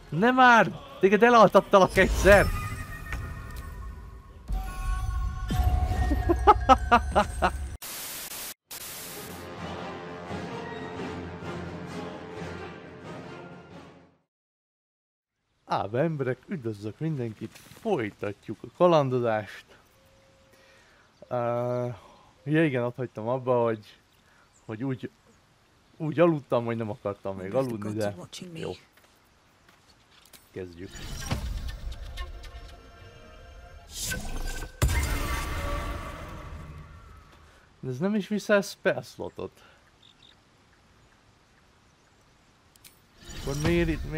Nem már! Téged elaltattalak egyszer! Emberek, üdvözlök mindenkit! Folytatjuk a kalandozást! Ja igen, ott hagytam abba, hogy úgy aludtam, hogy nem akartam még aludni, de jó. Kezdjük. De ez nem is viszel spell slotot. Akkor miért itt?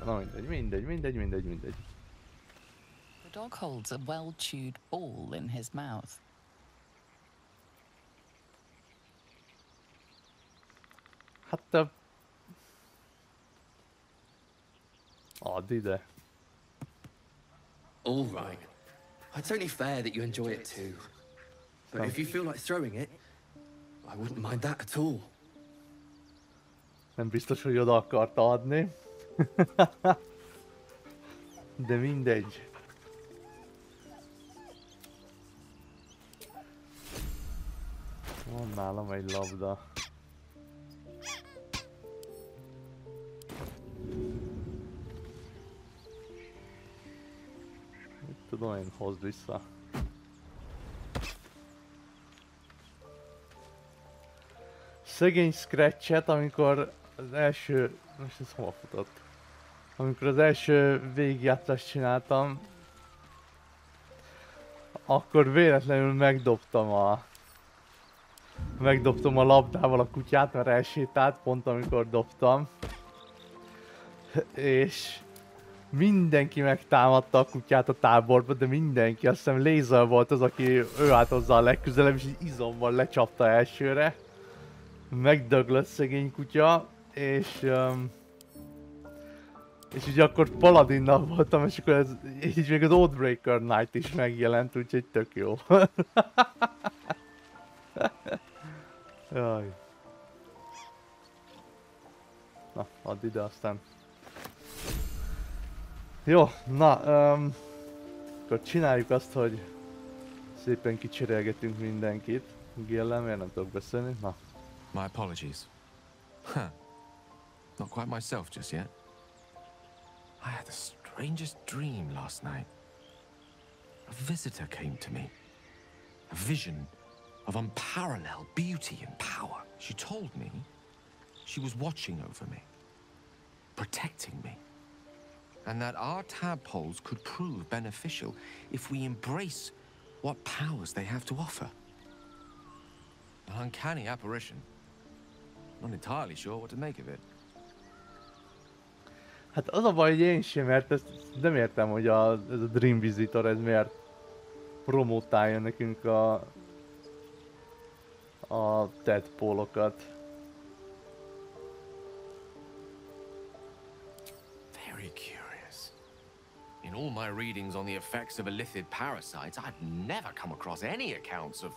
Na mindegy. The dog holds a well-chewed ball in his mouth. Hát add ide. All right. It's only fair that you enjoy it too. But if you feel like throwing it, I wouldn't mind that at all. Nem biztos, hogy oda akarta adni. De mindegy. Van nálam egy labda. Mit tudom én, hozd vissza. Szegény Scratchet, amikor az első... Most ez hol futott? Amikor az első végigjátszást csináltam, akkor véletlenül megdobtam a labdával a kutyát, mert elsétált pont amikor dobtam. És mindenki megtámadta a kutyát a táborba, de mindenki, azt hiszem Lézer volt az, aki ő állt hozzá a legközelebb, és így izomban lecsapta elsőre. Megdöglött szegény kutya, és ugye akkor Paladinnal voltam, és akkor így még az Oathbreaker Knight is megjelent, úgyhogy tök jó. Jaj. Na, add ide aztán. Jó, na, akkor csináljuk azt, hogy szépen kicserélgetünk mindenkit. Gillem, miért nem tudok beszélni? Na. My apologies. Not quite myself just yet. I had the strangest dream last night. A visitor came to me. A vision of unparalleled beauty and power. She told me she was watching over me, protecting me, and that our tadpoles could prove beneficial if we embrace what powers they have to offer. An uncanny apparition. Not entirely sure what to make of it. Hát az a baj, hogy én sem, mert ezt nem értem, hogy ez a Dream Visitor ez miért promotálja nekünk a tadpolokat. Very curious. In all my readings on the effects of illithid parasites, I've never come across any accounts of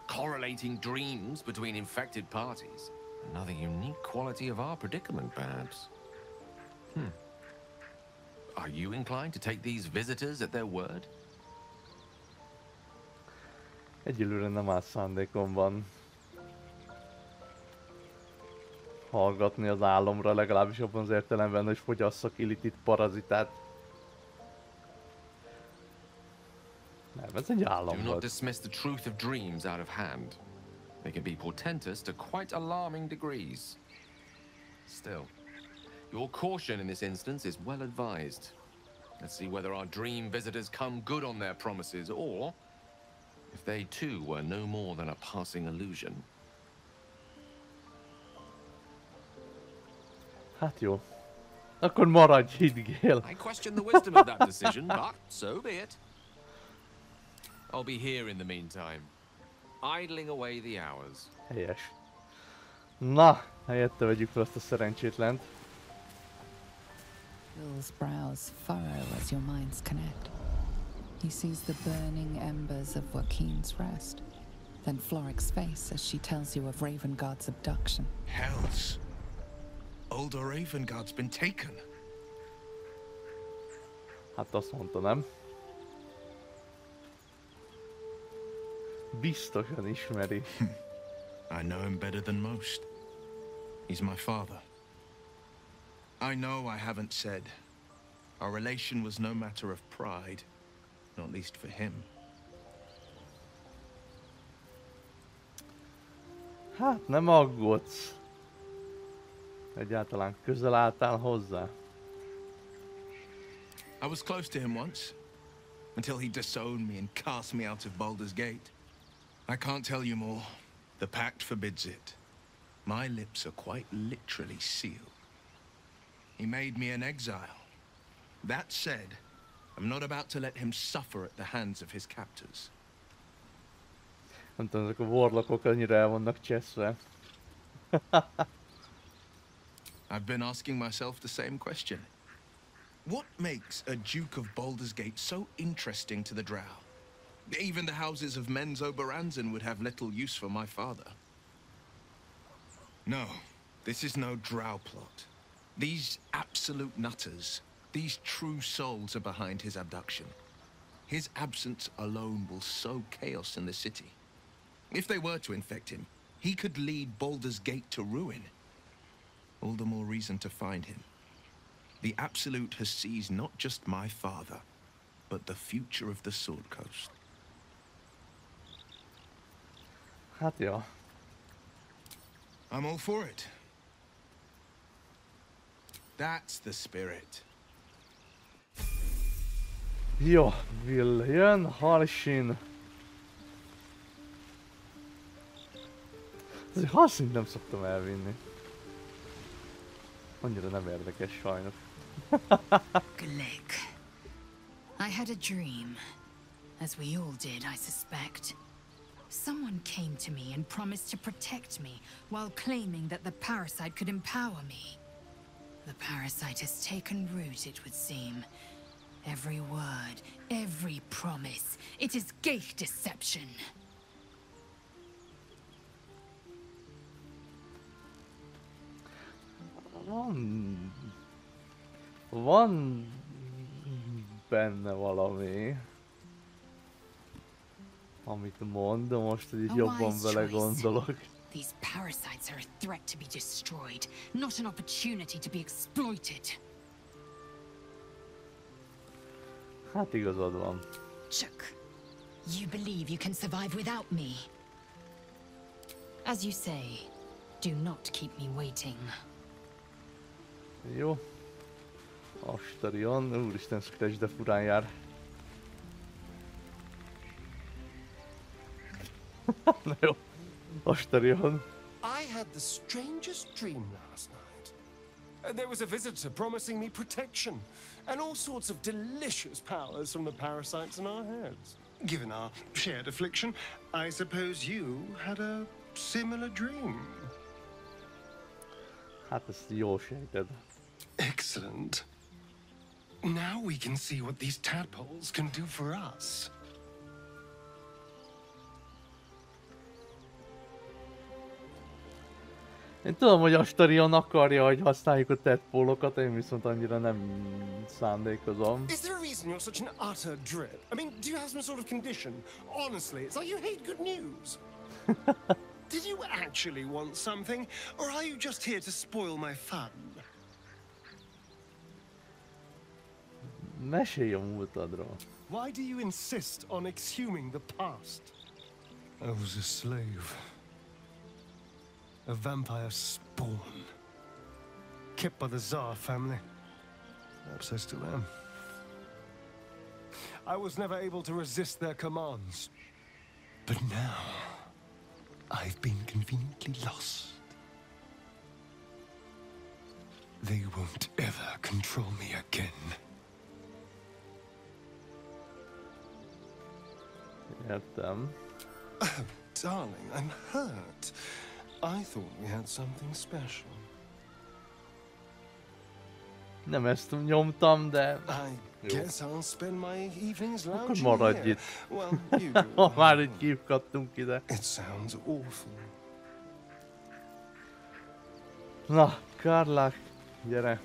correlating dreams between infected parties. Another unique quality of our predicament, perhaps. Are you inclined to take these visitors at their word? Egyelőre nem áll szándékomban hallgatni az álomra, legalábbis abban az értelemben, hogy fogyasszak illithid parazitát. Nem, ez egy álom Do not volt. dismiss the truth of dreams out of hand. They can be portentous to quite alarming degrees. Still, your caution in this instance is well advised. Let's see whether our dream visitors come good on their promises, or if they too were no more than a passing illusion. Hát jó. Akkor maradj itt, Gél. I question the wisdom of that decision, but so be it. I'll be here in the meantime, idling away the hours. Helyes. Na, helyette vegyük fel azt a szerencsétlent. Will's brows furrow as your minds connect. He sees the burning embers of Joaquin's rest, then Floric's face as she tells you of Ravengard's abduction. Hells. Older Ravengard's been taken. Hát azt mondta, nem? Biztosan ismeri. I know him better than most. He's my father. I know I haven't said. Our relation was no matter of pride, not least for him. Hát nem aggódsz. Egyáltalán közel álltál hozzá. I was close to him once, until he disowned me and cast me out of Baldur's Gate. I can't tell you more. The pact forbids it. My lips are quite literally sealed. He made me an exile. That said, I'm not about to let him suffer at the hands of his captors. Nem tudom, ezek a warlockok annyira el vannak cseszve. I've been asking myself the same question. What makes a Duke of Baldur's Gate so interesting to the Drow? Even the houses of Men's Oberanzen would have little use for my father. No, this is no Drow plot. These absolute nutters, these true souls are behind his abduction. His absence alone will sow chaos in the city. If they were to infect him, he could lead Baldur's Gate to ruin. All the more reason to find him. The Absolute has seized not just my father, but the future of the Sword Coast. Hát ja. I'm all for it. That's the spirit. Jó, Will jön, Halsin. Azért Halsint nem szoktam elvinni. Annyira nem érdekes sajnos. Glick. I had a dream, as we all did, I suspect. Someone came to me and promised to protect me while claiming that the parasite could empower me. The parasite has taken root, it would seem. Every word, every promise, it is gate deception. Van benne valami, amit mond, de most így jobban vele gondolok. These parasites are a threat to be destroyed, not an opportunity to be exploited. Hát igazad van. Chuck, you believe you can survive without me. As you say, do not keep me waiting. Jó. Astarion, úristen, Scratch de furán jár. Na jó. Astarion. I had the strangest dream last night. There was a visitor promising me protection and all sorts of delicious powers from the parasites in our heads. Given our shared affliction, I suppose you had a similar dream. Hát ezt jól sejted. Excellent. Now we can see what these tadpoles can do for us. Én tudom, hogy Astarion akarja, hogy használjuk a tadpolokat, én viszont annyira nem szándékozom. Is there a reason you're such an utter drip? I mean, do you have some sort of condition? Honestly, it's like you hate good news. Did you actually want something, or are you just here to spoil my fun? Mesélj a múltadról. Why do you insist on exhuming the past? I was a slave. A vampire spawn. Kept by the Tsar family. Perhaps I still am. I was never able to resist their commands. But now, I've been conveniently lost. They won't ever control me again. Értem. Oh, darling, I'm hurt. I thought we had something special. Nem ezt nyomtam, de... I guess I'll spend my evenings Akkor lounging maradj here. itt. Well, you do. Ha már így kívkattunk ide. It sounds awful. Na, Karlák, gyere.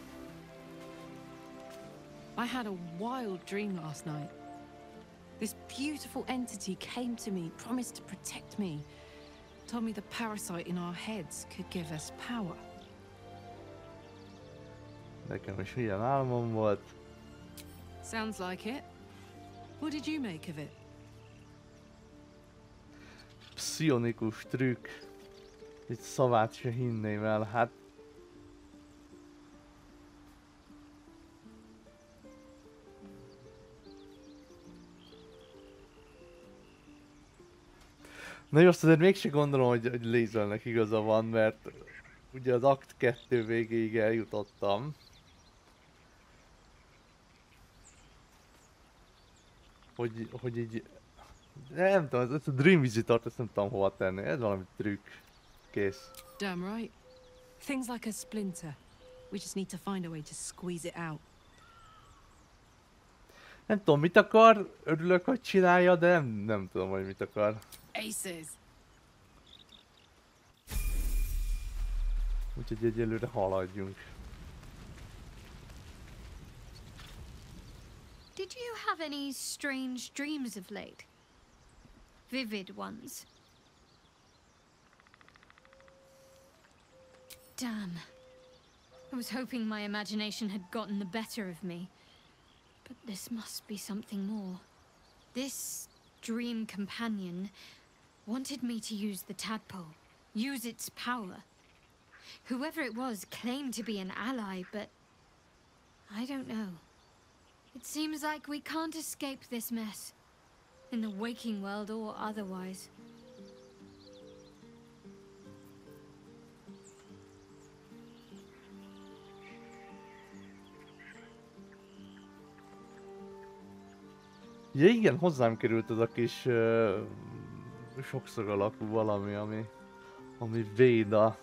I had a wild dream last night. This beautiful entity came to me, promised to protect me, told me the parasite in our heads could give us power. Nekem is ilyen álmom volt. Sounds like it. What did you make of it? Pszionikus trükk. Egy szavát se hinném el, hát... Na jó, azt azért mégse gondolom, hogy Lézelnek igaza van, mert ugye az akt 2 végéig eljutottam. Hogy így... Nem tudom, ez a Dream Visitort, ezt nem tudom hova tenni, ez valami trükk. Kész. Damn right. Things like a splinter. We just need to find a way to squeeze it out. Nem tudom, mit akar, örülök, hogy csinálja, de nem tudom, hogy mit akar. Aces. Úgyhogy egyelőre haladjunk. Did you have any strange dreams of late? Vivid ones? Damn. I was hoping my imagination had gotten the better of me. But this must be something more. This dream companion wanted me to use the tadpole, use its power. Whoever it was claimed to be an ally, but I don't know. It seems like we can't escape this mess, in the waking world or otherwise. Ja igen, hozzám került az a kis sokszög alakú valami, ami véd a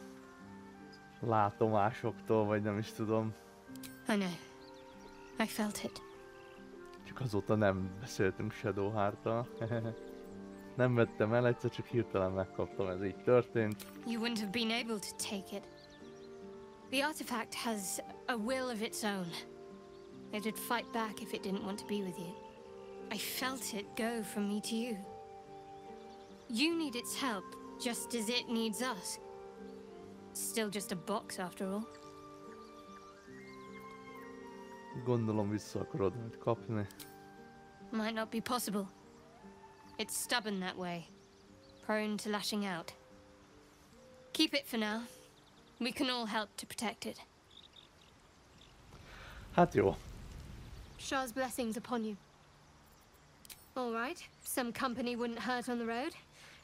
látomásoktól, vagy nem is tudom. I know. I felt it. Csak azóta nem beszéltünk Shadowheart-tal. Nem vettem el, egyszer csak hirtelen megkaptam, ez így történt. You wouldn't have been able to take it. The artifact has a will of its own. It'd fight back if it didn't want to be with you. I felt it go from me to you. You need its help, just as it needs us. Still just a box after all. Gondolom vissza akarod majd kapni. Might not be possible. It's stubborn that way. Prone to lashing out. Keep it for now. We can all help to protect it. Hát jó. Shah's blessings upon you. All right. Some company wouldn't hurt on the road,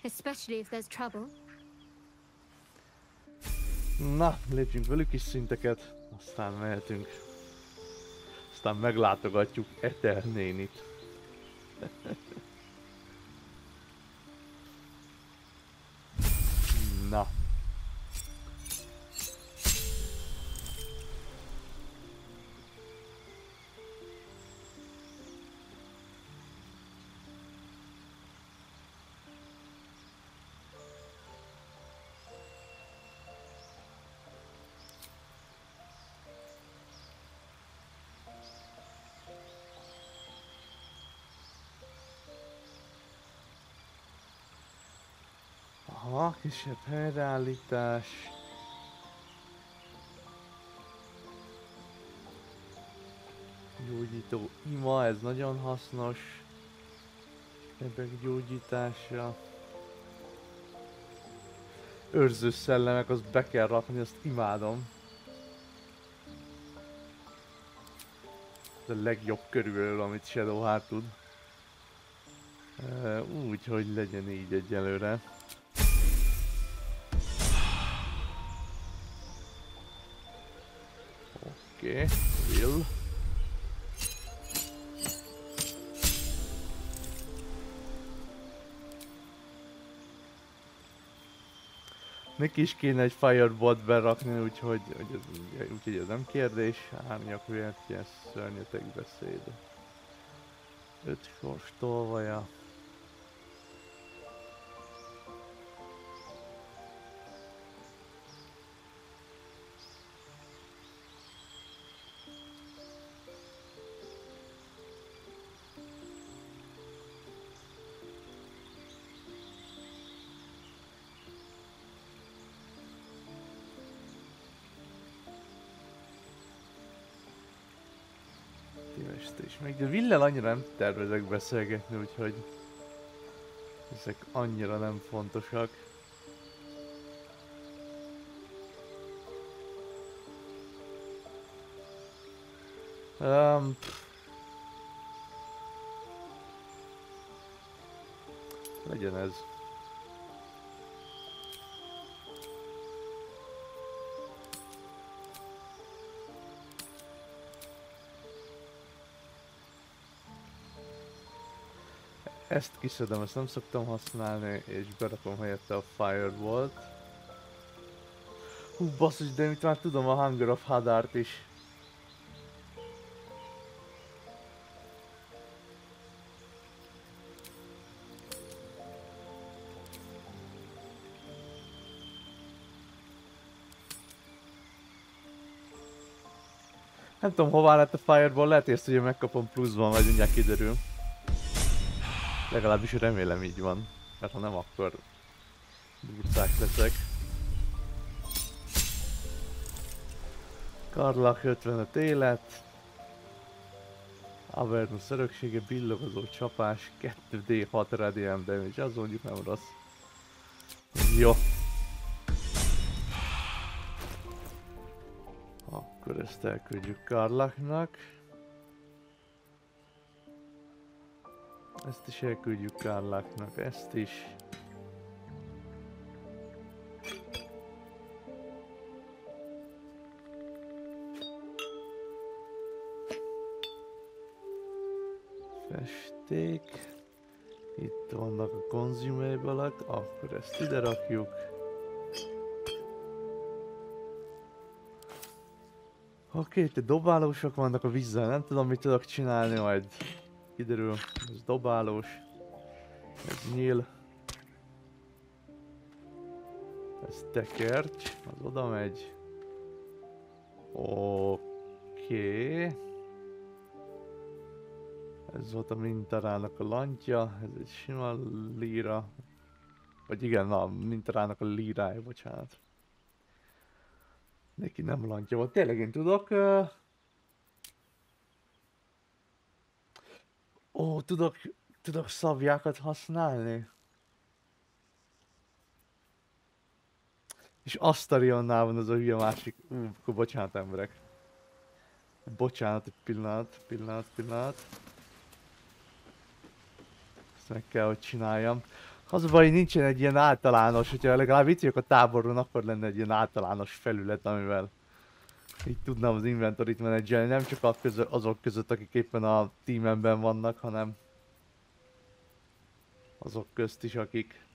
especially if there's trouble. Na, lépjünk velük is szinteket, aztán mehetünk. Aztán meglátogatjuk Ethel nénit. Na. Aha, kisebb helyreállítás. Gyógyító ima, ez nagyon hasznos. Ebben gyógyítása. Őrző szellemek, azt be kell rakni, azt imádom. Ez a legjobb körülbelül, amit Shadowheart tud. Úgy, hogy legyen így egyelőre. Oké, will. Neki is kéne egy firebolt berakni, úgyhogy ez nem kérdés. Árnyak vértje, szörnyetek beszéd. 5 sors tolvaja. És még a Villel annyira nem tervezek beszélgetni, úgyhogy ezek annyira nem fontosak. Legyen ez. Ezt kiszedem, ezt nem szoktam használni, és berakom helyette a Firewall-t. Hú, basszus, de itt már tudom a Hunger of Hadart is. Nem tudom, hová lett a Fireball, lehet, hogy ezt ugye megkapom pluszban, vagy mindjárt kiderül. Legalábbis remélem így van, mert ha nem, akkor durcák leszek. Karlak 55 élet. Avernus öröksége, billogozó csapás, 2D6 radiant damage, az mondjuk nem rossz. Jó. Akkor ezt elküldjük Karlaknak. Ezt is elküldjük Karlaknak, ezt is. Festék. Itt vannak a consumable-ek, akkor ezt ide rakjuk. Oké, itt dobálósok vannak a vízzel, nem tudom mit tudok csinálni, majd kiderül. Ez dobálós, ez nyíl, ez tekercs, az oda megy. Oké. Ez volt a mintarának a lantja, ez egy sima líra. Vagy igen, a mintarának a lírája, bocsánat. Neki nem lantja volt. Tényleg én tudok... tudok szabjákat használni. És Astarionnál van az a hülye másik... akkor bocsánat emberek. Bocsánat, egy pillanat. Ezt meg kell, hogy csináljam. Az a baj, hogy nincsen egy ilyen általános, hogyha legalább itt vagyok a táboron, akkor lenne egy ilyen általános felület, amivel így tudnám az inventorit menedzselni, nem csak azok között, akik éppen a teamemben vannak, hanem azok közt is, akik...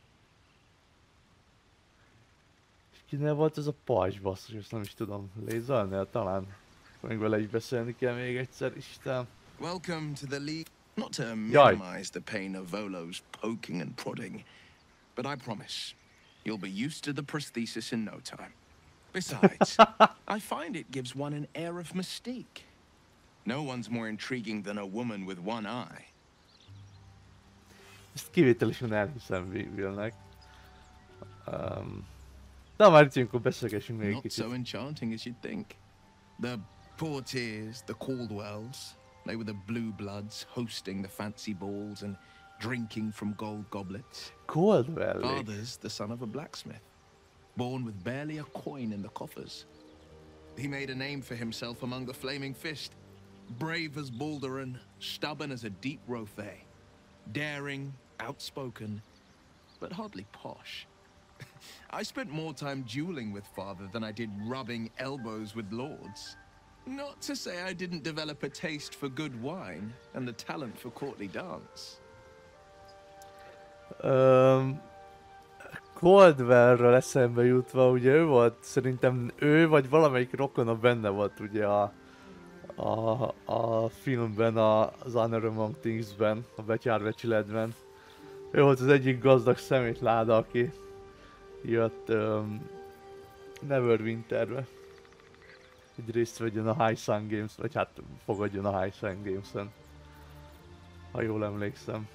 És kinél volt ez a pajzs, basszus, ezt nem is tudom lézernél talán. Még vele is beszélni kell még egyszer, Isten. Welcome to the League. Not to minimize the pain of Volo's poking and prodding, but I promise you'll be used to the prosthesis in no time. Besides, I find it gives one an air of mystique. No one's more intriguing than a woman with one eye. Ezt kivételesen elhiszem Willnek. De már itt akkor beszélgessünk még egy kicsit. Not so enchanting as you'd think. The Portiers, the Caldwells, they were the blue bloods hosting the fancy balls and drinking from gold goblets. Caldwell. Father's the son of a blacksmith, born with barely a coin in the coffers. He made a name for himself among the Flaming Fist, brave as Baldur and stubborn as a deep rothe, daring, outspoken, but hardly posh. I spent more time dueling with father than I did rubbing elbows with lords. Not to say I didn't develop a taste for good wine and the talent for courtly dance. Caldwellről eszembe jutva, ugye ő volt, szerintem ő vagy valamelyik rokona benne volt ugye a filmben, az Honor Among Thingsben, a betyárbecsületben. Ő volt az egyik gazdag szemétláda, aki jött Neverwinterbe. Hogy részt vegyen a High Sun Games, vagy hát fogadjon a High Sun Games-en. Ha jól emlékszem.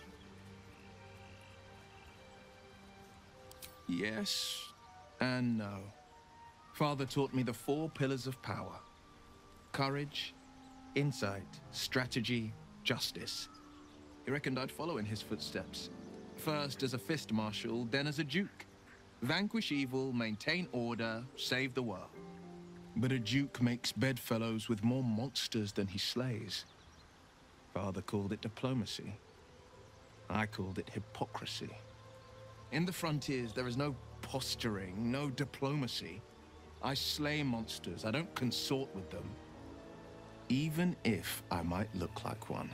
Yes and no. Father taught me the 4 pillars of power. Courage, Insight, strategy, justice. He reckoned I'd follow in his footsteps. First as a fist marshal, then as a duke. Vanquish evil, maintain order, save the world. But a duke makes bedfellows with more monsters than he slays. Father called it diplomacy. I called it hypocrisy. In the frontiers, there is no posturing, no diplomacy. I slay monsters, I don't consort with them. Even if I might look like one.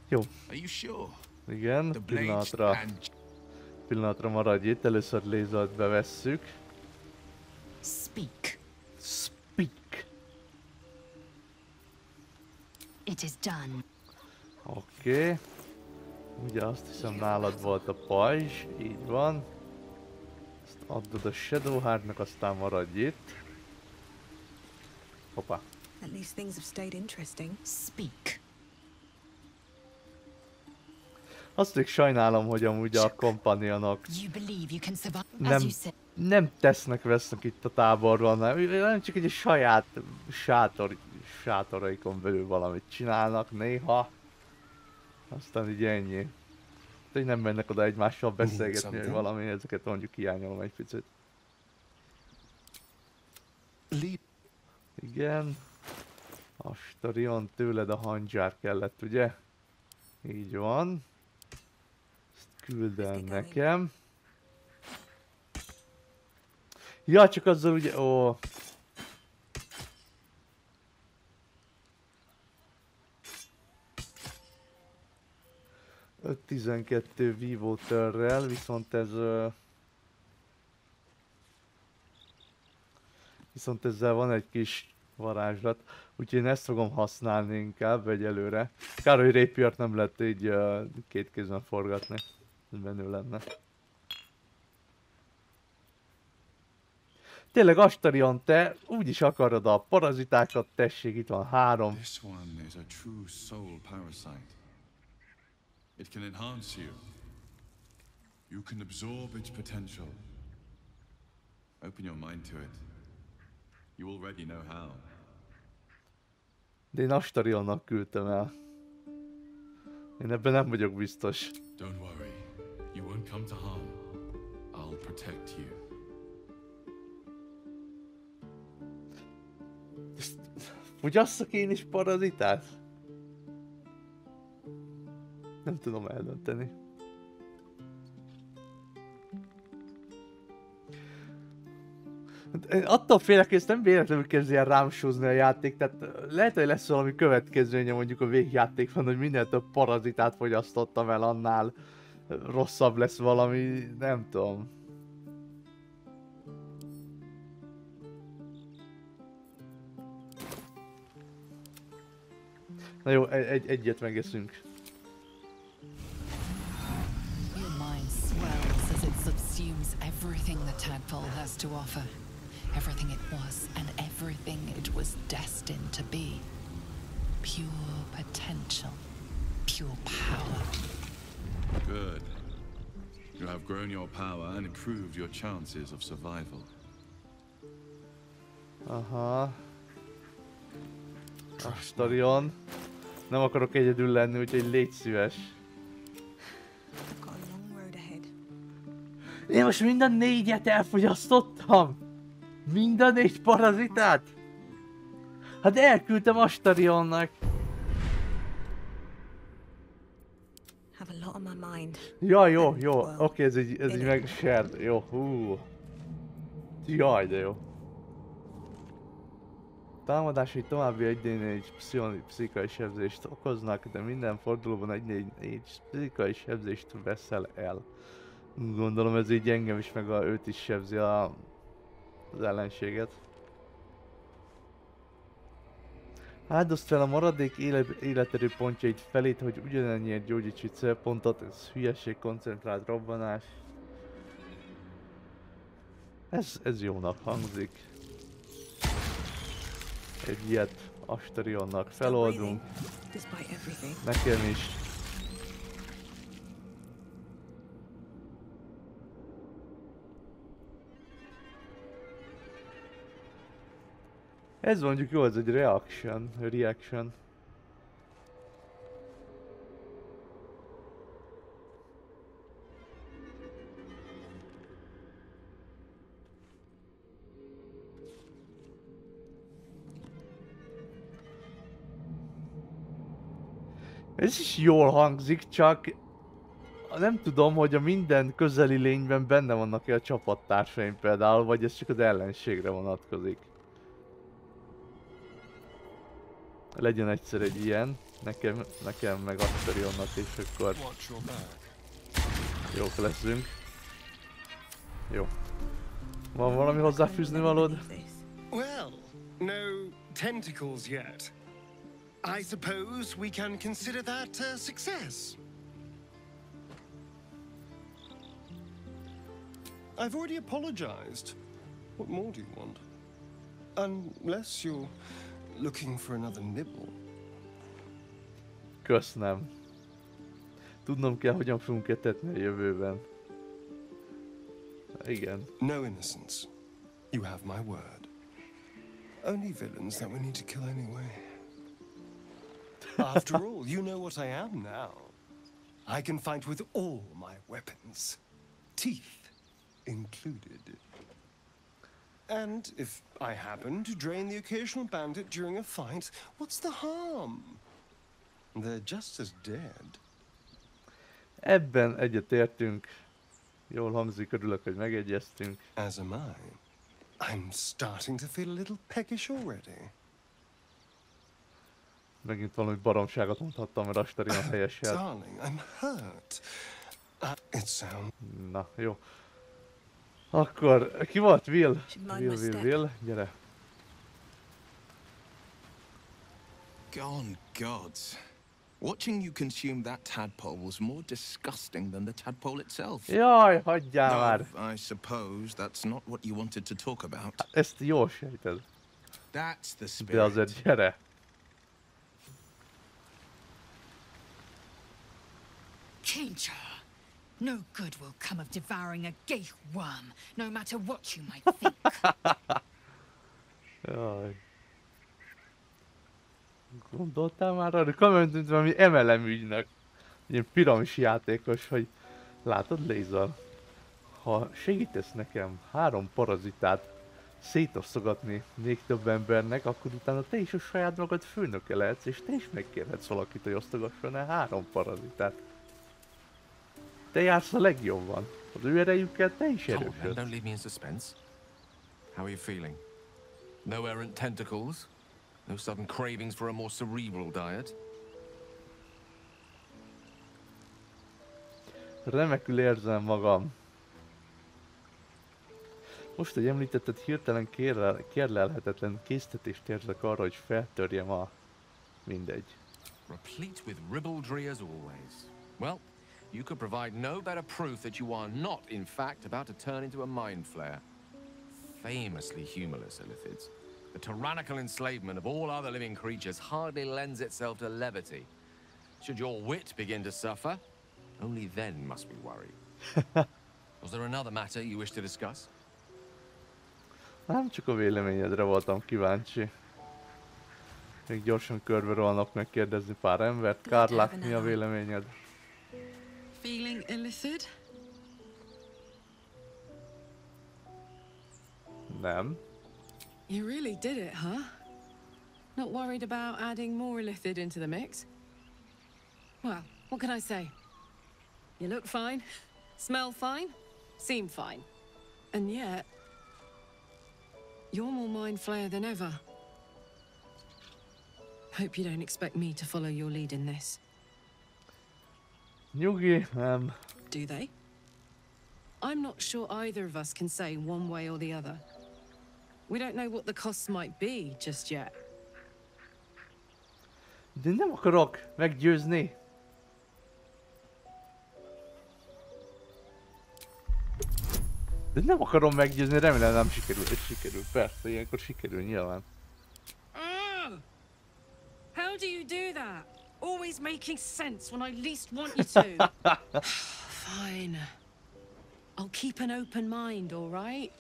Jó. Are you sure? Igen, pillanatra maradj itt, először lézert bevesszük. Speak. Speak. It is done. Oké. Ugye azt hiszem nálad volt a pajzs, így van. Ezt adod a Shadowheartnak, aztán maradj itt. Hoppá. At least things have stayed interesting. Speak. Azt még sajnálom, hogy amúgy a kompanionok nem vesznek itt a táborban, nem csak egy saját sátoraikon belül valamit csinálnak néha. Aztán így ennyi. Tehát nem mennek oda egymással beszélgetni, hogy valami, ezeket mondjuk hiányolom egy picit. Igen. Astarion, tőled a hangyár kellett, ugye? Így van. Ezt küld el nekem. Ja, csak azzal ugye... Ó. $5-12 Vivo törrel, viszont ez... Viszont ezzel van egy kis varázslat, úgyhogy én ezt fogom használni inkább egyelőre. Kár, hogy Rapiert nem lehet így két kézben forgatni, ez menő lenne. Tényleg Astarion, te úgyis akarod a parazitákat, tessék, itt van 3. This one is a true soul parasite. It can enhance you. You can absorb its potential. Open your mind to it. You already know how. De én Astarionnak küldtem el. Én ebben nem vagyok biztos. Don't worry. You won't come to harm. I'll protect you. Fogyasszak én is parazitát? Nem tudom eldönteni. Én attól félek, hogy ezt nem véletlenül kezd el rám súzni a játék, tehát lehet, hogy lesz valami következménye mondjuk a végjátékban, hogy minél több parazitát fogyasztottam el, annál rosszabb lesz valami, nem tudom. Na jó, egyet megeszünk. Your mind swells as it subsumes everything the tadpole has to offer. Everything it was and everything it was destined to be. Pure potential. Pure power. Good. You have grown your power and improved your chances of survival. Aha. Astarion. Nem akarok egyedül lenni, úgyhogy légy szíves. Én most mind a 4-et elfogyasztottam? Mind a 4 parazitát? Hát elküldtem Astarionnak. Ja, jó. Oké, ez így meg shared. Jó, hú. Jaj, de jó. Támadásai további 1d4 pszichai sebzést okoznak, de minden fordulóban 1d4 pszichai sebzést veszel el. Gondolom ez így engem is, meg őt is sebzi az ellenséget. Áldozd fel a maradék életerő pontjait felét, hogy ugyanennyiért gyógyíts célpontot, ez hülyeség, koncentrált robbanás. Ez jónak hangzik. Egy ilyet Astarionnak feloldunk. Nekem is. Ez mondjuk jó, ez egy reaction. Ez is jól hangzik, csak nem tudom, hogy a minden közeli lényben benne vannak-e a csapattársaim például, vagy ez csak az ellenségre vonatkozik. Legyen egyszer egy ilyen, nekem meg Astarionnak, és akkor jók leszünk. Jó. Van valami hozzáfűzni valód? Well, no tentacles yet. I suppose we can consider that a success. I've already apologized. What more do you want? Unless you're looking for another nibble. Köszönöm. Tudnom kell, hogyan fogunk etetni a jövőben. Igen. No innocence. You have my word. Only villains that we need to kill anyway. After all, you know what I am now. I can fight with all my weapons. Teeth included. And if I happen to drain the occasional bandit during a fight, what's the harm? They're just as dead. Ebben egyetértünk. Jól hangzik, örülök, hogy megegyeztünk. As am I. I'm starting to feel a little peckish already. Megint valami baromságot mondhattam, mert Astarion helyeselt. Darling, I'm hurt. It sounds... Na, jó. Akkor, ki volt? Will, gyere. Gone gods. Watching you consume that tadpole was more disgusting than the tadpole itself. Jaj, hagyjál már! I suppose that's not what you wanted to talk about. Ezt jól sejted. That's the spirit. De azért gyere. Keyncha, no good will come of devouring a gay worm, no matter what you might think. Jaj. Gondoltál már arra? Kommentünk valami MLM ügynek. Ilyen piramis játékos, hogy látod, Lézer? Ha segítesz nekem 3 parazitát szétosztogatni még több embernek, akkor utána te is a saját magad főnöke lehetsz, és te is megkérhetsz valakit, hogy osztogasson el 3 parazitát. Te jársz a legjobban. Az ő erejükkel te is erősödsz. Don't leave me in suspense. How are you feeling? No errant tentacles? No sudden cravings for a more cerebral diet? Remekül érzem magam. Most, hogy említetted, hirtelen kérlelhetetlen késztetést érzek arra, hogy feltörjem a... mindegy. Replete with ribaldry as always. Well, you could provide no better proof that you are not, in fact, about to turn into a mind flare. Famously humorless, Illithids. The tyrannical enslavement of all other living creatures hardly lends itself to levity. Should your wit begin to suffer, only then must we worry. Was there another matter you wish to discuss? Nem csak a véleményedre voltam kíváncsi. Még gyorsan körbe rohanok megkérdezni pár embert. Kárlák, mi a véleményed? Feeling illithid? Nem. You really did it, huh? Not worried about adding more illithid into the mix? Well, what can I say? You look fine, smell fine, seem fine. And yet, you're more mind flayer than ever. Hope you don't expect me to follow your lead in this. Nyugi, Do they? I'm not sure either of us can say one way or the other. We don't know what the costs might be just yet. De nem akarok meggyőzni. De nem akarom meggyőzni, remélem nem sikerül, és sikerül, persze, ilyenkor sikerül nyilván. How do you do that? Always making sense when I least want you to. Fine. I'll keep an open mind, all right?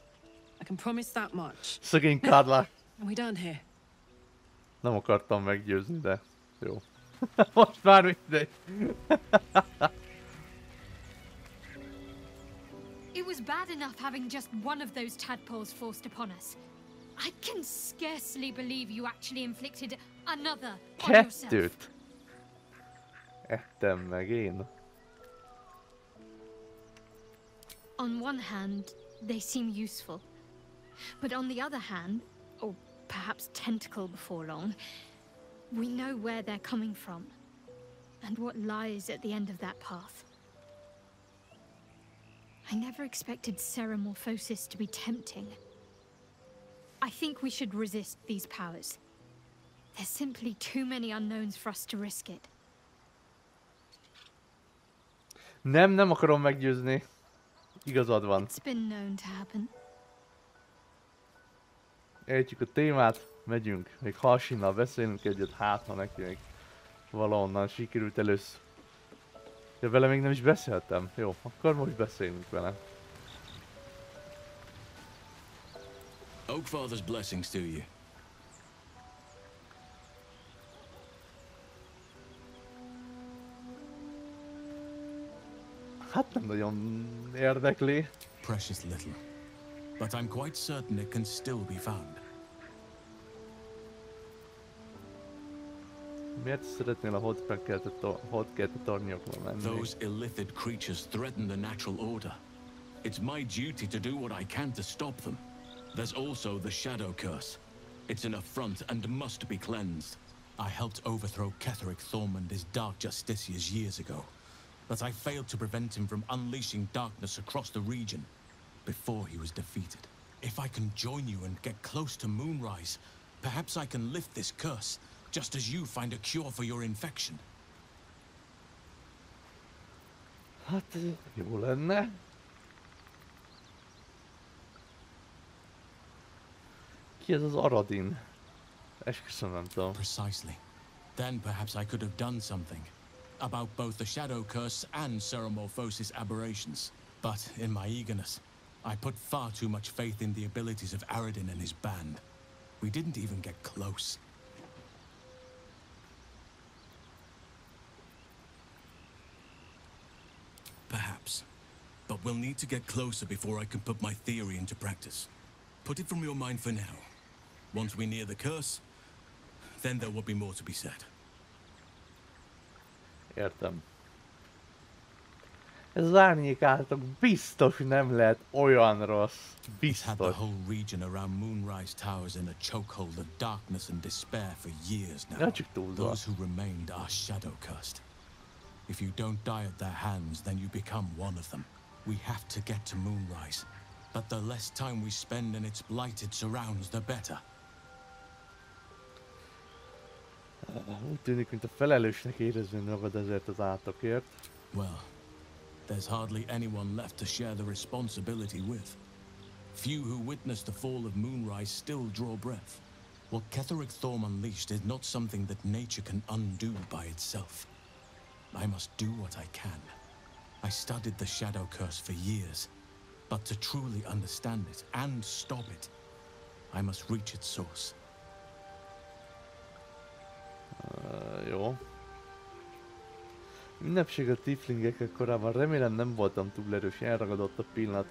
I can promise that much. Szegény Kárlák. Are we done here? Nem akartam meggyőzni, de jó. Most már mindegy. It was bad enough having just one of those tadpoles forced upon us. I can scarcely believe you actually inflicted another on yourself. Kettőt. Ettem meg én. On one hand, they seem useful. But on the other hand, or perhaps tentacle before long, we know where they're coming from and what lies at the end of that path. I never expected ceremorphosis to be tempting. I think we should resist these powers. There's simply too many unknowns for us to risk it. Nem akarom meggyőzni. Igazad van. It's been known to happen. Ejtjük a témát, megyünk. Még Halsinnal beszélünk egyet, hát ha neki még valahonnan sikerült először. De vele még nem is beszéltem. Jó, akkor most beszélünk vele. Oakfather's blessings to you. Hát nem nagyon érdekli. Precious little. But I'm quite certain it can still be found. Miért szeretnél a holdkerti tornyokba menni? Those illithid creatures threaten the natural order. It's my duty to do what I can to stop them. There's also the shadow curse. It's an affront and must be cleansed. I helped overthrow Ketheric Thorm and his dark justiciars years ago, but I failed to prevent him from unleashing darkness across the region before he was defeated. If I can join you and get close to Moonrise, perhaps I can lift this curse, just as you find a cure for your infection. Hát jó lenne. Ki ez az Aradin? Esküszöm, nem tudom. Precisely. Then perhaps I could have done something about both the shadow curse and ceremorphosis aberrations. But in my eagerness, I put far too much faith in the abilities of Aradin and his band. We didn't even get close. Perhaps. But we'll need to get closer before I can put my theory into practice. Put it from your mind for now. Once we near the curse, then there will be more to be said. Értem. Ez az árnyékátok biztos nem lehet olyan rossz. It's had the Biztos. whole region around Moonrise Towers in a chokehold of darkness and despair for years now. Ja, csak túlzva. Those who remained are shadow cursed. If you don't die at their hands, then you become one of them. We have to get to Moonrise, but the less time we spend in its blighted surrounds, the better. Úgy tűnik, mint a felelősnek éreznéd magad ezért az átokért. Well, there's hardly anyone left to share the responsibility with. Few who witnessed the fall of Moonrise still draw breath. What Ketheric Thorm unleashed is not something that nature can undo by itself. I must do what I can. I studied the shadow curse for years, but to truly understand it and stop it, I must reach its source. Jó. Ünnepség a tieflingekkel korábban, remélem nem voltam túl erős, elragadott a pillanat.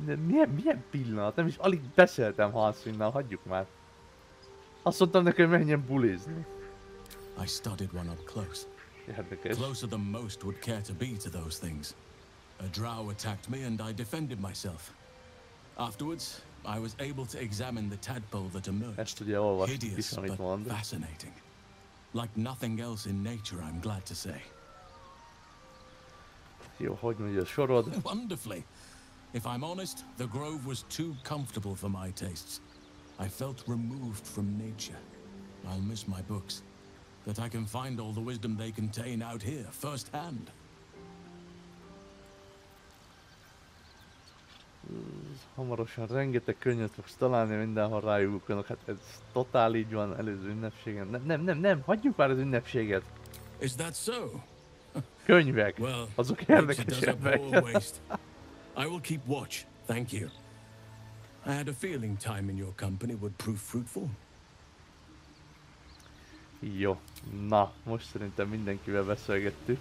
Milyen pillanat? Nem is alig beszéltem Halsinnal, hagyjuk már. Azt mondtam neki, hogy menjen bulizni. I studied one up close. Érdekes. Closer than most would care to be to those things. A drow attacked me and I defended myself. Afterwards, I was able to examine the tadpole that emerged. Ezt ugye olvastuk Hideous, is, amit but mond. fascinating. Like nothing else in nature, I'm glad to say. Jó, hogy megy a sorod? Wonderfully. If I'm honest, the grove was too comfortable for my tastes. I felt removed from nature. I'll miss my books. That I can find all the wisdom they contain out here, firsthand. Hamarosan rengeteg könyvet fogsz találni, mindenhol rájúlkodnak. Hát ez totál így van előző ünnepségen. Nem, hagyjuk már az ünnepséget. Is that so? Könyvek, Well, azok nature does érdekesebbek. abhor waste. I will keep watch, thank you. I had a feeling time in your company would prove fruitful. Jó, na, most szerintem mindenkivel beszélgettünk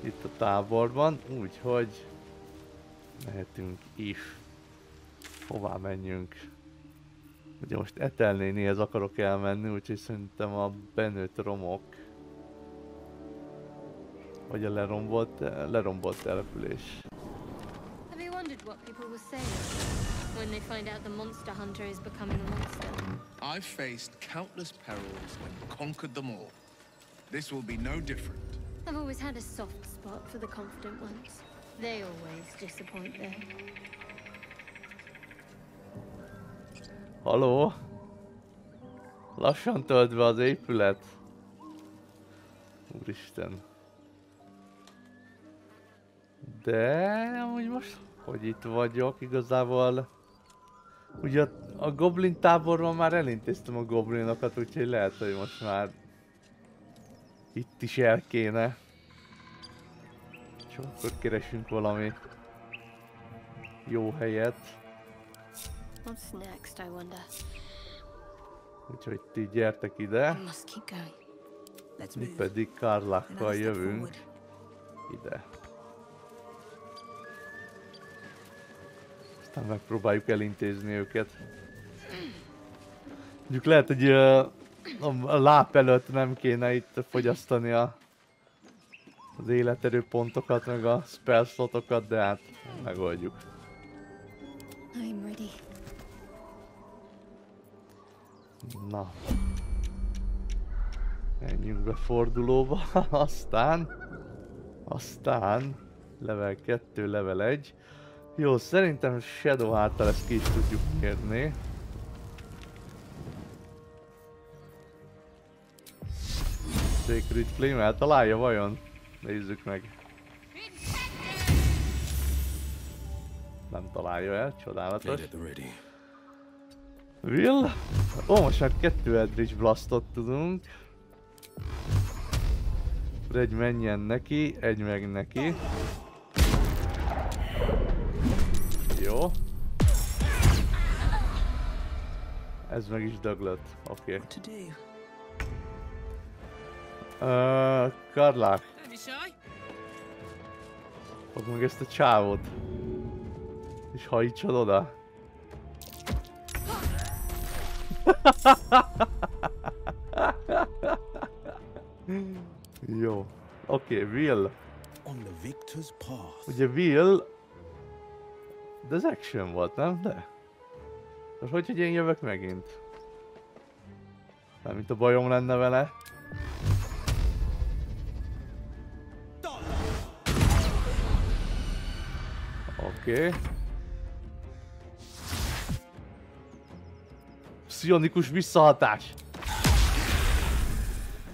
itt a táborban, úgyhogy mehetünk is. Hová menjünk? Ugye most Ethel nénihez akarok elmenni, úgyhogy szerintem a benőtt romok, vagy a lerombolt település. Have you wondered what people will say when they find out the monster hunter is becoming a monster? I've faced countless perils and conquered them all. This will be no different. I've always had a soft spot for the confident ones. They always disappoint though. Haló? Lassan tölt be az épület. Úristen. De amúgy most, hogy itt vagyok, igazából... Ugye a goblin táborban már elintéztem a goblinokat, úgyhogy lehet, hogy most már... Itt is el kéne. És akkor keresünk valami... jó helyet. What's next, I wonder? Úgyhogy ti gyertek ide. Mi pedig Karlákkal jövünk ide. Aztán megpróbáljuk elintézni őket. Mondjuk lehet, hogy a láp előtt nem kéne itt fogyasztani az életerőpontokat, meg a spell slotokat, de hát megoldjuk. I'm ready. Na. Menjünk be fordulóba, aztán level 2, level 1. Jó, szerintem Shadow által ezt ki is tudjuk mérni. Sacred Flame eltalálja vajon? Nézzük meg. Nem találja el, csodálatos. Will? Ó, most már 2 Eldritch Blastot tudunk. Egy menjen neki, egy meg neki. Jó. Ez meg is döglött, oké. Karlák. Fogd meg ezt a csávot. És hajítsad oda. Jó. Oké, Will. Ugye Will... De ez action volt, nem? De? Most hogy én jövök megint? Nem, mint a bajom lenne vele. Oké. Pszionikus visszahatás.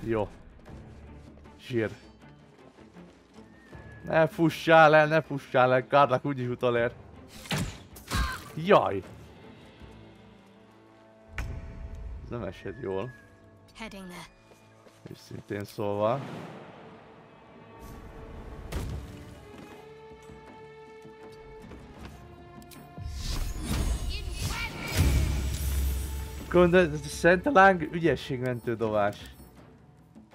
Jó. Zsír. Ne fussál el, Karlak úgyis utolér. Jaj! Ez nem esett jól. Őszintén szólva. Szent a láng ügyességmentő dobás.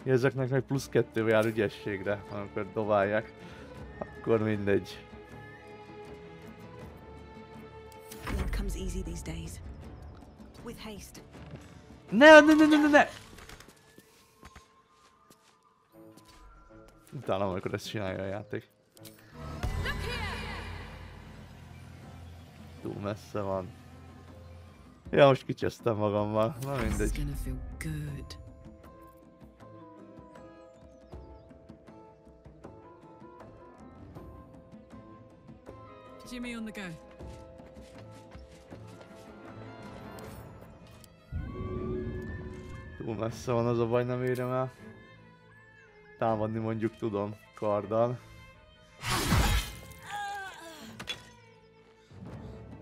Ezeknek meg plusz 2 jár ügyességre, amikor dobálják. Akkor mindegy. Ne! Utána amikor ezt csinálja a játék. Túl messze van. Ja, most kicsesztem magammal. Na mindegy. Jimmy on the go. Túl messze van, az a baj, nem érem el. Támadni mondjuk tudom, karddal.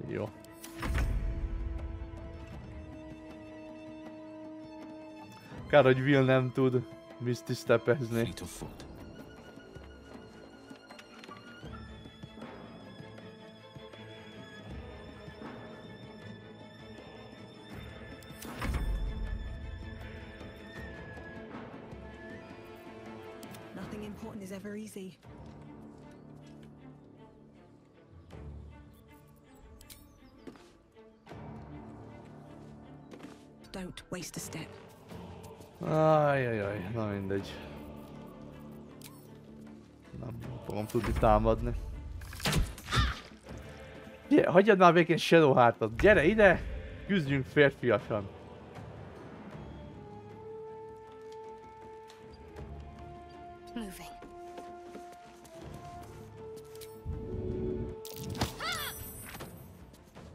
Jó. Kár, hogy Will nem tud Misty Stepezni. Nothing important is ever easy. Don't waste a step. Ajajaj, na mindegy. Nem fogom tudni támadni. Hagyjad már békén Shadowheartot, gyere ide! Küzdjünk férfiasan.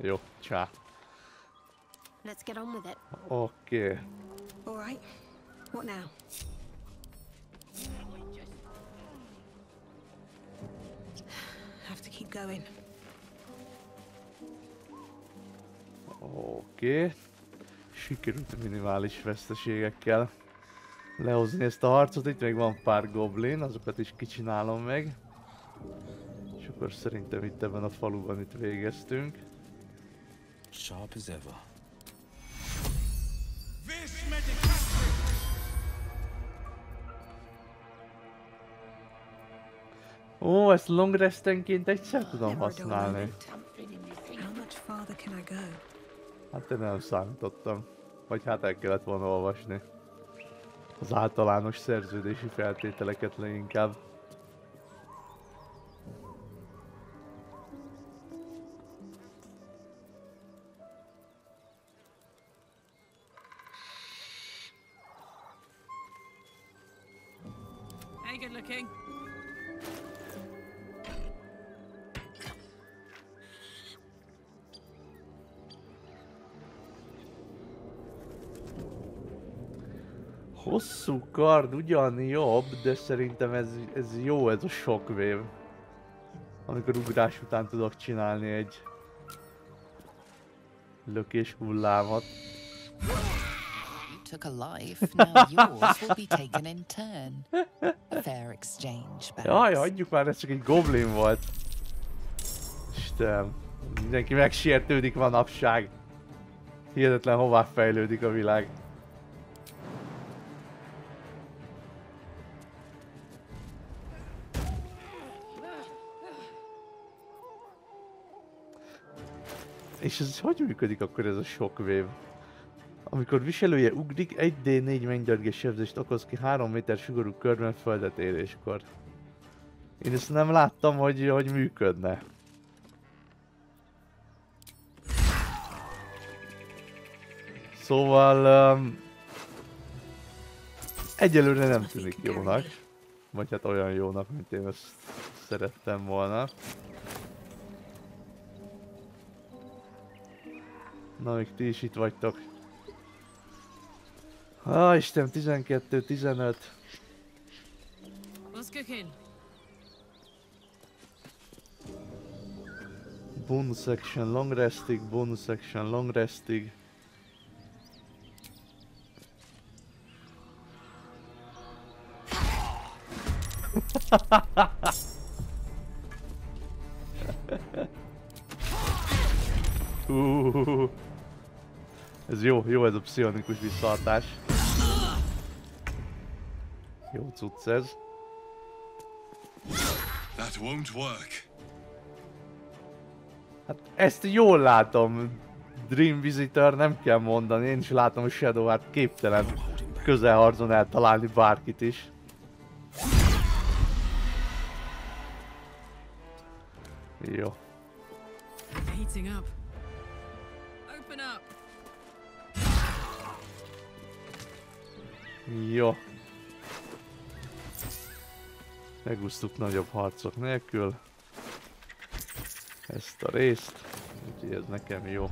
Jó, csá. Let's get on with it. Oké. All right. What now? Have to keep going. Oké. Sikerült minimális veszteségekkel lehozni ezt a harcot. Itt még van pár goblin, azokat is kicsinálom meg. És akkor szerintem itt ebben a faluban itt végeztünk. Sharp as ever. Ó, ezt long restenként egyszer tudom használni. Hát én nem számítottam. Vagy hát el kellett volna olvasni. Az általános szerződési feltételeket leginkább. Hey, good looking. Hosszú kard ugyan jobb, de szerintem ez jó, ez a shockwave. Amikor ugrás után tudok csinálni egy lökés hullámot. You took a life, now yours will be taken in turn. Fair exchange, Jaj, hagyjuk már, ez csak egy goblin volt. Istenem, mindenki megsértődik manapság. Hihetetlen hová fejlődik a világ. És ez hogy működik akkor ez a shockwave? Amikor viselője ugrik, 1d4 mennydörgés sebzést okoz ki 3 méter sugárú körben földet éréskor. Én ezt nem láttam, hogy működne. Szóval... egyelőre nem tűnik jónak. Vagy hát olyan jónak, mint én ezt szerettem volna. Na, még ti is itt vagytok. Istenem, 12, 15. What's cooking? Bonus action, long restig, bonus action, long restig. Ez jó ez a pszichonikus visszahatás. Jó cucc ez. That won't work. Hát ezt jól látom, Dream Visitor, nem kell mondani, én is látom, hogy Shadowheart képtelen közelharcon eltalálni bárkit is. Jó. Heating up. Open up. Jó. Megúsztuk nagyobb harcok nélkül ezt a részt, úgyhogy ez nekem jó.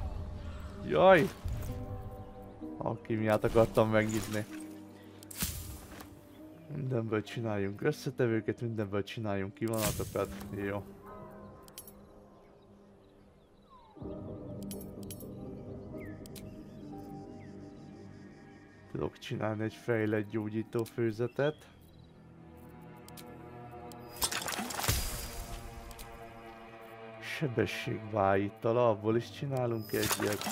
Jaj! Alkimiát akartam megnyitni. Mindenből csináljunk összetevőket, mindenből csináljunk kivonatokat. Jó. Tudok csinálni egy fejlett gyógyító főzetet. Sebességvállítala, abból is csinálunk egyet.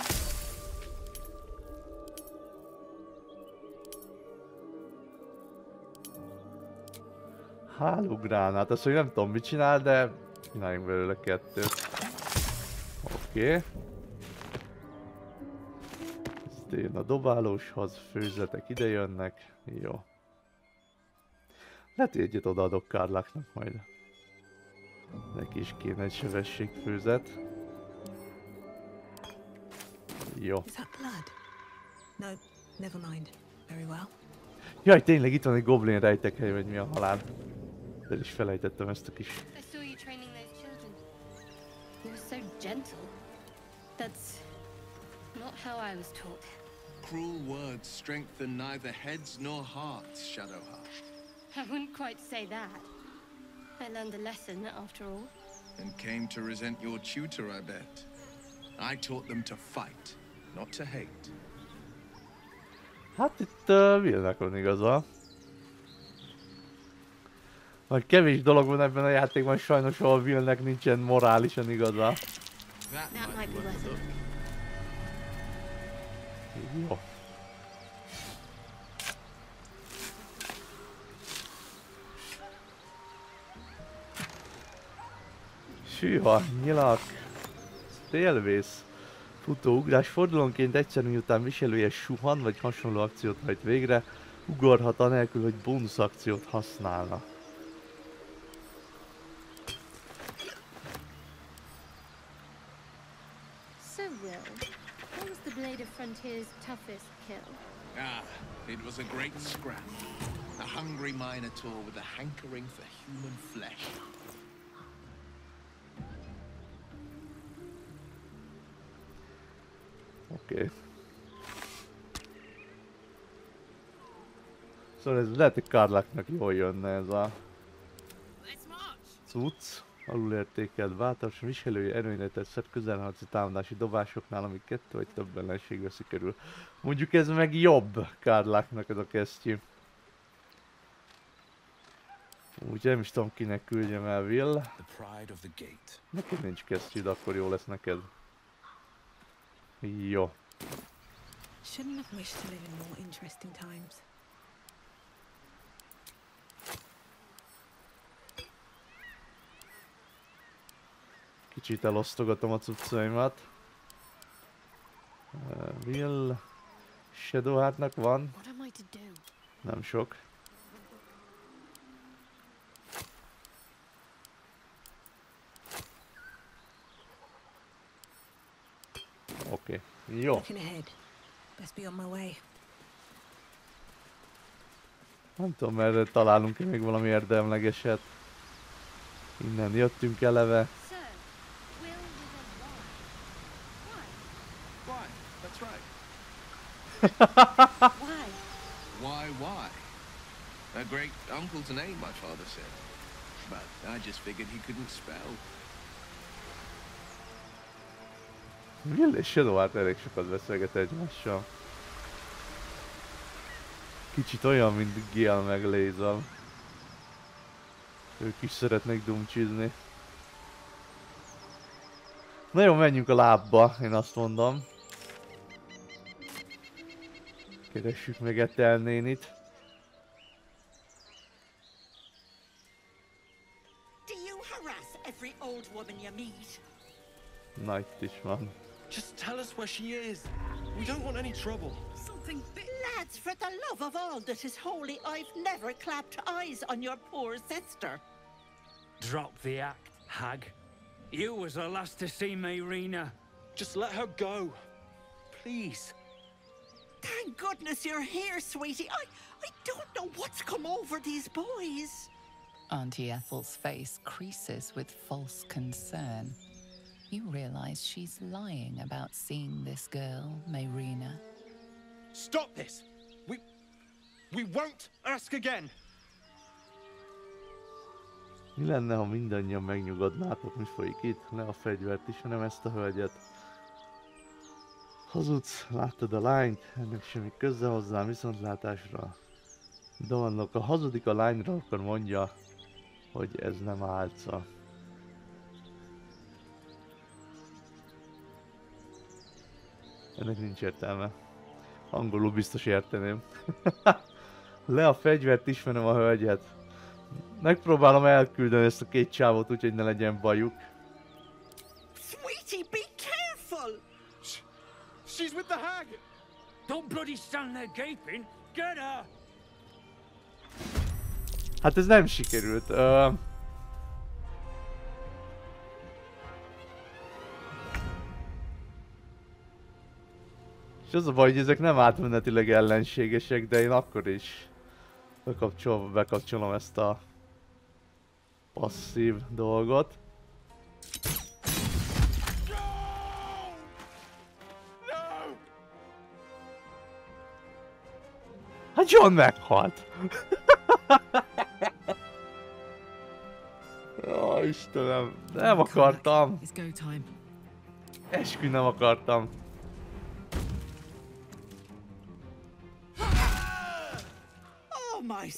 Hálógránát, azt hogy nem tudom mit csinál, de csináljunk belőle 2. Oké. Ezt én a dobálóshoz, főzetek ide jönnek. Jó. Lehet, hogy egyet odaadok Karlaknak majd. Neki is kéne egy sebességfőzet. Jó. Jaj, tényleg itt van egy goblin rejtekhely, vagy mi a halál. El is felejtettem ezt a kis... Cruel words strengthen neither heads nor hearts, Shadowheart. I wouldn't quite say that. I learned a lesson, after all. And came to resent your tutor, I bet. I taught them to fight, not to hate. Hát itt Willnek van igaza. Nagy kevés dolog van ebben a játékban, sajnos ahol Willnek nincsen morálisan igaza. Jó. Sűha, nyilak, szélvész, futó, ugrás, fordulónként egyszer miután viselője suhan vagy hasonló akciót hajt végre, ugorhat anélkül, hogy bónusz akciót használna. So, Will, what was the Blade of Frontier's toughest kill? Ah, it was a great scrap. A hungry minotaur with a hankering for human flesh. Oké. Szóval ez lehet, hogy Karlaknak jól jönne ez a cucc. Alulértékelt váltás, viselői erőnyre tett közelharci támadási dobásoknál, amik 2 vagy több ellenség veszi körül. Mondjuk ez meg jobb Karlaknak ez a kesztyű. Úgy nem is tudom kinek küldjem el, Will. Neked nincs kesztyűd, akkor jó lesz neked. Jó. Shouldn't have wished to live in more interesting times. Kicsit elosztogatom a cuccaimat. Will... Shadowheartnak van. Nem sok. Oké, jó. Nem tudom, erre találunk-e még valami érdemlegeset. Innen jöttünk eleve. Why? A great uncle's a name, my father said. But I just figured he couldn't spell. Will és Shadowheart elég sokat beszélget egymással. Kicsit olyan, mint Gale meg Laser. Ők is szeretnék dumcsizni. Na jó, menjünk a lábba, én azt mondom. Keressük meg Ethel nénit. Na, itt is van. Just tell us where she is. We don't want any trouble. Something big. Lads, for the love of all that is holy, I've never clapped eyes on your poor sister. Drop the act, hag. You was the last to see Mayrina. Just let her go. Please. Thank goodness you're here, sweetie. I don't know what's come over these boys. Auntie Ethel's face creases with false concern. You realize she's lying about seeing this girl, Mayrina. Stop this! We won't ask again! Mi lenne, ha mindannyian megnyugodnátok, mi folyik itt? Ne a fegyvert is, hanem ezt a hölgyet. Hazudsz, láttad a lányt, ennek semmi köze hozzám viszontlátásra. De annak, ha hazudik a lányra, akkor mondja, hogy ez nem álca. Ennek nincs értelme. Angolul biztos érteném. Le a fegyvert, ismerem a hölgyet. Megpróbálom elküldeni ezt a két csávot, úgyhogy ne legyen bajuk. Sweetie, be careful! She's with the hag! Don't bloody stand there gaping! Get her! Hát ez nem sikerült. És az a baj, hogy ezek nem átmenetileg ellenségesek, de én akkor is bekapcsolom ezt a passzív dolgot. Hát John meghalt! Ó, Istenem, nem akartam! Eskü nem akartam.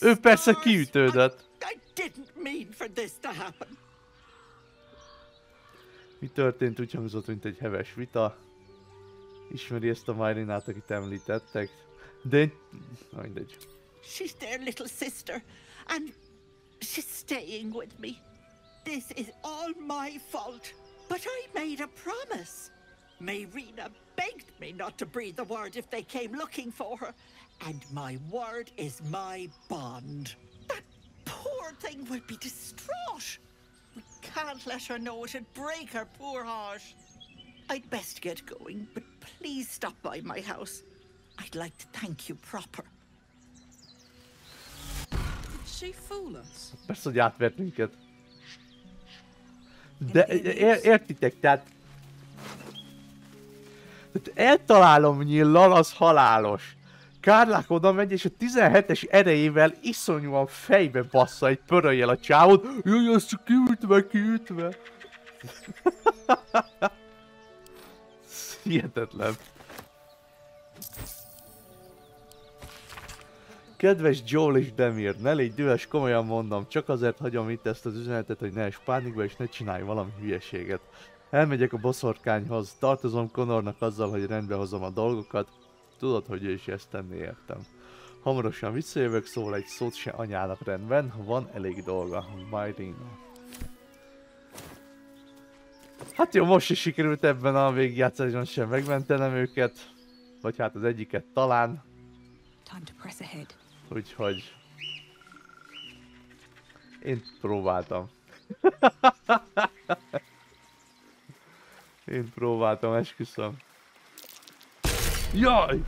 Ő persze kiütődött. I didn't mean for this to happen. Mi történt? Úgy hangzott, mint egy heves vita. Ismeri ezt a Myrinát, akit említettek. De én... Na, mindegy. She's their little sister, and she's staying with me. This is all my fault. But I made a promise. Mayrina begged me not to breathe a word if they came looking for her. And my word is my bond. That poor thing will be distraught. We can't let her know. It'd break her poor heart. I'd best get going, but please stop by my house. I'd like to thank you proper. Did she fool us? Persze, hogy átvert minket. De értitek, tehát eltalálom nyillal, az halálos. Kárlák oda megy, és a 17-es erejével iszonyúan fejbe bassza egy pöröljel a csávot. Jaj, az csak kiütve. Hihetetlen. Kedves Joel és Demir, ne légy dühös, komolyan mondom, csak azért hagyom itt ezt az üzenetet, hogy ne esd pánikba és ne csinálj valami hülyeséget. Elmegyek a boszorkányhoz, tartozom Connornak azzal, hogy rendbe hozom a dolgokat. Tudod, hogy ő is ezt tenni, értem. Hamarosan visszajövök, szól egy szót se anyának, rendben, van elég dolga. Myrina. Hát jó, most is sikerült ebben a végigjátszásban sem megmentenem őket. Vagy hát az egyiket talán. Úgyhogy... Én próbáltam. Én próbáltam, esküszöm. Jaj!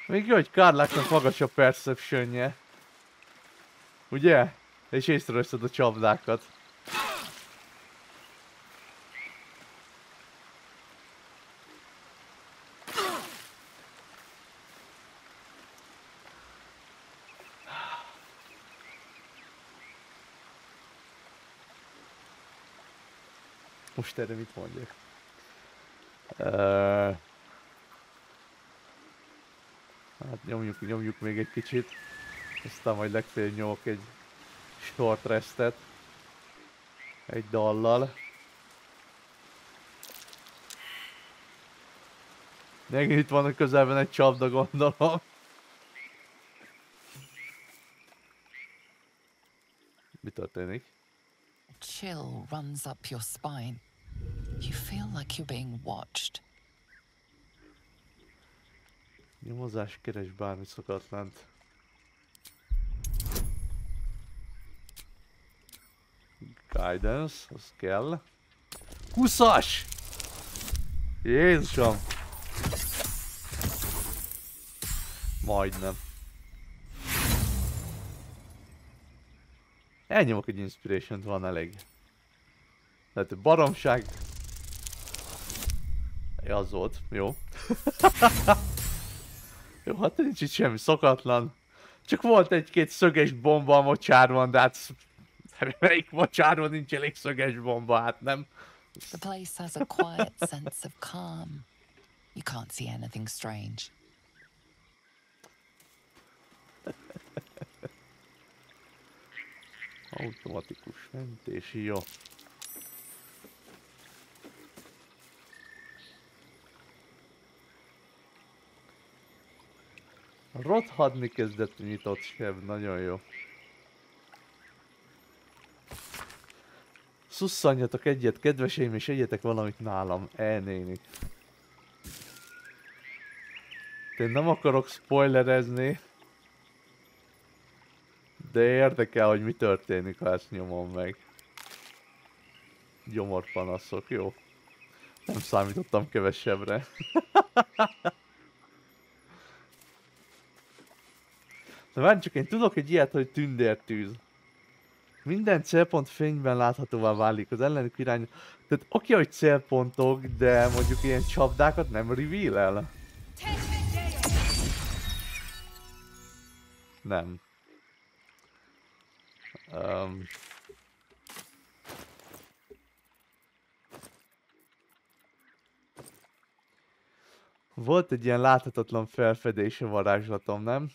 Még jó, hogy Kárláknak magas a perceptionje. Ugye? És észreveszed a csapdákat. Most erre mit mondjak? Hát nyomjuk még egy kicsit. Aztán majd legfeljebb nyomok egy short restet. Egy dallal. Megint itt van a közelben egy csapda, gondolom. Mi történik? Chill runs up your spine. You feel like you're being watched. Nyomozás, keres bármi szokatlant. Guidance, az kell. 20-as! Jézusom! Majdnem. Elnyomok egy inspiration-t, van elég. Tehát baromság. Ja, az volt, jó. Jó, hát nincs itt semmi szokatlan. Csak volt egy-két szöges bomba a mocsárban, de hát... Melyik mocsárban nincs elég szöges bomba, hát nem? The place has a quiet sense of calm. You can't see anything strange. Automatikus mentési, jó. Rothadni kezdett nyitott seb, nagyon jó. Szusszanjatok egyet, kedveseim, és egyetek valamit nálam, néni. Én nem akarok spoilerezni, de érdekel, hogy mi történik, ha ezt nyomom meg. Gyomorpanaszok, jó. Nem számítottam kevesebbre. De várj csak, én tudok egy ilyet, hogy tündértűz. Minden célpont fényben láthatóvá válik az ellenük irány. Tehát oké, hogy célpontok, de mondjuk ilyen csapdákat nem reveal-el. Nem. Volt egy ilyen láthatatlan felfedés a varázslatom, nem?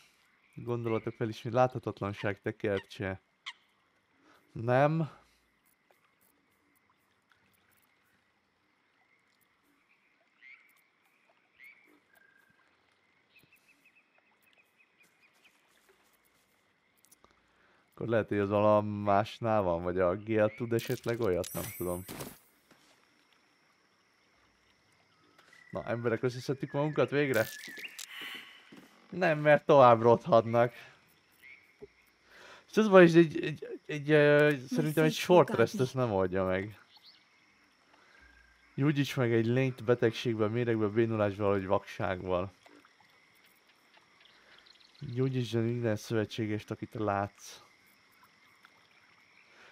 Gondolatok fel is, mint láthatatlanság tekercse. Nem. Akkor lehet, hogy az valami másnál van, vagy a Gale tud esetleg olyat, nem tudom. Na, emberek, összeszedtük magunkat végre? Nem, mert tovább rothadnak. És ez van is szerintem egy short rest ezt nem oldja meg. Gyógyíts meg egy lényt betegségben, méregben, bénulásban, vagy vakságban. Gyógyítsd minden szövetségest, akit látsz.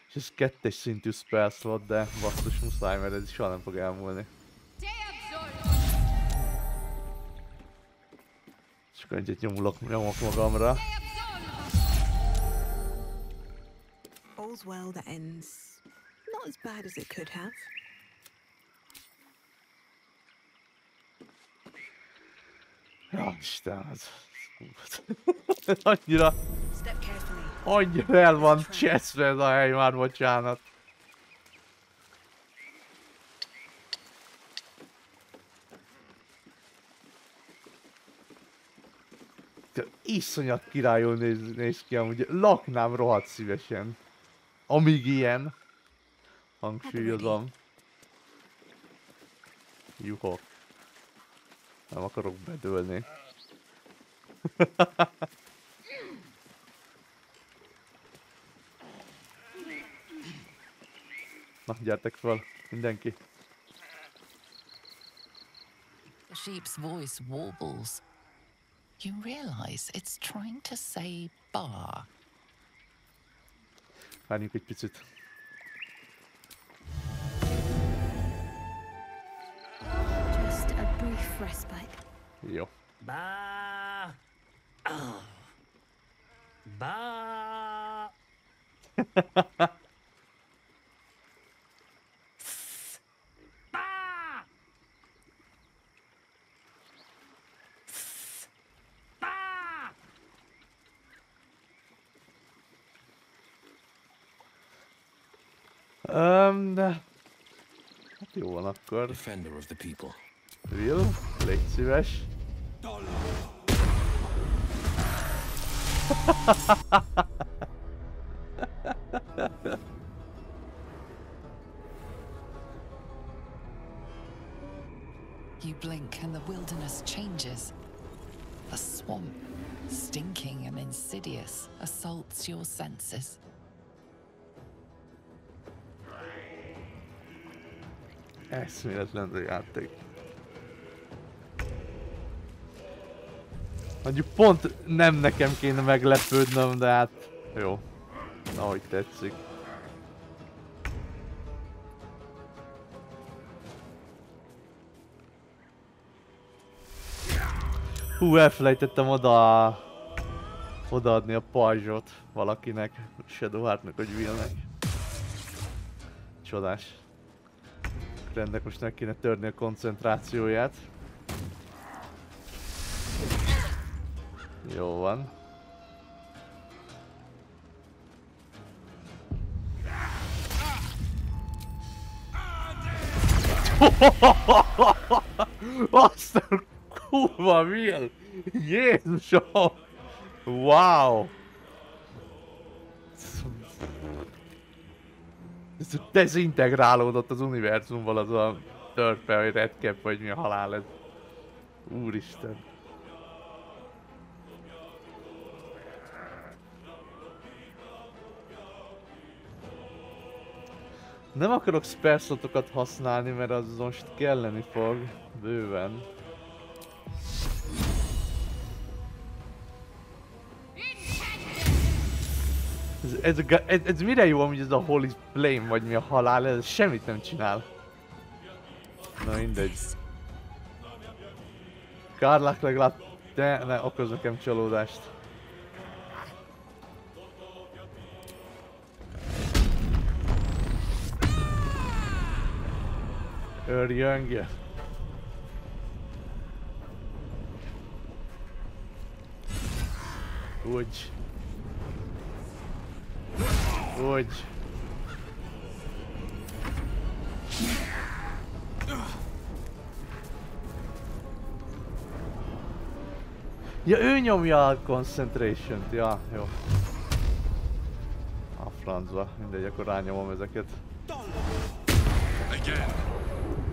És ez 2-es szintű spell slot, de basszus muszáj, mert ez soha nem fog elmúlni. Csak egyet nyomok magamra. All's well that ends not as bad as it could have. Ja, Isten, az... annyira el van cseszve ez a hely, már bocsánat. Iszonyat királyul néz ki, amúgy laknám rohadt szívesen. Amíg ilyen. Hangsúlyozom. Juhok. Nem akarok bedőlni. Na, gyertek fel, mindenki. The sheep's voice warbles. You realize it's trying to say bar. Várjunk egy picit. Just a brief respite. Jó. Ba. Oh. Ba. De... Hát jó van akkor. Defender of the people. Will, légy szíves. You blink and the wilderness changes. A swamp, stinking and insidious, assaults your senses. Eszméletlen játék. Mondjuk pont nem nekem kéne meglepődnöm, de hát jó. Ahogy tetszik. Hú, elfelejtettem odaadni a pajzsot valakinek, Shadowheartnak vagy Willnek. Csodás. Ennek most meg kéne törni a koncentrációját. Jó van. Azt a kurva Will! Jézusom! Wow! Ez dezintegrálódott az univerzumból az a törpe, vagy redkep, vagy mi a halál ez. Úristen. Nem akarok spellslotokat használni, mert az most kelleni fog bőven. Ez mire jó amúgy ez a Holy Flame, vagy mi a halál, ez semmit nem csinál. Na mindegy. Kárlák legalább ne okoz nekem csalódást. Örjöngje. Úgy. Úgy. Ja, ő nyomja a concentration-t, ja, jó. A francba, mindegy, akkor rányomom ezeket.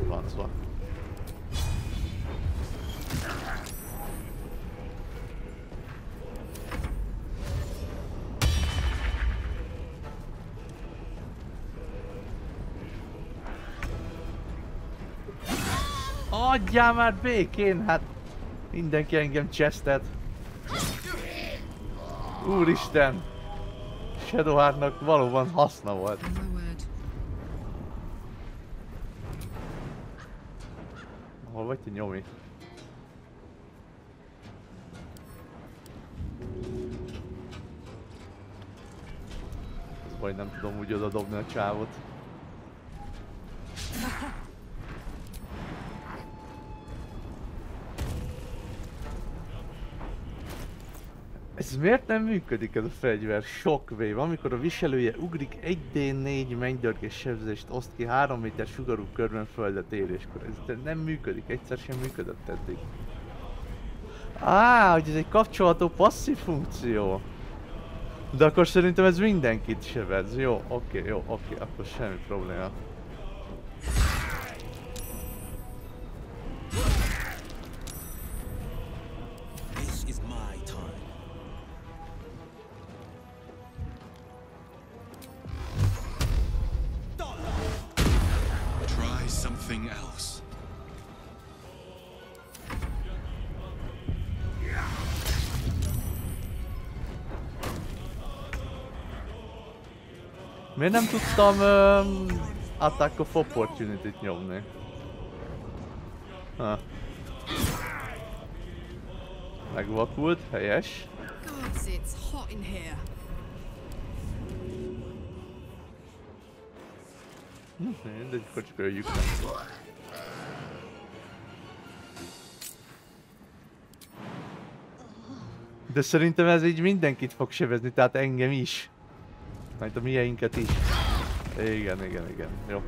Francba. Adjál már békén, hát mindenki engem chested. Úristen! Shadowheartnak valóban haszna volt. Hol vagy te, nyomi? Ez baj, nem tudom úgy oda dobni a csávot. Ez miért nem működik ez a fegyver? Shockwave. Amikor a viselője ugrik 1d4 mennydörgés sebzést oszt ki 3 méter sugarú körben földet éréskor. Ez nem működik, egyszer sem működött eddig. Hogy ez egy kapcsolható passzív funkció. De akkor szerintem ez mindenkit sebez. Jó, oké, akkor semmi probléma. Miért nem tudtam Attack of Opportunity-t nyomni? Megvakult, helyes. Mindegy, akkor csak öljük meg. De szerintem ez így mindenkit fog sebezni, tehát engem is. Majd a mieinket is. Igen. Jó.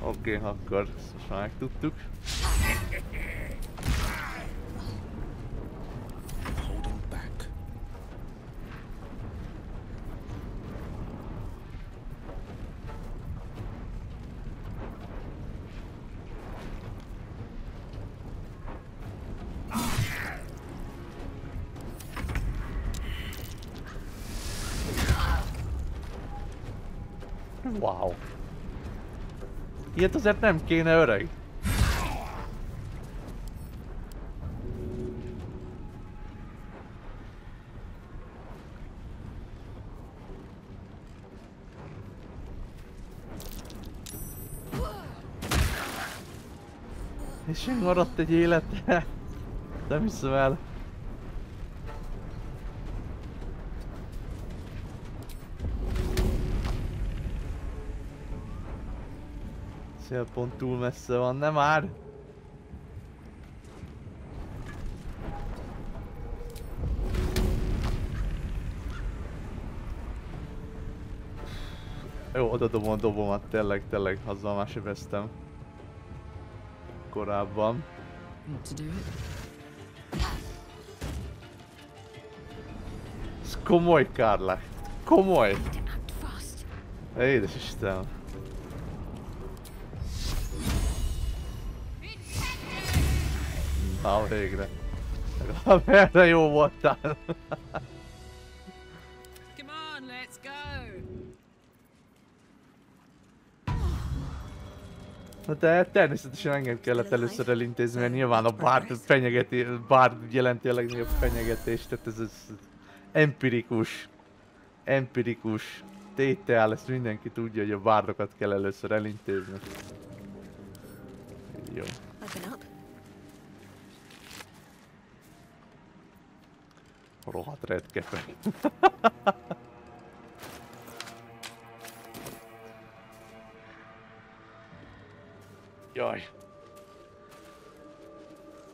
Oké, akkor most már megtudtuk. Wow. Ilyet azért nem kéne, öreg. És még maradt egy élete. Nem hiszem el. Célpont túl messze van, nem már? Jó, oda dobom a dobomat, tényleg, azzal már sebeztem. Korábban. Ez komoly, Carla. Komoly. Édes Istenem. Na, végre. Erre jó voltál. Come on, let's go. De természetesen engem kellett először elintézni, mert nyilván a Bard fenyegeti, Bard jelenti a legnagyobb fenyegetést, tehát ez empirikus tétel, ezt mindenki tudja, hogy a Bardokat kell először elintézni. Jó. Rohadt redkepe. Jaj.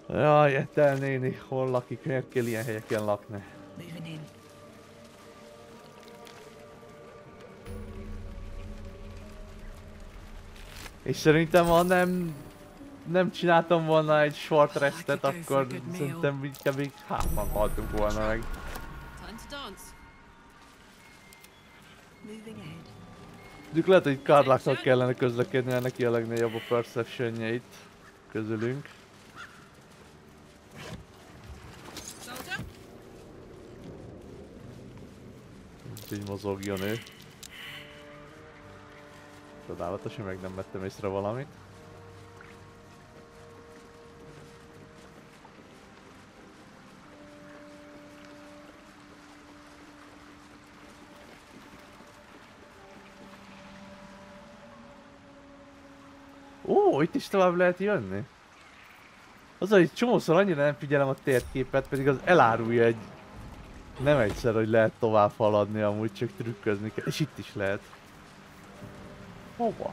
Jaj, Ethel néni, hol lakik? Miért kell ilyen helyeken lakni? És szerintem, ha nem csináltam volna egy short restet, akkor szerintem inkább még hárman haltunk volna meg. Mondjuk lehet, hogy Carlákkal kellene közlekedni, mert neki a legnagyobb a perception-jeit közülünk. Így mozogjon ő. Csodálatos, hogy meg nem vettem észre valamit. Ó, itt is tovább lehet jönni. Az, hogy csomószor annyira nem figyelem a térképet, pedig az elárulja egy... Nem egyszer, hogy lehet tovább haladni, amúgy csak trükközni kell. És itt is lehet. Hova?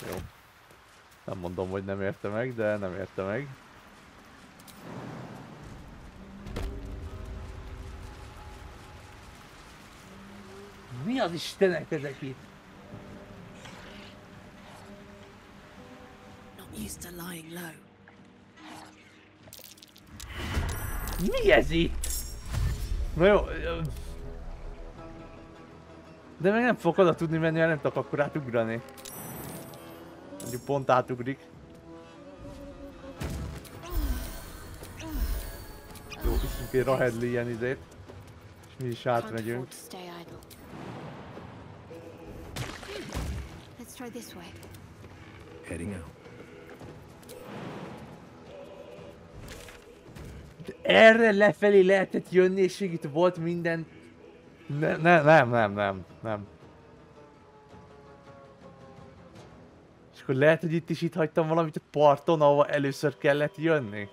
Jó. Nem mondom, hogy nem érte meg, de nem érte meg. Mi az Istenek ezek itt? Mi ez itt? Na jó. De meg nem fog oda tudni menni, mert nem tudok akkor átugrani. Mondjuk pont átugrik. Jó, viszünk egy Rahedli ilyen izét. És mi is átmegyünk. Heading out. De erre lefelé lehetett jönni, és itt volt minden... Nem. És akkor lehet, hogy itt hagytam valamit a parton, ahova először kellett jönni.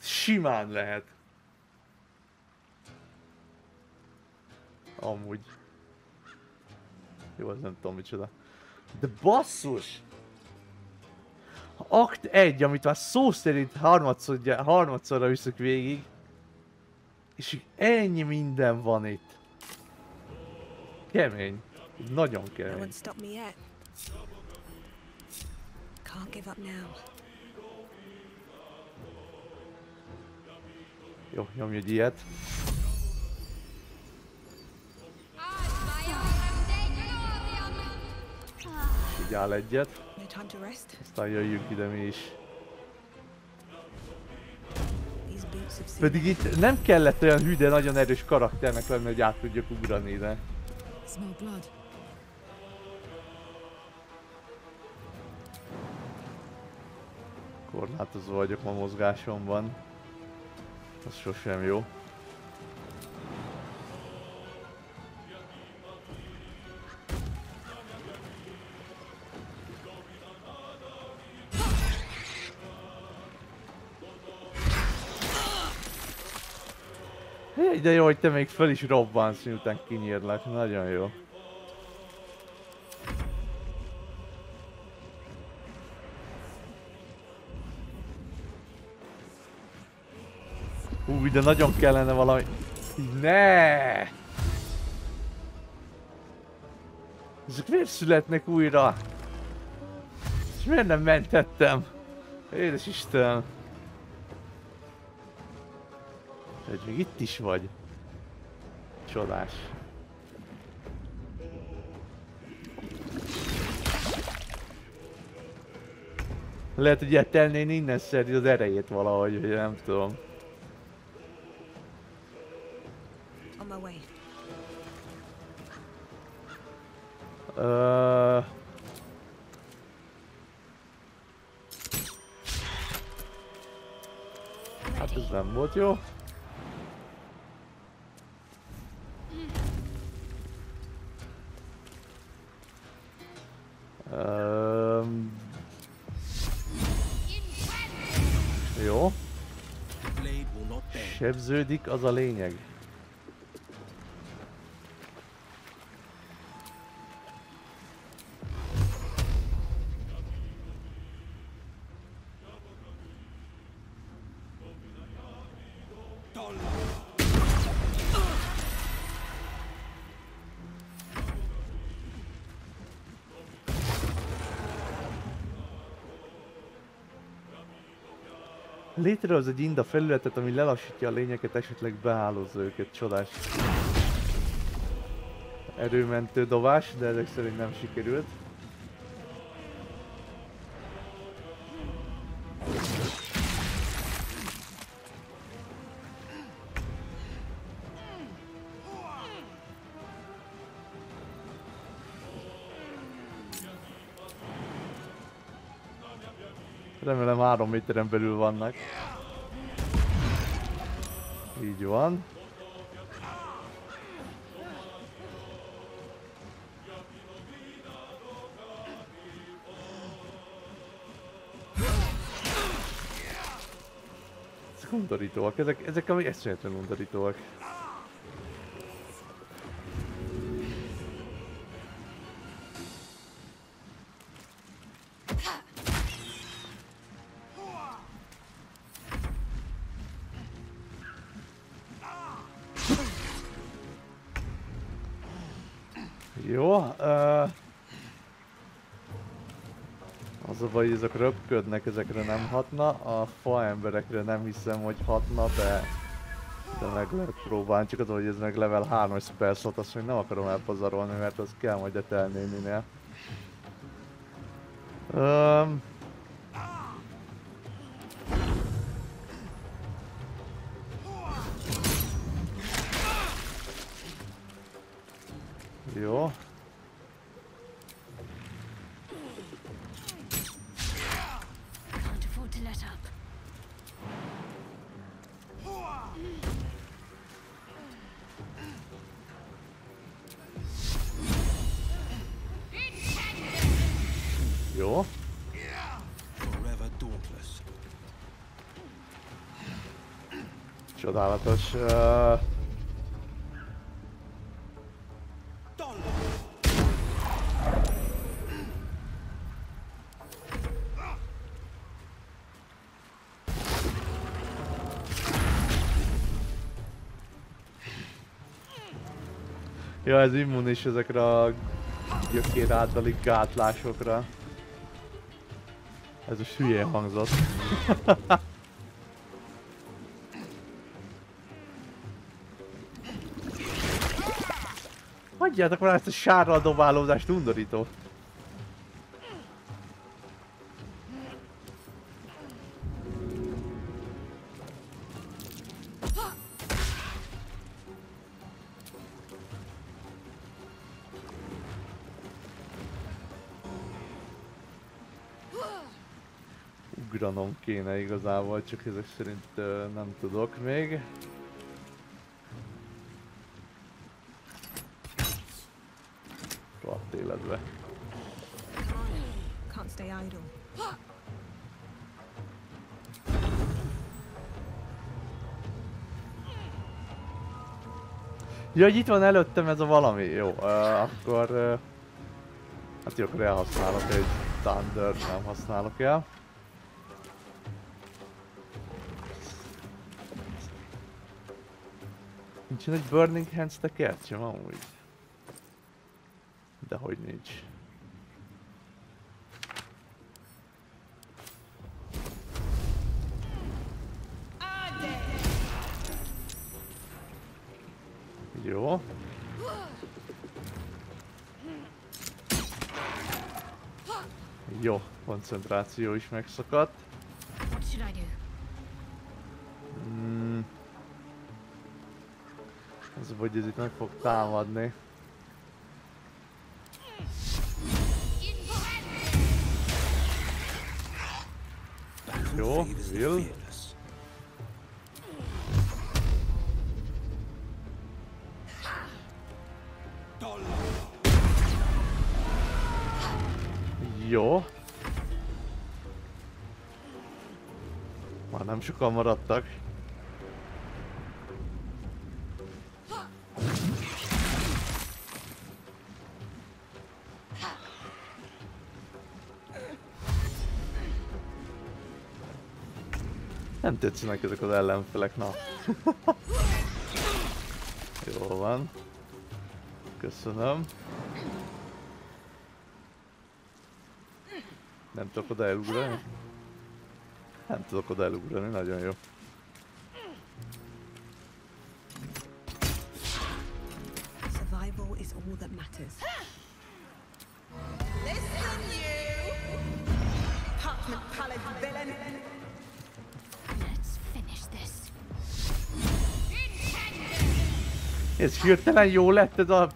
Simán lehet. Amúgy. Jó, az nem tudom micsoda. De basszus! Akt 1, amit már szó szerint harmadszorra viszük végig. És ennyi minden van itt. Kemény. Nagyon kemény. Jó, nyomj egy ilyet. Így áll egyet. Aztán jöjjünk ide mi is. Pedig itt nem kellett olyan hű, de nagyon erős karakternek lenni, hogy át tudjak ugrani ide. Korlátozó vagyok ma mozgásomban. Az sosem jó. De jó, hogy te még fel is robbansz, miután kinyírlak. Nagyon jó. De nagyon kellene valami... Ne! Ezek miért születnek újra? És miért nem mentettem? Édes Isten! Hogy még itt is vagy. Csodás. Lehet, hogy Ethel néni innen szerzi az erejét valahogy, vagy nem tudom. On my way. Hát ez nem volt jó. Jó. Sebződik, az a lényeg. Létrehoz egy inda felületet, ami lelassítja a lényeket, esetleg behálózza őket. Csodás. Erőmentő dobás, de ezek szerint nem sikerült. Remélem 3 méteren belül vannak. Így van. Ezek undorítóak, ezek amik eszméletlen undorítóak. Jó, az a baj, hogy ezek röpködnek, ezekre nem hatna, a fa emberekre nem hiszem, hogy hatna, de meg lehet próbálni, csak az, hogy ez meg level 3-as spell slot, azt még nem akarom elpazarolni, mert az kell majd Ethel néninél. Jó. Jó. Csodálatos. Ja, ez immunis ezekre a gyökér általi gátlásokra. Ez a hülyén hangzott. Hagyjátok már ezt a sárral dobálózást, undorító. Ugranom kéne igazából, csak ezek szerint nem tudok még. Rohadt életbe. Can't stay idle. Ja, hogy itt van előttem ez a valami. Jó, akkor... hát jó, akkor elhasználok egy Thunder, nem használok el. Nincsen egy Burning Hands tekercsem amúgy. Dehogy nincs. Jó. Jó, koncentráció is megszakadt. Az vagy ez itt meg fog támadni. Jó, Will. Jó. Már nem sokan maradtak. Nem tetszenek ezek az ellenfelek, na. Jól van. Köszönöm. Nem tudok oda elugrani? Nem tudok oda elugrani, nagyon jó. Survival is all that matters. Listen, you! Parchment pallid villain! Let's finish this. Ez hirtelen jó lett ez a...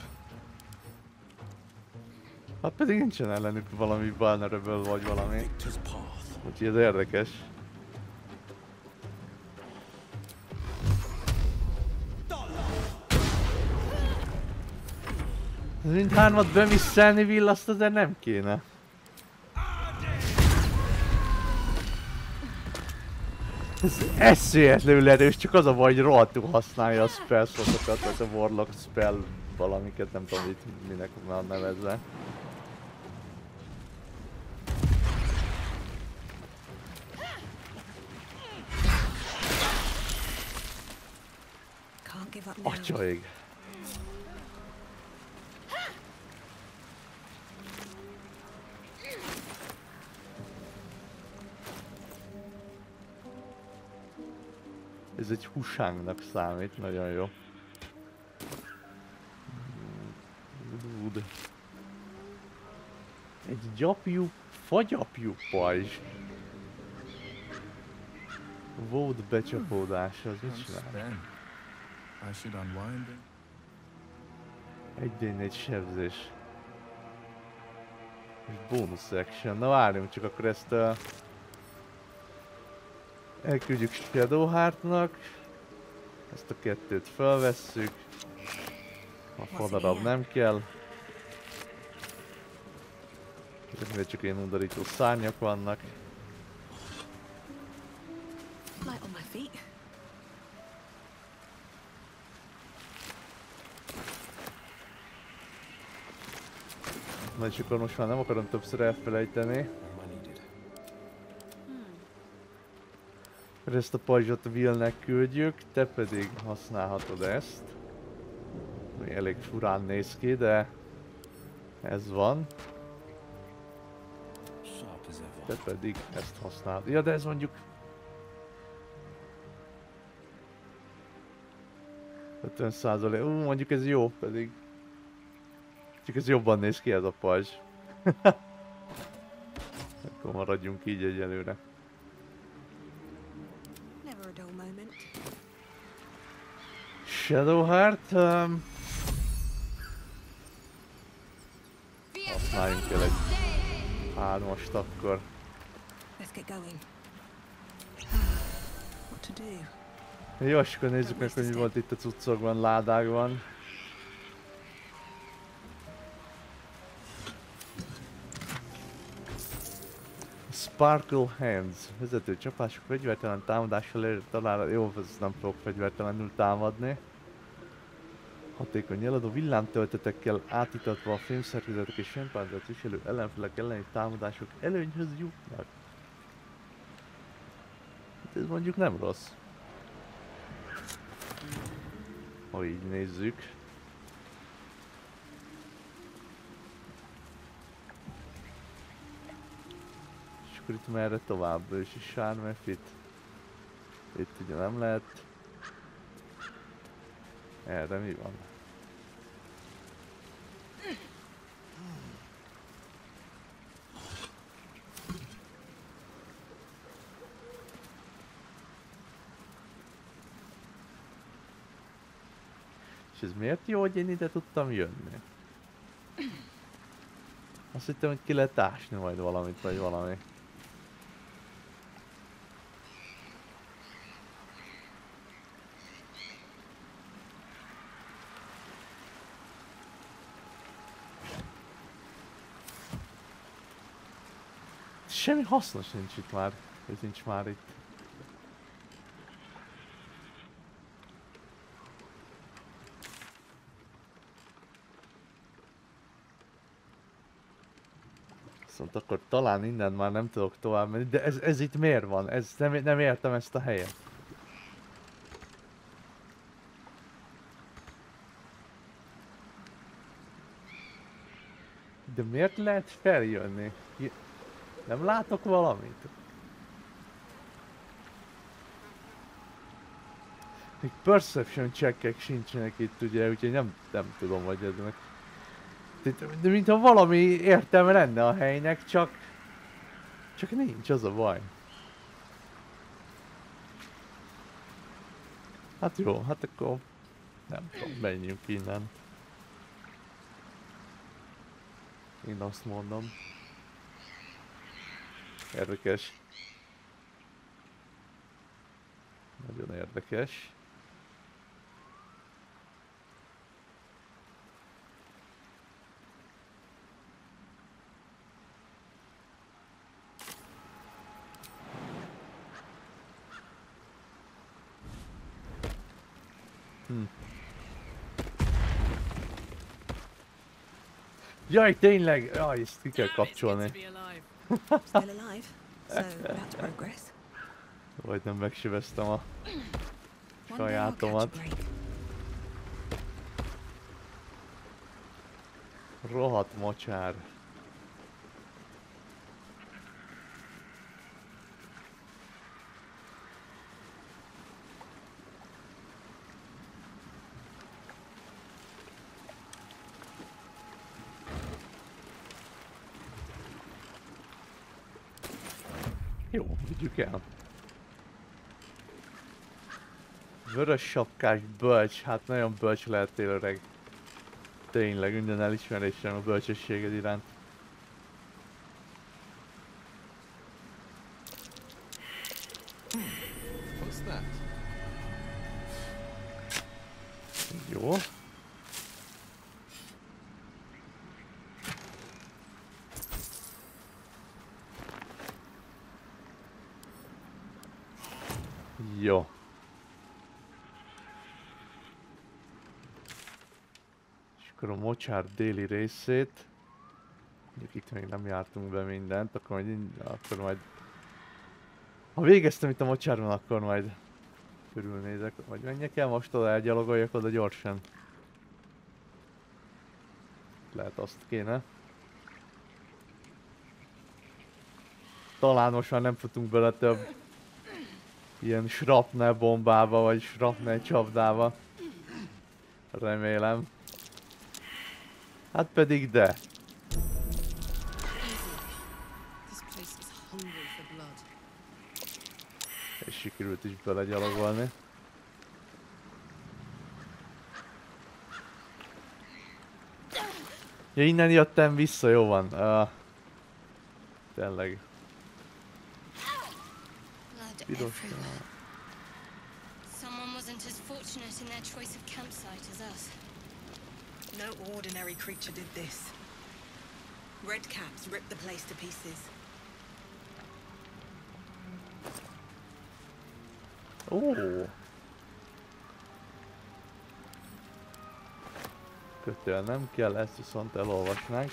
Hát pedig nincsen ellenük valami vulnerable vagy valami. Úgyhogy ez érdekes. Mindhármat bemisszelni villaszt azért nem kéne. Ez eszméletlenül erős, csak az a baj, hogy rohadtul használja a spell slotokat, tehát a warlock spell valamiket, nem tudom itt minek van nevezve. Atyaig! Ez egy husángnak számít, nagyon jó. Egy gyapjú, fagyapjú pajzs. Vód becsapódása, az mit csinál? Egy sebzés. És bónusz action. Na várjunk csak, akkor ezt elküldjük Shadowheartnak. Ezt a kettőt felvesszük. A fadarab nem kell. Mivel csak ilyen undorító szárnyak vannak. Na és akkor most már nem akarom többször elfelejteni. Ezt a pajzsot Willnek küldjük, te pedig használhatod ezt. Még elég furán néz ki, de ez van. Te pedig ezt használod. Ja, de ez mondjuk... 50%. Mondjuk ez jó, pedig... Csak ez jobban néz ki ez a pajzs. Akkor maradjunk így egyelőre. Shadowheart. Használjunk el egy 3-ast akkor. Jó, és akkor nézzük meg, hogy mi volt itt a cuccokban, ládákban. Sparkle Hands. Vezető csapások fegyvertelen támadással ér talán... Jó, ez nem fogok fegyvertelenül támadni. Hatékony nyeladó villámtöltetekkel átítatva a fémszerkezetek és sempánzát viselő ellenfelek elleni támadások előnyhöz jutnak. Hát ez mondjuk nem rossz. Ha így nézzük. akkor itt merre tovább is sármef itt ugye nem lehet. Erre mi van? És ez miért jó, hogy én ide tudtam jönni? Azt hittem, hogy ki lehet ásni majd valamit, vagy valami. Semmi hasznos nincs itt már, ez nincs már itt. Viszont akkor talán innen már nem tudok tovább menni, de ez itt miért van? Ez nem értem ezt a helyet. De miért lehet feljönni? Nem látok valamit? Még perception checkek sincsenek itt ugye, úgyhogy nem tudom, hogy ez meg... De mintha valami értelme lenne a helynek, csak nincs, az a baj. Hát jó, hát akkor nem tudom, menjünk innen. Én azt mondom. Érdekes. Nagyon érdekes. Jaj, tényleg! Jaj, ezt ki kell kapcsolni. Vagy nem megsebeztem a sajátomat. Rohadt mocsár. Jó, vigyük el. Vörös sapkás bölcs, hát nagyon bölcs lehettél öreg. Tényleg, minden elismerésem a bölcsességed iránt. Jó. Jó. És akkor a mocsár déli részét. Mondjuk itt még nem jártunk be mindent, akkor majd... Ha végeztem itt a mocsárban, akkor majd körülnézek. Vagy menjek el most oda, elgyalogoljak oda gyorsan. Lehet azt kéne. Talán most már nem futunk bele több ilyen shrapnel bombába, vagy shrapnel csapdába. Remélem. Hát pedig de. És sikerült is belegyalogolni. Ja, innen jöttem vissza, jó van. Tényleg. Someone wasn't as fortunate in their choice of campsite as us. No ordinary creature did this. Red caps ripped the place to pieces. Ó. Kötél nem kell, ezt viszont elolvasnánk.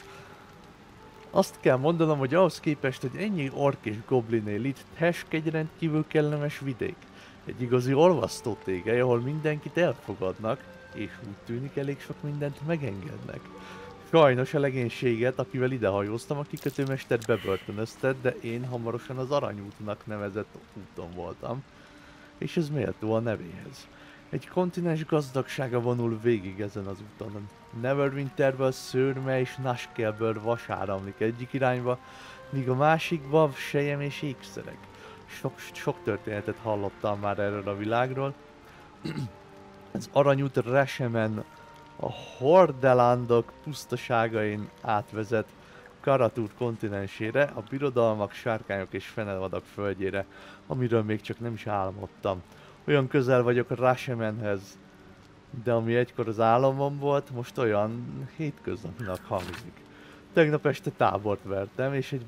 Azt kell mondanom, hogy ahhoz képest, hogy ennyi ork és goblin él itt, Hesk egy rendkívül kellemes vidék. Egy igazi olvasztó tégely, ahol mindenkit elfogadnak, és úgy tűnik elég sok mindent megengednek. Sajnos a legénységet, akivel idehajóztam, a kikötőmester bebörtönöztet, de én hamarosan az Aranyútnak nevezett úton voltam, és ez méltó a nevéhez. Egy kontinens gazdagsága vonul végig ezen az úton. Neverwinterből szőrme és Nashkelből vas áramlik egyik irányba, míg a másikba sejem és ékszerek. Sok történetet hallottam már erről a világról. Az Aranyút Resemen a Hordelandok pusztaságain átvezet Karatur kontinensére, a birodalmak, sárkányok és fenelvadak földjére, amiről még csak nem is álmodtam. Olyan közel vagyok a Resemenhez, de ami egykor az álomom volt, most olyan hétköznapinak hangzik. Tegnap este tábort vertem, és egy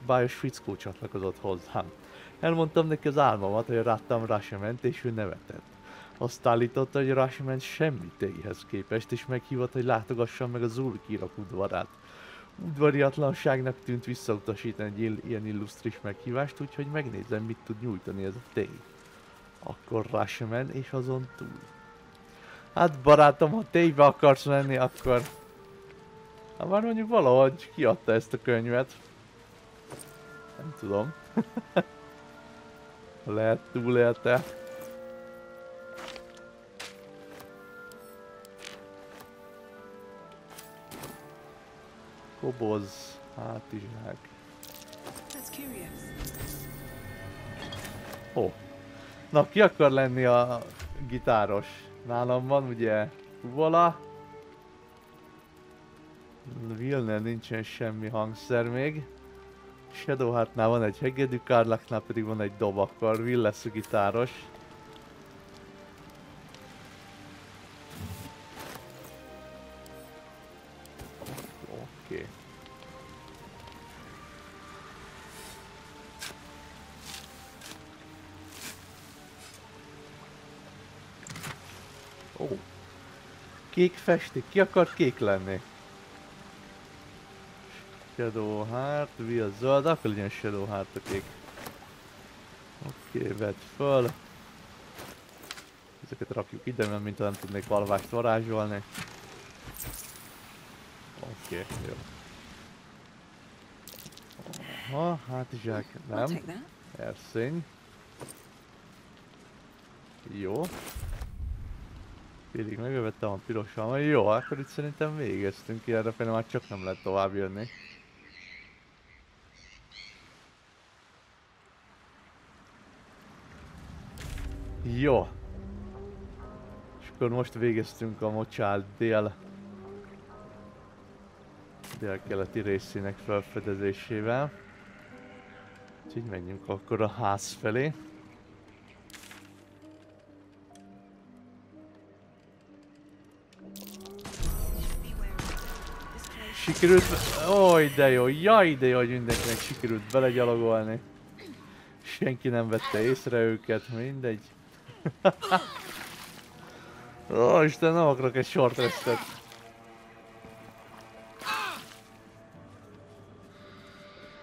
bájos fickó csatlakozott hozzám. Elmondtam neki az álmomat, hogy láttam Rashement, és ő nevetett. Azt állította, hogy Rashement semmi téhez képest, és meghívott, hogy látogassam meg az Urkírak udvarát. Udvariatlanságnak tűnt visszautasítani egy ilyen illusztris meghívást, úgyhogy megnézem, mit tud nyújtani ez a téj. Akkor Rashement és azon túl. Hát barátom, ha téjbe akarsz menni, akkor... Hát már mondjuk valahogy kiadta ezt a könyvet. Nem tudom. Lehet túlélte. Koboz, hátizsák. Ó. Na, ki akar lenni a gitáros? Nálam van ugye Kuvola. Vilnél nincsen semmi hangszer még. Shadowheartnál van egy hegedű, Karlaknál pedig van egy dob, akkor Will lesz a gitáros. Oké. Ó. Kék festék, ki akar kék lenni? Shadowheart, Will zöld, akkor legyen Shadowheart a kék. Oké, vedd föl. Ezeket rakjuk ide, mert mint nem tudnék valvást varázsolni. Oké, jó. Aha, hátizsák nem. Erszény. Jó. Félig megövettem a pirossal, jó, akkor itt szerintem végeztünk ki, errefele már csak nem lehet tovább jönni. Jó. És akkor most végeztünk a mocsál dél-keleti részének felfedezésével. Úgyhogy menjünk akkor a ház felé. Sikerült... Oj, de jó, jaj, de jó, hogy mindenkinek sikerült belegyalogolni. Senki nem vette észre őket, mindegy. Ó, Isten, nem akarok egy short restet.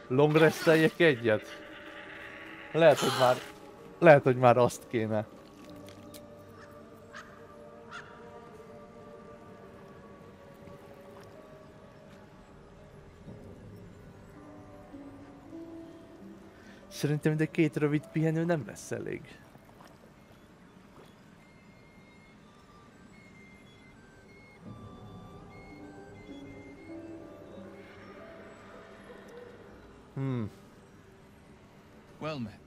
Long resteljek egyet? Lehet, hogy már azt kéne. Szerintem ide 2 rövid pihenő nem lesz elég. Well met.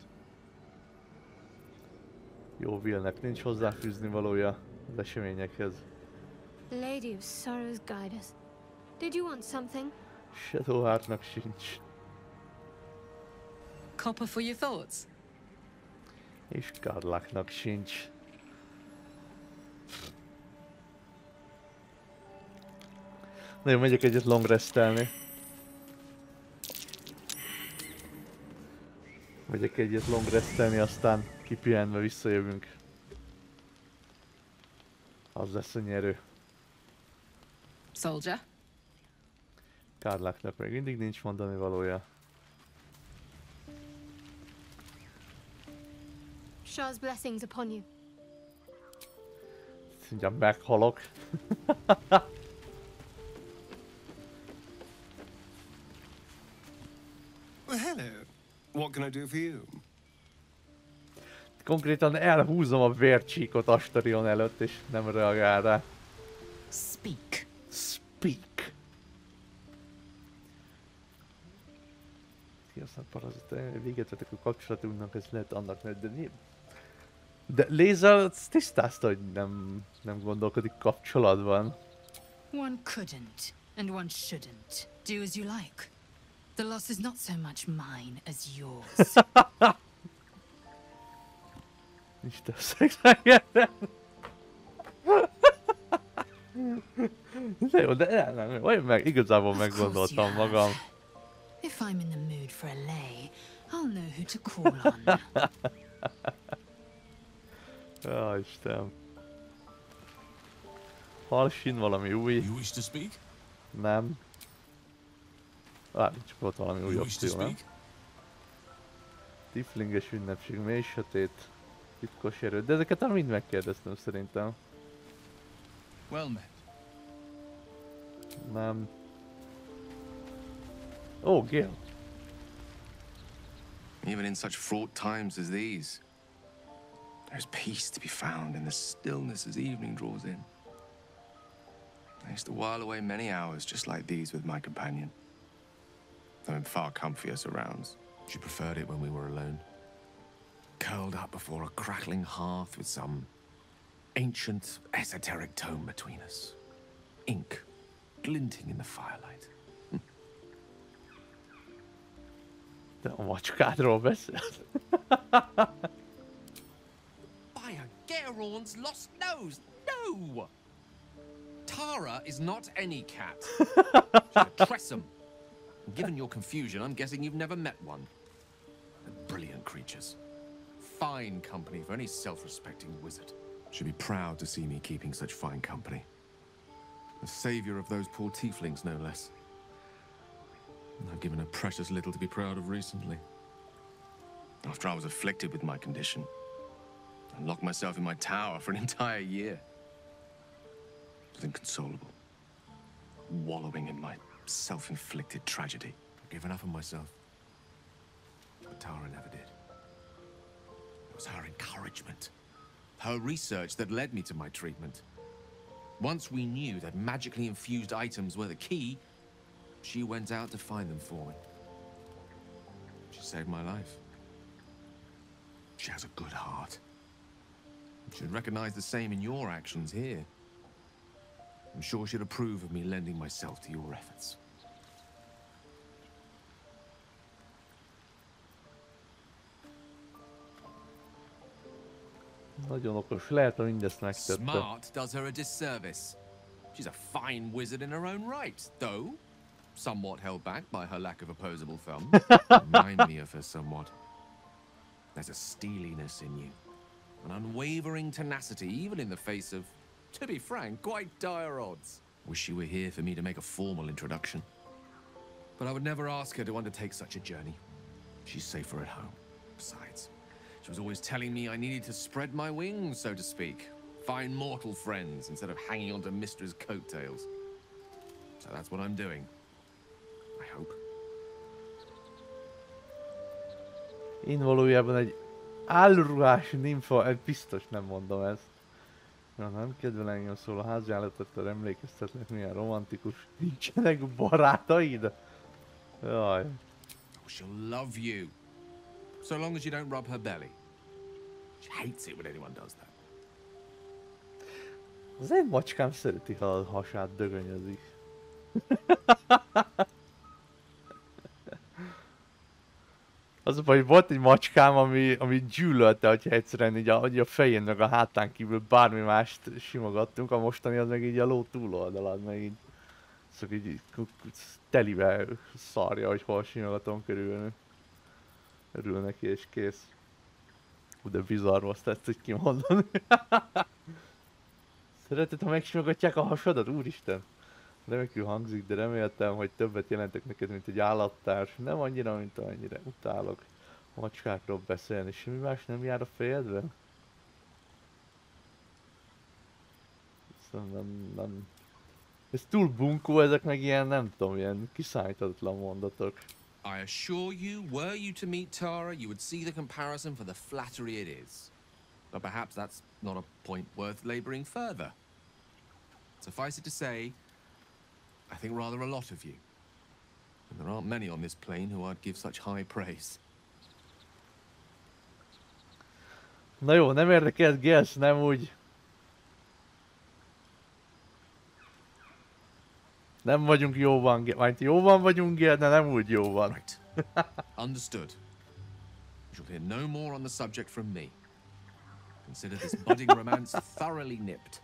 Jó, Willnek nincs hozzáfűzni valója az eseményekhez. Lady of Sorrows guide us. Did you want something? Shadowheartnak sincs. Copper for your thoughts. És Karlaknak sincs. Na jó, megyek egyet long restelni. Megyek egyet long restelni, aztán kipihenve visszajövünk. Az lesz a nyerő. Soldier. Karlaknak még mindig nincs mondani valója. Shah's blessings upon you. Mindjárt meghalok. Well, hello. What can I do for you? Konkrétan elhúzom a vércsíkot Astarion előtt, és nem reagál rá. Speak. Speak. Aztán parazita, véget vetek a kapcsolatunknak, ez lehet annak, de Léza tisztázta, hogy nem gondolkodik kapcsolatban. One couldn't, and one shouldn't. Do as you like. The loss is not so much mine as yours. Isten szexelgettem. De jó, de nem, olyan meg, igazából meggondoltam magam. If I'm in the mood for a lay, I'll know who to call on. Ja, Isten. Halsin valami új. You wish to speak? Nem. Csak ott valami új opció, nem? Tiflinges ünnepség, mély sötét, titkos erő. De ezeket mind megkérdeztem szerintem. Well met. Nem. Oh, Gil. Even in such fraught times as these, there's peace to be found in the stillness as evening draws in. I used to while away many hours just like these with my companion, though in far comfier surrounds. She preferred it when we were alone, curled up before a crackling hearth with some ancient, esoteric tome between us, ink glinting in the firelight. De a macskádról beszélt. By a Gerorn's lost nose! No! Tara is not any cat. She's a Tressum. Given your confusion, I'm guessing you've never met one. They're brilliant creatures. Fine company for any self-respecting wizard. Should be proud to see me keeping such fine company. The savior of those poor tieflings, no less. I've given her precious little to be proud of recently. After I was afflicted with my condition, I locked myself in my tower for an entire year. I was inconsolable, wallowing in my self-inflicted tragedy. I've given up on myself. But Tara never did. It was her encouragement, her research that led me to my treatment. Once we knew that magically infused items were the key, she went out to find them for me. She saved my life. She has a good heart. You should recognize the same in your actions here. I'm sure she'd approve of me lending myself to your efforts. Nagyon okos, lehet, hogy mindezt megtette. Smart does her a disservice. She's a fine wizard in her own right, though somewhat held back by her lack of opposable thumbs. Remind me of her somewhat. There's a steeliness in you, an unwavering tenacity, even in the face of, to be frank, quite dire odds. Wish you were here for me to make a formal introduction. But I would never ask her to undertake such a journey. She's safer at home. Besides, she was always telling me I needed to spread my wings, so to speak. Find mortal friends instead of hanging onto Mistra's coattails. So that's what I'm doing. I hope. Én valójában egy álruhás nimfa, biztos nem mondom ezt. Ja, nem kedvel engem, szól a háziállatottól emlékeztetnek, milyen romantikus. Nincsenek barátaid? Jaj. Oh, she'll love you. So long as you don't rub her belly. She hates it when anyone does that. Az egy macskám szereti, ha a hasát dögönyözik. Az a baj, volt egy macskám, ami gyűlölte, hogyha egyszerűen így a fején meg a hátán kívül bármi mást simogattunk, a mostani az meg így a ló túloldalad, meg így szóval így telivel szarja, hogy hol simogatom körülbelül. Örül neki és kész. Hú, de bizarr most ezt így kimondani. Szereted, ha megsimogatják a hasadat? Úristen! Remekül hangzik, de reméltem, hogy többet jelentek neked, mint egy állattárs. Nem annyira, mint amennyire utálok macskákról beszélni. Semmi más nem jár a fejedben? Nem. Ez túl bunkó, ezek meg ilyen, nem tudom, ilyen kiszámíthatatlan mondatok. I assure you, were you to meet Tara, you would see the comparison for the flattery it is. But perhaps that's not a point worth laboring further. Suffice it to say, I think rather a lot of you. And there aren't many on this plane who I'd give such high praise. Na jó, nem érdekelt Gels, nem úgy. Nem vagyunk jóban, majd jóban vagyunk, de nem úgy jóban. Right. Understood. You shall hear no more on the subject from me. Consider this budding romance thoroughly nipped.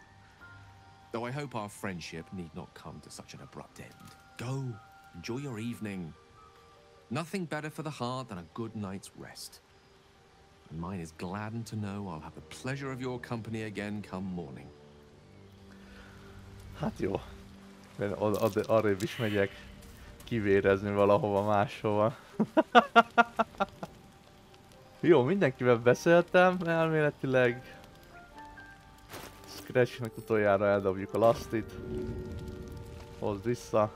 Though I hope our friendship need not come to such an abrupt end. Go, enjoy your evening. Nothing better for the heart than a good night's rest. And mine is gladdened to know I'll have the pleasure of your company again come morning. Hát jó. Arrébb is megyek kivérezni valahova máshova. Jó, mindenkivel beszéltem elméletileg. Scratchnek utoljára eldobjuk a lastit. Hozd vissza.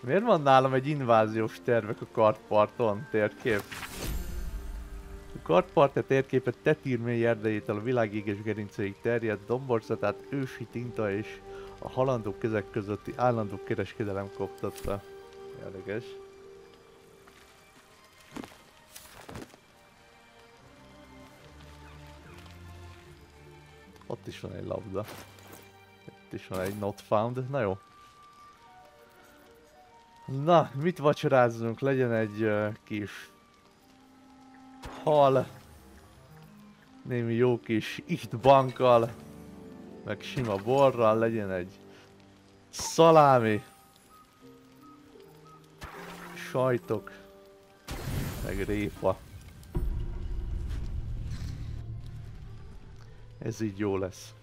Miért van nálam egy inváziós tervek a kartparton térkép? A kartpart térképet tetírmély erdejétől a világ éges gerincéig terjedt domborzatát ősi tinta és a halandó kezek közötti állandó kereskedelem koptatta. Érdekes. Ott is van egy labda. Itt is van egy not found. Na jó. Na, mit vacsorázzunk? Legyen egy kis hal. Némi jó kis ihtbankkal. Meg sima borral. Legyen egy szalámi. Sajtok. Meg répa. Ez így jó lesz.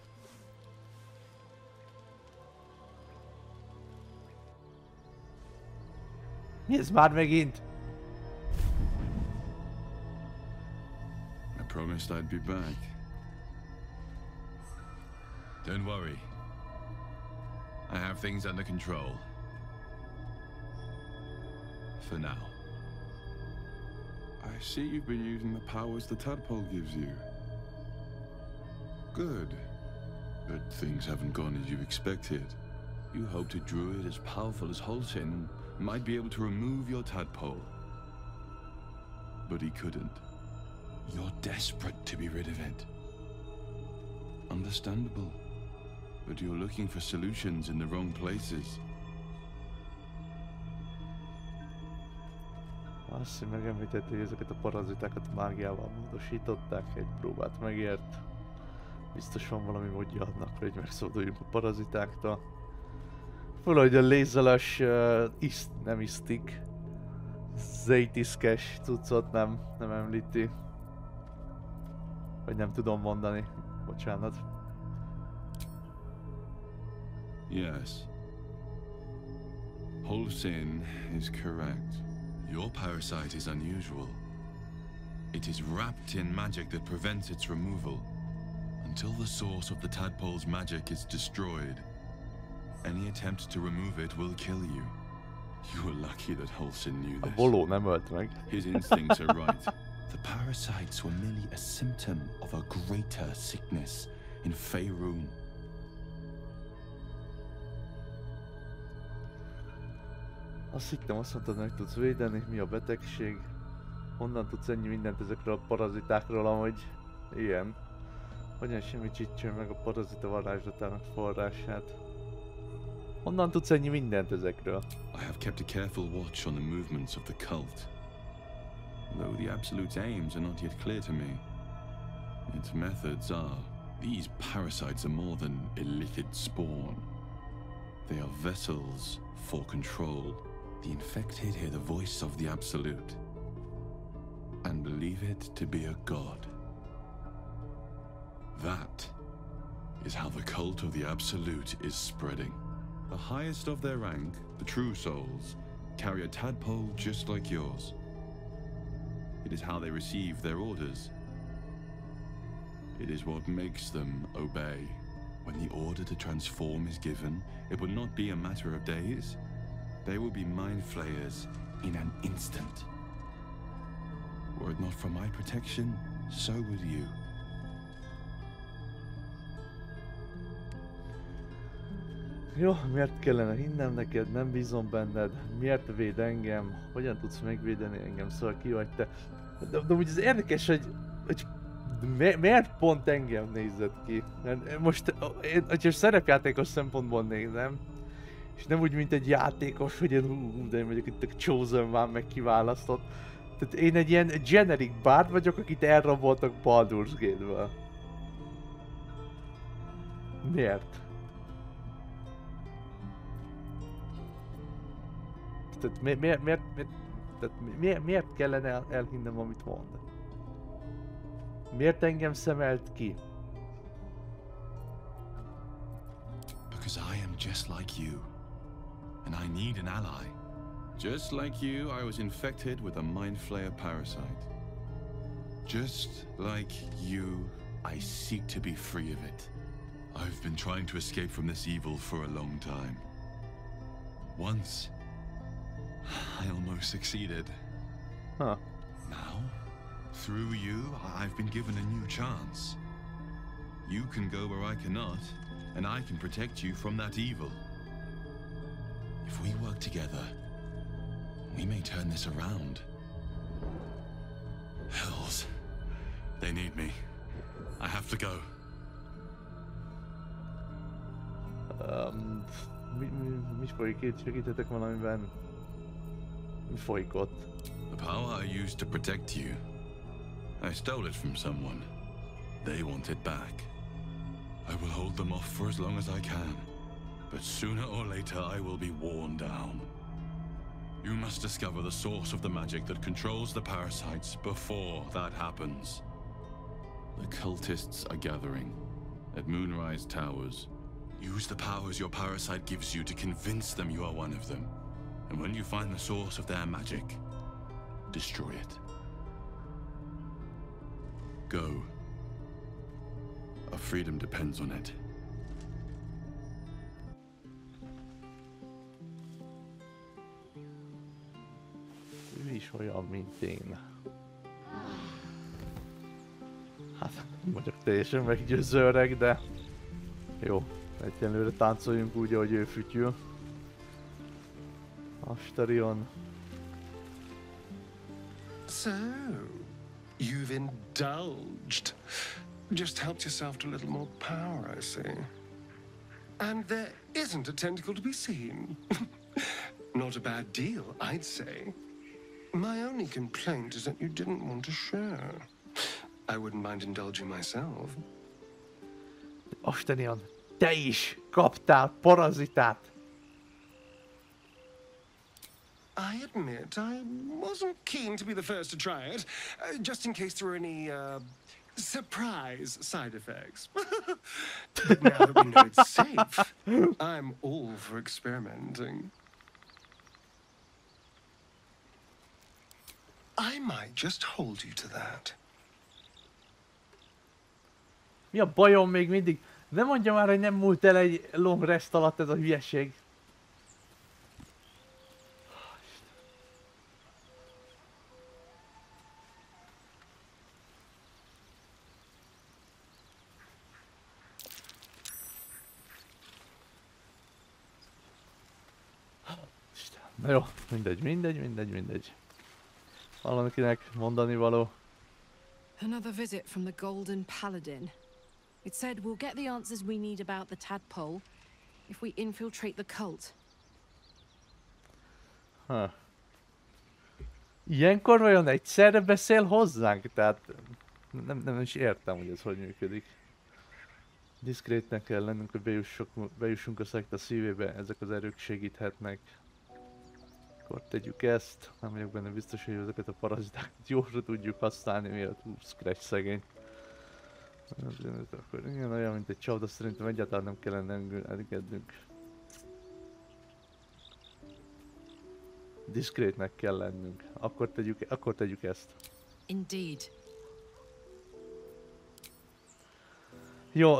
Mi ez már megint? I promised I'd be back. Don't worry. I have things under control. For now. I see you've been using the powers the tadpole gives you. Good. But things haven't gone as you expected. You hoped a druid as powerful as Holsin might be able to remove your tadpole. But he couldn't. You're desperate to be rid of it. Understandable. But you're looking for solutions in the wrong places. Azt hiszem megemlített, hogy ezeket a parazitákat mágiával módosították, egy próbát megért. Biztos van valami módja annak, hogy megszabaduljunk a parazitáktól. Valahogy a lézeles nem isztik. Zeytiszkes cuccot nem említi. Vagy nem tudom mondani. Bocsánat. Yes. Holsin is correct. Your parasite is unusual. It is wrapped in magic that prevents its removal. Until the source of the tadpole's magic is destroyed, any attempt to remove it will kill you. You were lucky that Holsin knew this. A boló nem ölt meg. His instincts are right. The parasites were merely a symptom of a greater sickness in Faerun. Azt hittem, azt mondtad, meg tudsz védeni, mi a betegség. Honnan tudsz ennyi mindent ezekről a parazitákról, amúgy ilyen. Hogyan semmisítsen meg a parazita varázslatának forrását? Honnan tudsz ennyi mindent ezekről? I have kept a careful watch on the movements of the cult. Though the Absolute's aims are not yet clear to me, its methods are. These parasites are more than illicit spawn. They are vessels for control. The infected hear the voice of the Absolute and believe it to be a god. That is how the cult of the Absolute is spreading. The highest of their rank, the true souls, carry a tadpole just like yours. It is how they receive their orders. It is what makes them obey. When the order to transform is given, it will not be a matter of days. They will be mind flayers in an instant. Were it not for my protection, so would you. Jó, miért kellene hinnem neked? Nem bízom benned. Miért véd engem? Hogyan tudsz megvédeni engem? Szóval ki vagy te? De úgy az érdekes, hogy miért pont engem nézed ki? Mert most, hogyha szerepjátékos szempontból nézem, és nem úgy, mint egy játékos, hogy én de én vagyok itt a Chosen One, meg kiválasztott. Tehát én egy ilyen generic bard vagyok, akit elraboltak Baldur's Gate-ből. Miért? Tehát miért kellene elhinnem, amit mond? Miért engem szemelt ki? Because I am just like you, and I need an ally. Just like you, I was infected with a mind flayer parasite. Just like you, I seek to be free of it. I've been trying to escape from this evil for a long time. Once, I almost succeeded. Huh. Now, through you, I've been given a new chance. You can go where I cannot, and I can protect you from that evil. If we work together, we may turn this around. Hells. They need me. I have to go. Mi folyik itt? Segíthetek valamiben? Mi folyik ott? The power I used to protect you, I stole it from someone. They want it back. I will hold them off for as long as I can, but sooner or later I will be worn down. You must discover the source of the magic that controls the parasites before that happens. The cultists are gathering at Moonrise Towers. Use the powers your parasite gives you to convince them you are one of them. And when you find the source of their magic, destroy it. Go. Our freedom depends on it. Ő is olyan, mint én. Hát, nem vagyok teljesen meggyőző öreg, de jó. Egyenlőre táncoljunk úgy, ahogy ő fütyül. Astarion. So, you've indulged. Just helped yourself to a little more power, I see. And there isn't a tentacle to be seen. Not a bad deal, I'd say. My only complaint is that you didn't want to share. I wouldn't mind indulging myself. Astarion, te is kaptál parazitát! I admit I wasn't keen to be the first to try it, just in case there were any, surprise side effects. But now that we know it's safe, I'm all for experimenting. I might just hold you to that. Mi a bajom még mindig? Nem mondja már, hogy nem múlt el egy long rest alatt ez a hülyeség. Na jó, mindegy. Valakinek mondani való. Another visit from the Golden Paladin. It said we'll get the answers we need about the tadpole if we infiltrate the cult. Ilyenkor vajon egyszerre beszél hozzánk? Tehát nem is értem, hogy ez hogy működik. Diszkrétnek kell lennünk, hogy bejussunk a szekta szívébe, ezek az erők segíthetnek. Akkor tegyük ezt, nem vagyok benne biztos, hogy ezeket a parazitákat jóra tudjuk használni, miatt Scratch szegény. Akkor igen, olyan, mint egy csapda, szerintem egyáltalán nem kellene engednünk. Diszkrétnek kell lennünk. Akkor tegyük ezt. Indeed. Jó,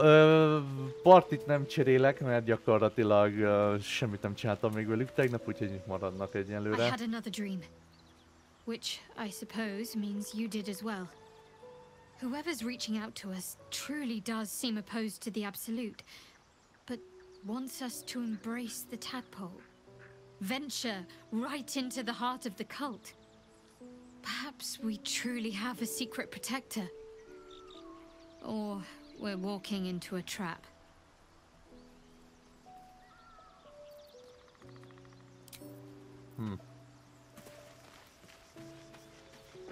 partit nem cserélek, mert gyakorlatilag semmit nem csináltam még velük tegnap, úgyhogy itt maradnak I egyelőre. had another dream, which I suppose means you did as well. Whoever's reaching out to us truly does seem opposed to the Absolute, but wants us to embrace the tadpole. Venture right into the heart of the cult. Perhaps we truly have a secret protector. Or we're walking into a trap.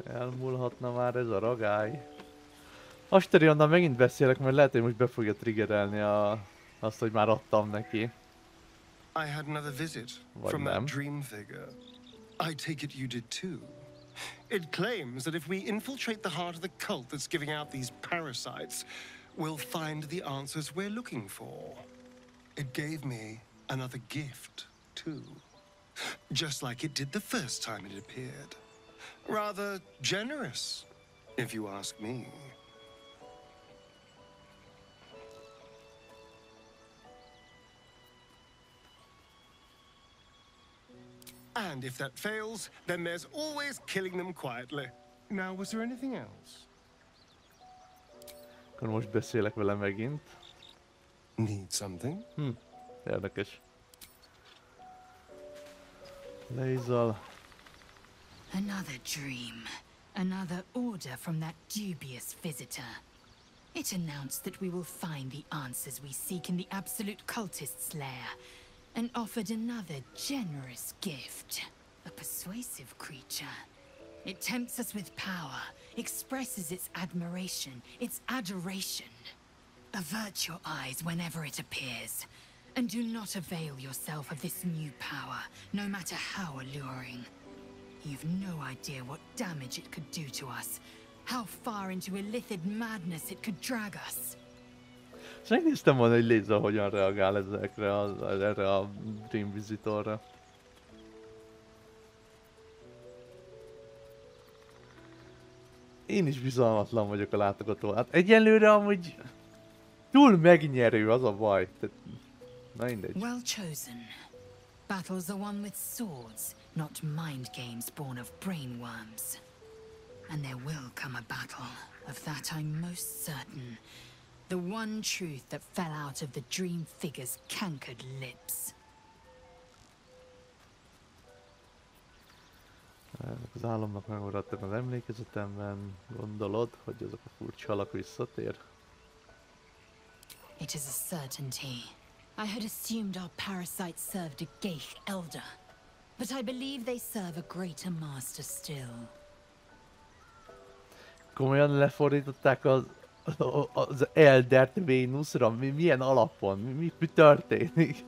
Elmúlhatna már ez a ragály. Asterionnal megint beszélek, mert lehet, hogy most be fogja triggerelni azt, hogy már adtam neki. I had another visit Vagy from nem. that dream figure. I take it you did too. It claims that if we infiltrate the heart of the cult that's giving out these parasites, we'll find the answers we're looking for. It gave me another gift too. Just like it did the first time it appeared. Rather generous, if you ask me. And if that fails, then there's always killing them quietly. Now, was there anything else? Akkor most beszélek vele megint. Need something? Érdekes. Lézal. Another dream. Another order from that dubious visitor. It announced that we will find the answers we seek in the Absolute Cultist's lair, and offered another generous gift. A persuasive creature. It tempts us with power, expresses its admiration, its adoration. Avert your eyes whenever it appears, and do not avail yourself of this new power, no matter how alluring. You've no idea what damage it could do to us, how far into illithid madness it could drag us. És megnéztem volna, hogy Léza hogyan reagál erre a Dream Visitorra. Én is bizalmatlan vagyok a látogató. Hát egyelőre amúgy túl megnyerő, az a baj. Tehát, na mindegy. Well chosen. Battles are won with swords, not mind games born of brainworms. And there will come a battle. Of that I'm most certain. The one truth that fell out of the dream figure's cankered lips. Az álomnak megmaradtak az emlékezetemben. Gondolod, hogy azok a furcsa alak visszatér? It is a certainty. I had assumed our parasites served a Geich elder, but I believe they serve a greater master still. Komolyan lefordították az Eldert Vénuszra? Milyen alapon? Mi történik?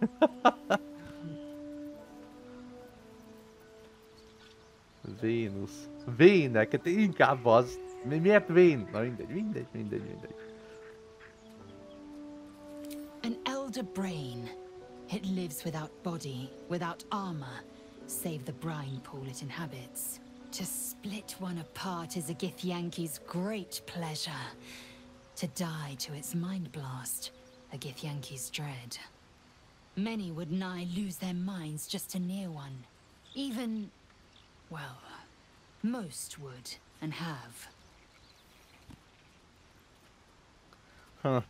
Vénusz. Vének, hát inkább az. Miért vén? Na mindegy. An elder brain. It lives without body, without armor, save the brine pool it inhabits. To split one apart is a Githyanki's great pleasure. To die to its mind blast, a Githyanki's dread. Many would nigh lose their minds just to near one. Even, well, most would and have. Huh.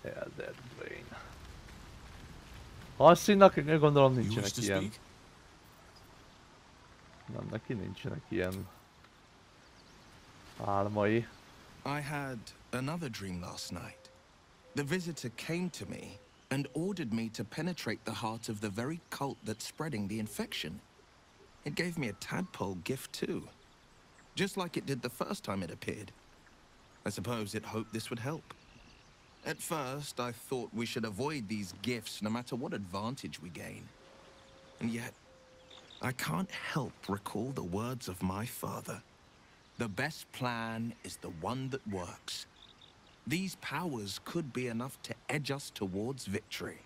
Elder Brain. Halszínnak gondolom nincsenek ilyen. Nem, neki nincsenek ilyen álmai. I had another dream last night. The visitor came to me and ordered me to penetrate the heart of the very cult that's spreading the infection. It gave me a tadpole gift too. Just like it did the first time it appeared. I suppose it hoped this would help. At first, I thought we should avoid these gifts no matter what advantage we gain. And yet, I can't help recall the words of my father. The best plan is the one that works. These powers could be enough to edge us towards victory.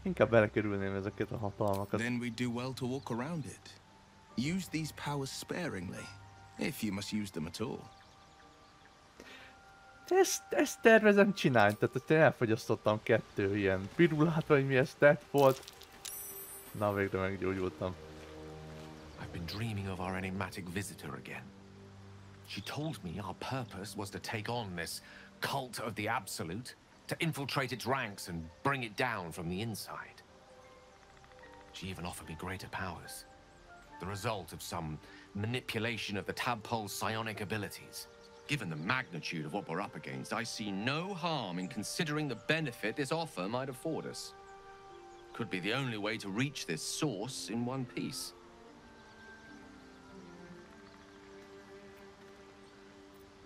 Inkább belekerülném ezeket a hatalmakat. Then we do well to walk around it. Use these powers sparingly, if you must use them at all. Ezt tervezem csinálni, tehát én elfogyasztottam 2 ilyen pirulát, vagy mi ez tett volt. Na, végre meggyógyultam. I've been dreaming of our enigmatic visitor again. She told me our purpose was to take on this cult of the Absolute, to infiltrate its ranks and bring it down from the inside. She even offered me greater powers, the result of some manipulation of the tadpole's psionic abilities. Given the magnitude of what we're up against, I see no harm in considering the benefit this offer might afford us. Could be the only way to reach this source in one piece.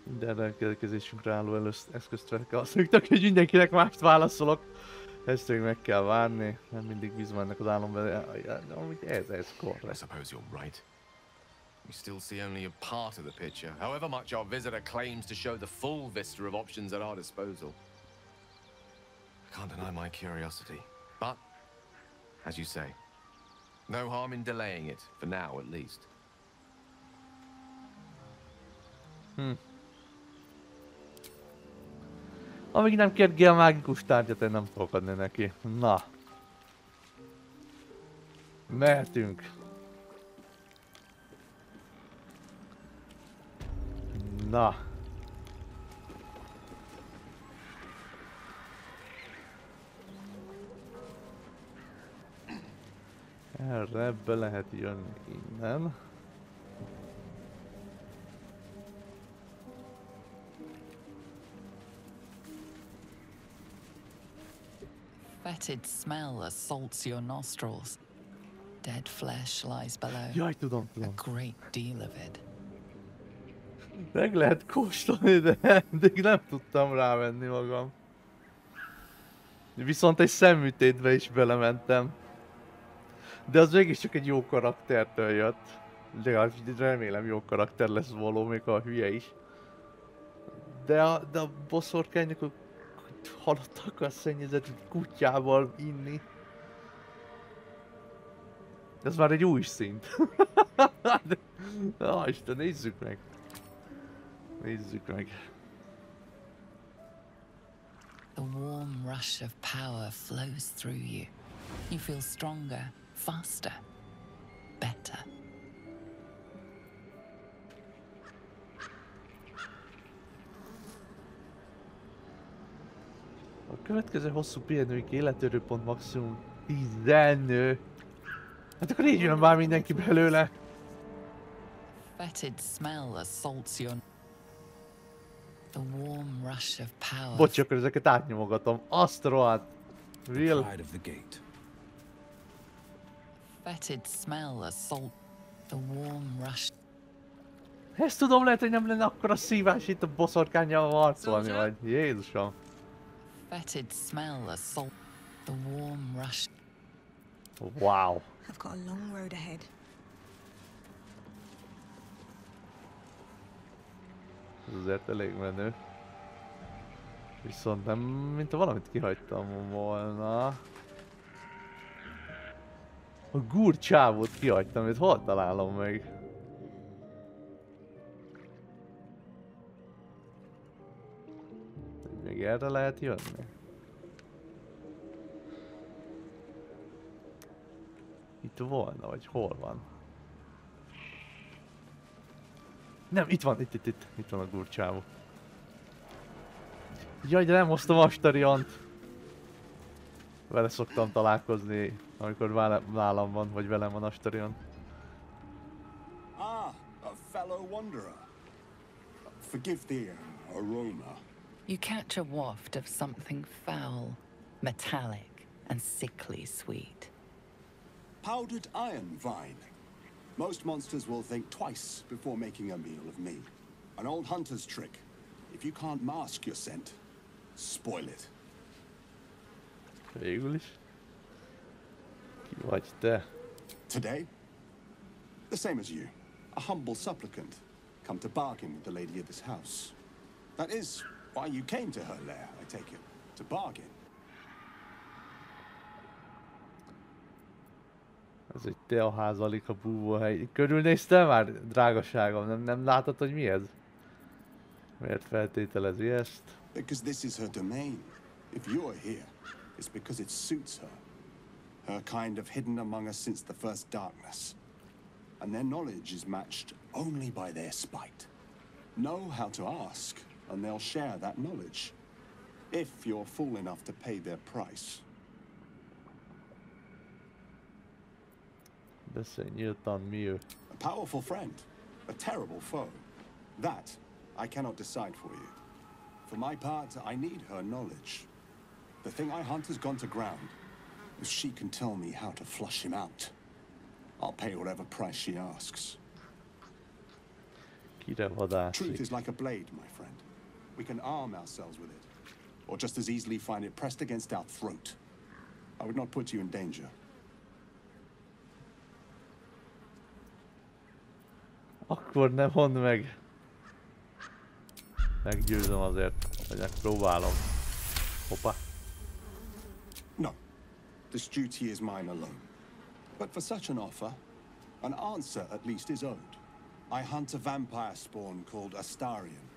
Minden rendelkezésünkre álló eszközt fel kell használni, hogy mindenkinek mást válaszolok. Ezt még meg kell várni, nem mindig bízom ennek az álomban, amúgy ez korrekt. I suppose you're right. We still see only a part of the picture, however much our visitor claims to show the full vista of options at our disposal. I can't deny my curiosity, but, as you say, no harm in delaying it, for now at least. Amíg nem kergél a mágikus tárgyat, én nem tudok adni neki. Na. Mehetünk. Na. Erre be lehet jönni innen. Fetid smell assaults your nostrils. Dead flesh lies below. Jaj, tudom. A great deal of it. Meg lehet kóstolni, de eddig nem tudtam rávenni magam. Viszont egy szemműtétbe is belementem. De az mégiscsak egy jó karaktertől jött. Legalább remélem jó karakter lesz való, még a hülye is. De a boszorkányok halottakkal szennyezett kutyával inni. Ez már egy új szint. Isten, nézzük meg. Nézzük meg. The warm rush of power flows through you. You feel stronger, faster, better. A következő hosszú pihenőig életörő pont maximum 15. Hát akkor így jön már mindenki belőle. Fetid smell assaults your... The warm rush of power. Bocs, akkor ezeket átnyomogatom. Azt rohadt. Real. Fetid smell assault. The warm rush. Ezt tudom, lehet, hogy nem lenne akkora szívás itt a boszorkánnyal harcolni, vagy Jézusom. Fetid smell assault. The warm rush. Wow. I've got a long road ahead. Ez azért elég menő. Viszont nem, mint valamit kihagytam volna. A gúr csávót kihagytam, itt hol találom meg? Még erre lehet jönni? Itt volna, vagy hol van? Nem, itt van, itt van a gurcsávó. Jaj, de nem hoztam Astariont. Vele szoktam találkozni, amikor nálam van, vagy velem van Astarion. Ah, a fellow wanderer. Forgive the aroma. You catch a waft of something foul, metallic, and sickly sweet. Powdered iron vine. Most monsters will think twice before making a meal of me. An old hunter's trick. If you can't mask your scent, spoil it. Végül is. Ki vagy te? Today, the same as you. A humble supplicant. Come to bargain with the lady of this house. That is why you came to her lair, I take it. To bargain. Ez egy teaházalik a búvóhely. Körülnéztem már, drágaságom? Nem látod, hogy mi ez? Miért feltételezi ezt? Because this is her domain. If you're here, it's because it suits her. Her kind of hidden among us since the first darkness. And their knowledge is matched only by their spite. Know how to ask, and they'll share that knowledge. If you're fool enough to pay their price. Beszélj nyíltan, mi ő? A powerful friend, a terrible foe. That I cannot decide for you. For my part, I need her knowledge. The thing I hunt has gone to ground. If she can tell me how to flush him out, I'll pay whatever price she asks. Kire vadászik? Truth is like a blade, my friend. We can arm ourselves with it, or just as easily find it pressed against our throat. I would not put you in danger. Akkor nem mondd meg. Meggyőzöm azért, hogy megpróbálom. Hoppá. No. This duty is mine alone. But for such an offer, an answer at least is owed. I hunt a vampire spawn called Astarion.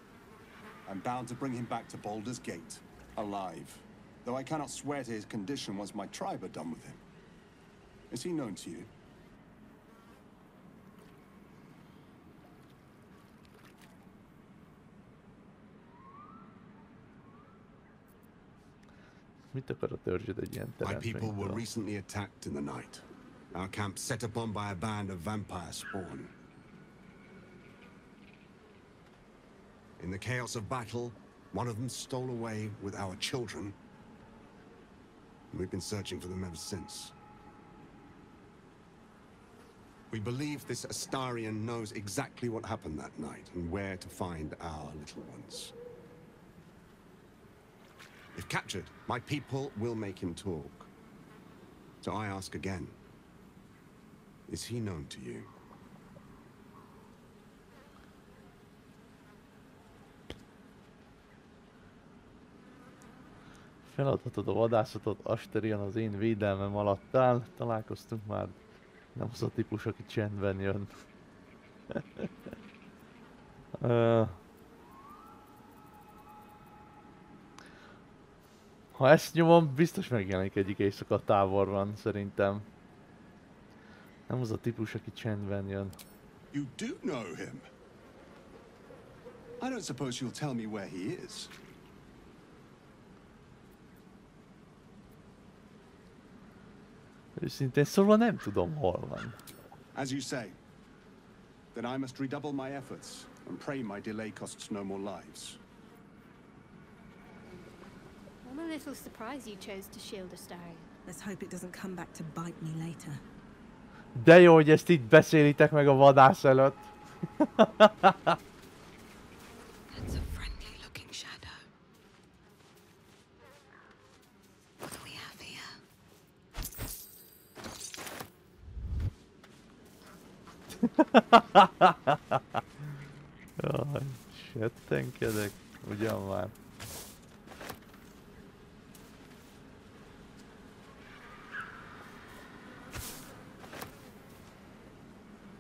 I'm bound to bring him back to Baldur's Gate, alive. Though I cannot swear to his condition once my tribe are done with him. Is he known to you? Mit akar a törzsöd egy ilyen My people were teremtménytől? recently attacked in the night. Our camp set upon by a band of vampire spawn. In the chaos of battle, one of them stole away with our children. We've been searching for them ever since. We believe this Astarion knows exactly what happened that night and where to find our little ones. If captured, my people will make him talk. So I ask again, is he known to you? Feladhatod a vadászatot, Asterion az én védelmem alatt áll. Találkoztunk már. Nem az a típus, aki csendben jön. Ha ezt nyomom, biztos megjelenik egyik éjszaka a táborban, szerintem. Nem az a típus, aki csendben jön. You do know him. I don't suppose you'll tell me where he is. Őszintén szóval nem tudom, hol van. As you say, then I must redouble my efforts and pray my delay costs no more lives. I'm a little surprised you chose to shield Astarion. Let's hope it doesn't come back to bite me later. De jó, hogy ezt itt beszélitek meg a vadász előtt. That's a friendly looking shadow. What do we have here? Jaj, settenkedek, ugyan már.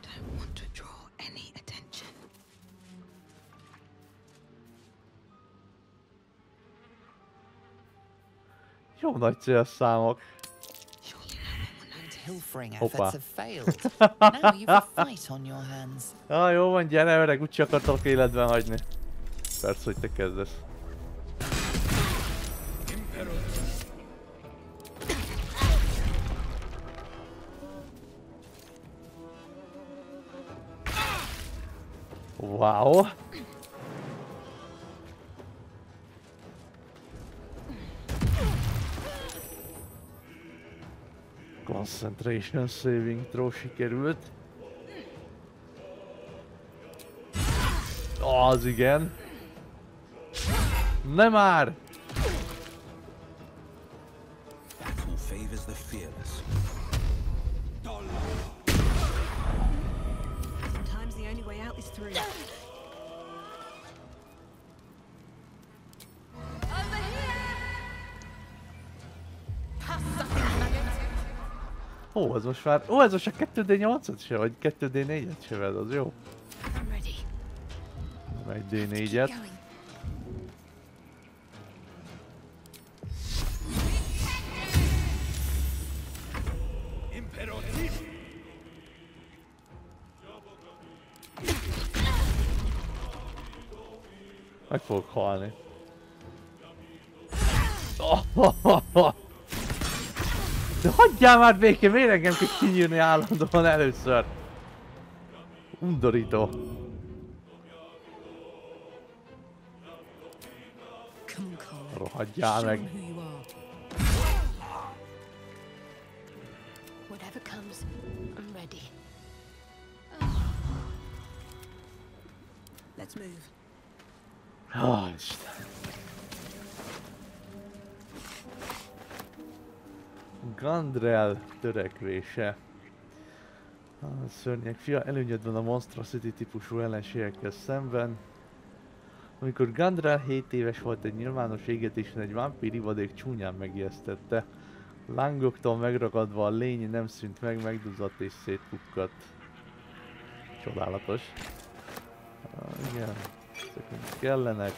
Don't want to draw any attention. Jó nagy célszámok. Pilfering Hoppa. efforts have failed. Now you've a fight on your hands. Ah, jó van, gyere öreg, úgyse akartalak életben hagyni. Persze, hogy te kezdesz. Wow. Concentration saving throw sikerült. Az igen. Nem már! Battle favors the fearless. Sometimes the only way out is through. Over here! Ó, ez most már... Ó, ez most a 2D8-at se, vagy 2D4-et se ved, az jó. Egy D4-et. Meg fogok halni. De hagyjál már békén, miért engem kell kinyírni állandóan először? Undorító. Rohadjál meg. Whatever comes, I'm ready. Let's move. Oh, Isten. Gandrel törekvése. A szörnyek fia, előnyöd van a Monstrosity típusú ellenségekkel szemben. Amikor Gandrel 7 éves volt, egy nyilvános égetésen egy vámpír ivadék csúnyán megijesztette. Lángoktól megragadva a lény nem szűnt meg, megduzzadt és szétpukkadt. Csodálatos. Igen, ezek kellenek.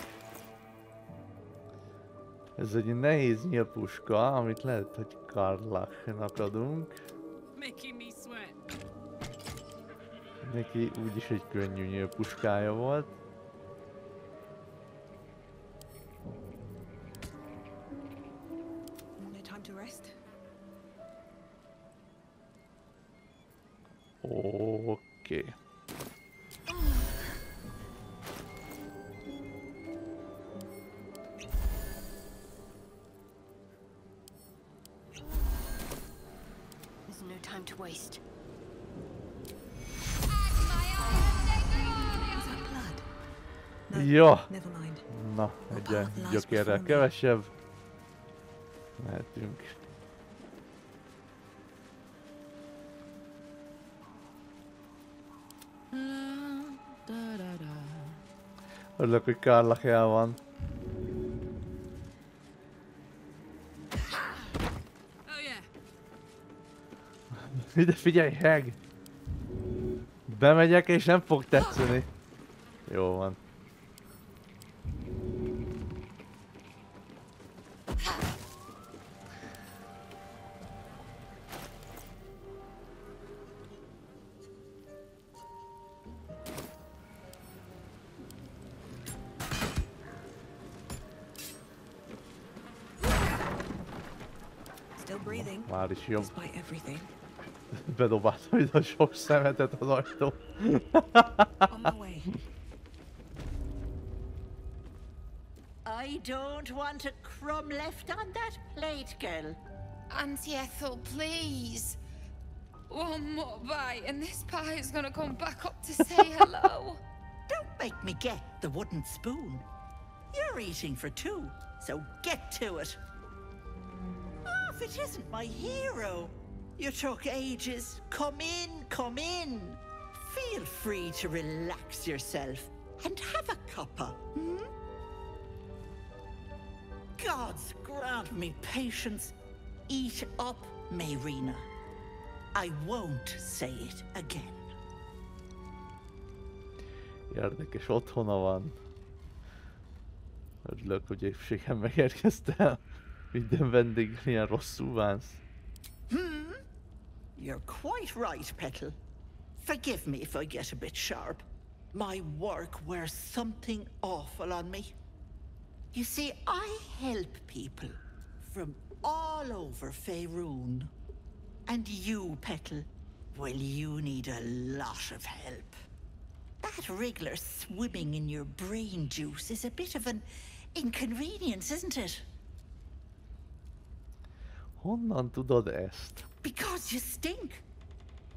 Ez egy nehéz nyílpuska, amit lehet, hogy Karlachnak adunk. Neki úgyis egy könnyű nyílpuskája volt. Oké. There's no time to waste. Jó. Na, egy gyökérrel kevesebb. Mehetünk. Örülök, hogy Karlach el van. Ide figyelj, Heg! Bemegyek és nem fog tetszeni. Jó van. Már is jobb. Bedobáltam ide a sok szemetet az ajtó. I don't want a crumb left on that plate, girl. Auntie Ethel, please. One more bite and this pie is gonna come back up to say hello. Don't make me get the wooden spoon. You're eating for two, so get to it. Oh, if it isn't my hero. You took ages. Come in, come in. Feel free to relax yourself and have a cuppa, hmm? Gods grant me patience. Eat up, Mayrina. I won't say it again. Érdekes otthona van. Örülök, hogy épségen megérkeztél. Minden vendég milyen rosszul bánsz. You're quite right, Petal. Forgive me if I get a bit sharp. My work wears something awful on me. You see, I help people from all over Faerun. And you, Petal, well, you need a lot of help. That wriggler swimming in your brain juice is a bit of an inconvenience, isn't it? Honnan tudod ezt? Because you stink.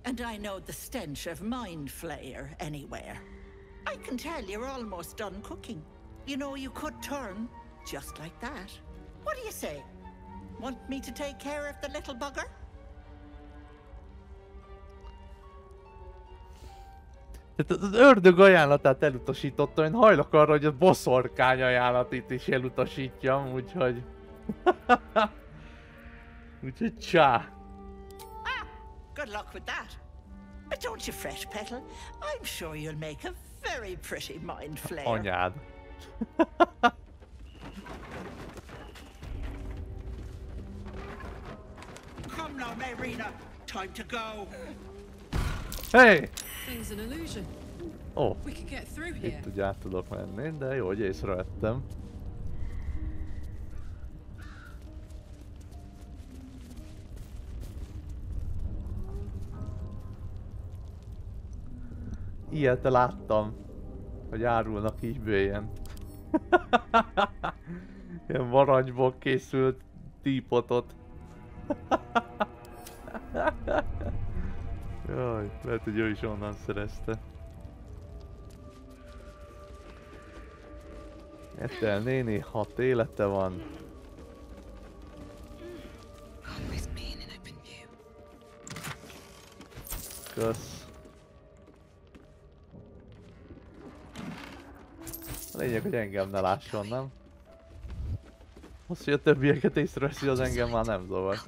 And I know the stench of mind flayer anywhere. I can tell you're almost done cooking. You know, you could turn just like that. What do you say? Want me to take care of the little bugger? Az ördög ajánlatát elutasítottam, én hajlok arra, hogy a boszorkány ajánlatit is elutasítjam, úgyhogy... úgyhogy csá! Good luck with that. But don't you fret, Petal. I'm sure you'll make a very pretty mind flayer. Anyád. Come now, Marina. Time to go. Hey! Thing's an illusion. Oh. We could get through here. Itt ugye át tudok menni, de jó, hogy észrevettem. Ilyet láttam, hogy árulnak így ilyen. Ilyen varancsból készült típotot. Jaj, lehet, hogy ő is onnan szerezte. Ethel néni 6 élete van. Kösz. A lényeg, hogy engem ne lásson, nem? Az, hogy a többieket észreveszi, az engem már nem zavar.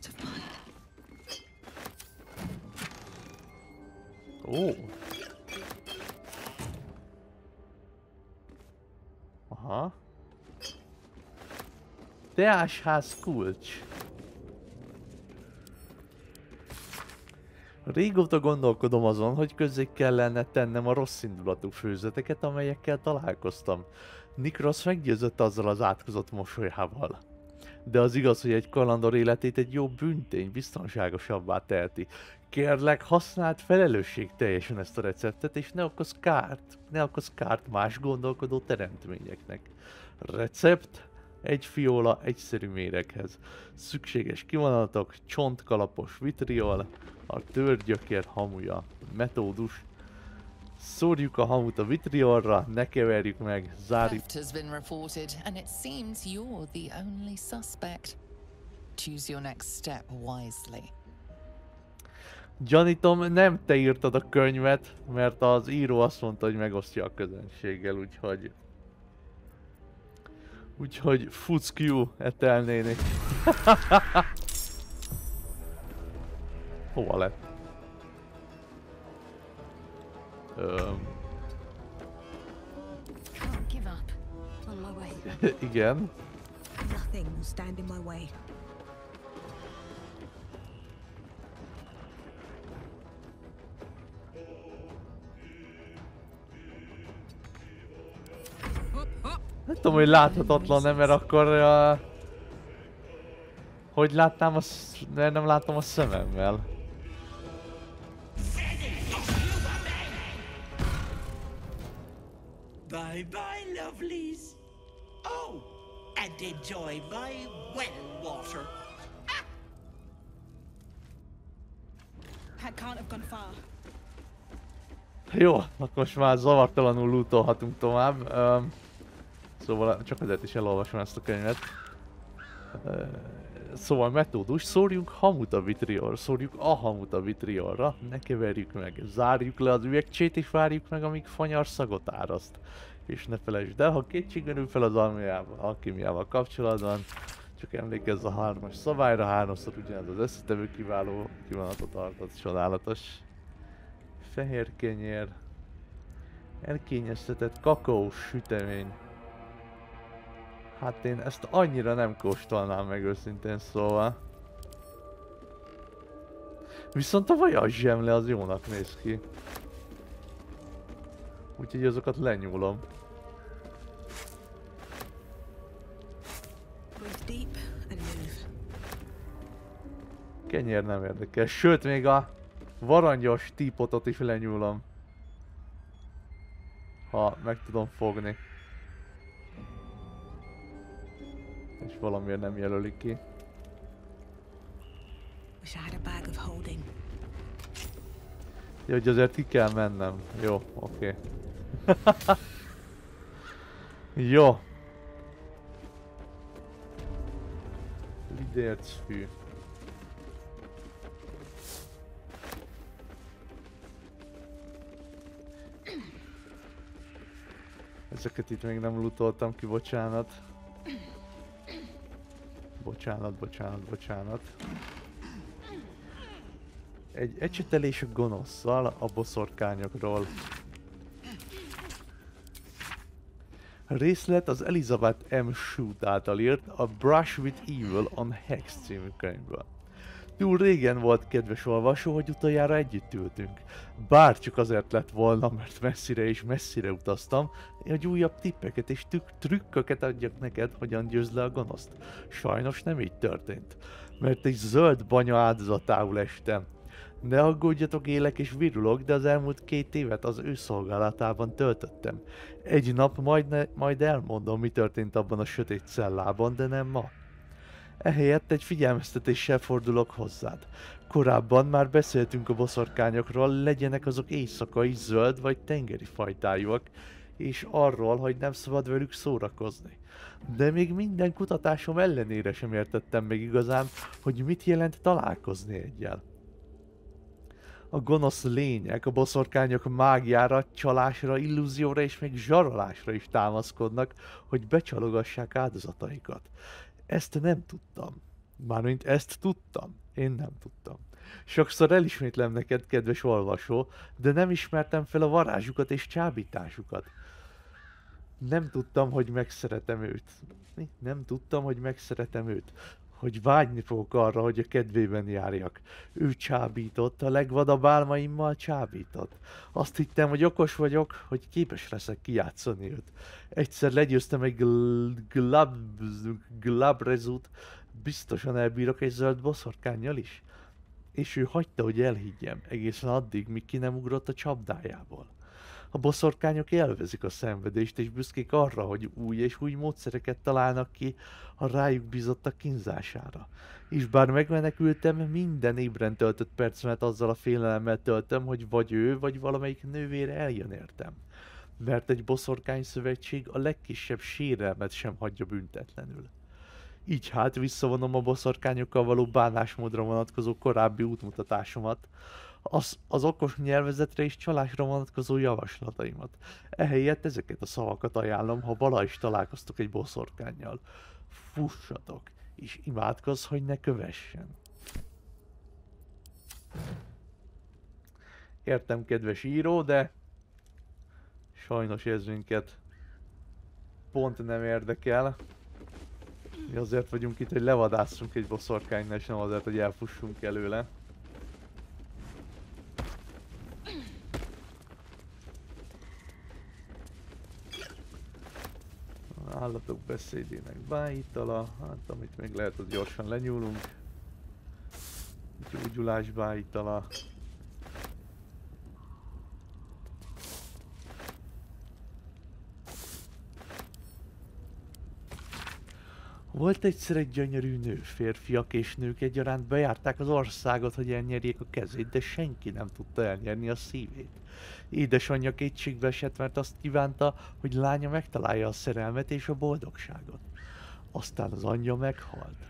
Ó! Aha. Teásház kulcs. Régóta gondolkodom azon, hogy közzé kellene tennem a rossz indulatú főzeteket, amelyekkel találkoztam. Nikrosz meggyőzött azzal az átkozott mosolyával. De az igaz, hogy egy kalandor életét egy jó bűntény biztonságosabbá teheti. Kérlek, használd felelősségteljesen ezt a receptet, és ne okozz kárt más gondolkodó teremtményeknek. Recept: egy fiola egyszerű méreghez. Szükséges kivonatok: csontkalapos vitriol, a törgyökér hamuja. Metódus: szórjuk a hamut a vitriolra, ne keverjük meg, zárjuk. Theft has been reported, and it seems you're the only suspect. Choose your next step wisely. Gyanítom, nem te írtad a könyvet, mert az író azt mondta, hogy megosztja a közönséggel, úgyhogy... Úgyhogy fuck Ethel néni. Hova lett? Igen. Nothing will stand in my way. Nem tudom, hogy láthatatlan-e, mert akkor... hogy látnám mert nem látom a szememmel. Bye bye, lovelies. Oh, and enjoy my well water. That can't have gone far. Jó, akkor most már zavartalanul lootolhatunk tovább. Szóval csak azért is elolvasom ezt a könyvet. Szóval metódus: szórjunk a hamut a vitriolra, ne keverjük meg, zárjuk le az üvegcsét és várjuk meg, amíg fanyar szagot áraszt. És ne felejtsd el, ha kétség merül fel az alkimiával kapcsolatban, csak emlékezz a 3-as szabályra, 3-szor ugyanez az összetevő kiváló kivonatot tartott, csodálatos. Fehér kenyér, elkényeztetett kakaós sütemény. Hát én ezt annyira nem kóstolnám meg, őszintén szóval. Viszont a vajas zsemle az jónak néz ki. Úgyhogy azokat lenyúlom. Kenyér nem érdekel, sőt még a varangyos típotot is lenyúlom. Ha meg tudom fogni. És valamiért nem jelölik ki. Ja, hogy azért ki kell mennem. Jó, oké. Jó. Lidércfű. Ezeket itt még nem lootoltam ki, bocsánat. Bocsánat. Egy ecsetelés a gonoszszal a boszorkányokról. A részlet az Elizabeth M. Shute által írt a Brush with Evil on Hex című könyvből. Túl régen volt, kedves olvasó, hogy utoljára együtt ültünk. Bár csak azért lett volna, mert messzire és messzire utaztam, hogy újabb tippeket és trükköket adjak neked, hogyan győzd le a gonoszt. Sajnos nem így történt, mert egy zöld banya áldozatául estem. Ne aggódjatok, élek és virulok, de az elmúlt 2 évet az ő szolgálatában töltöttem. Egy nap majd elmondom, mi történt abban a sötét cellában, de nem ma. Ehelyett egy figyelmeztetéssel fordulok hozzád. Korábban már beszéltünk a boszorkányokról, legyenek azok éjszakai, zöld vagy tengeri fajtájúak, és arról, hogy nem szabad velük szórakozni. De még minden kutatásom ellenére sem értettem meg igazán, hogy mit jelent találkozni egyel. A gonosz lények, a boszorkányok mágiára, csalásra, illúzióra és még zsarolásra is támaszkodnak, hogy becsalogassák áldozataikat. Ezt nem tudtam. Mármint ezt tudtam. Én nem tudtam. Sokszor elismétlem neked, kedves olvasó, de nem ismertem fel a varázsukat és csábításukat. Nem tudtam, hogy megszeretem őt. Nem tudtam, hogy megszeretem őt. Hogy vágyni fogok arra, hogy a kedvében járjak. Ő csábított, a legvadabb álmaimmal csábított. Azt hittem, hogy okos vagyok, hogy képes leszek kijátszani őt. Egyszer legyőztem egy glabrezút, biztosan elbírok egy zöld boszorkánnyal is. És ő hagyta, hogy elhiggyem, egészen addig, míg ki nem ugrott a csapdájából. A boszorkányok élvezik a szenvedést, és büszkék arra, hogy új és új módszereket találnak ki a rájuk bízottak kínzására. És bár megmenekültem, minden ébren töltött percemet azzal a félelemmel töltöm, hogy vagy ő, vagy valamelyik nővére eljön értem. Mert egy boszorkány szövetség a legkisebb sérelmet sem hagyja büntetlenül. Így hát visszavonom a boszorkányokkal való bánásmódra vonatkozó korábbi útmutatásomat, az okos nyelvezetre és csalásra vonatkozó javaslataimat. Ehelyett ezeket a szavakat ajánlom, ha vala is találkoztok egy boszorkánnyal. Fussatok, és imádkozz, hogy ne kövessen. Értem, kedves író, de sajnos ez minket pont nem érdekel. Mi azért vagyunk itt, hogy levadásszunk egy boszorkánynál, és nem azért, hogy elfussunk előle. Állatok beszédének bájitala, hát amit még lehet, hogy gyorsan lenyúlunk. Gyógyulás bájitala. Volt egyszer egy gyönyörű nő, férfiak és nők egyaránt bejárták az országot, hogy elnyerjék a kezét, de senki nem tudta elnyerni a szívét. Édesanyja kétségbe esett, mert azt kívánta, hogy lánya megtalálja a szerelmet és a boldogságot. Aztán az anyja meghalt.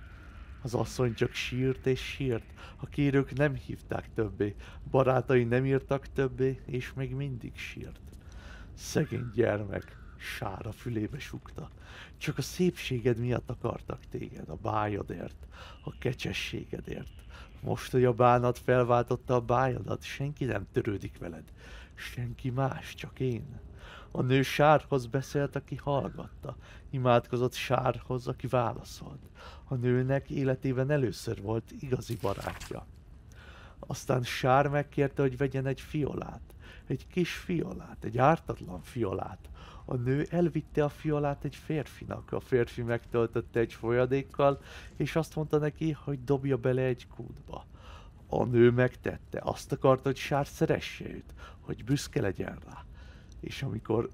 Az asszony csak sírt és sírt, a kérők nem hívták többé, barátai nem írtak többé, és még mindig sírt. Szegény gyermek, sár a fülébe sukta. Csak a szépséged miatt akartak téged, a bájadért, a kecsességedért. Most, hogy a bánat felváltotta a bájadat, senki nem törődik veled. Senki más, csak én. A nő Sárhoz beszélt, aki hallgatta. Imádkozott Sárhoz, aki válaszolt. A nőnek életében először volt igazi barátja. Aztán Sár megkérte, hogy vegyen egy fiolát. Egy kis fiolát, egy ártatlan fiolát. A nő elvitte a fiolát egy férfinak. A férfi megtöltötte egy folyadékkal, és azt mondta neki, hogy dobja bele egy kútba. A nő megtette, azt akarta, hogy Sár szeresse őt, hogy büszke legyen rá.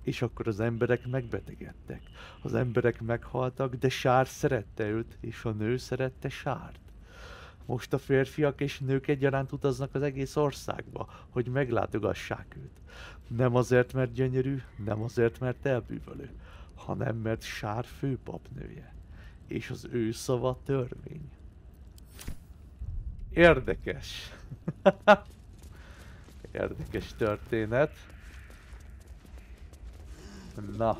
És akkor az emberek megbetegedtek. Az emberek meghaltak, de Sár szerette őt, és a nő szerette Sárt. Most a férfiak és nők egyaránt utaznak az egész országba, hogy meglátogassák őt. Nem azért, mert gyönyörű, nem azért, mert elbűvölő, hanem mert Sár főpapnője, és az ő szava törvény. Érdekes. Érdekes történet. Na,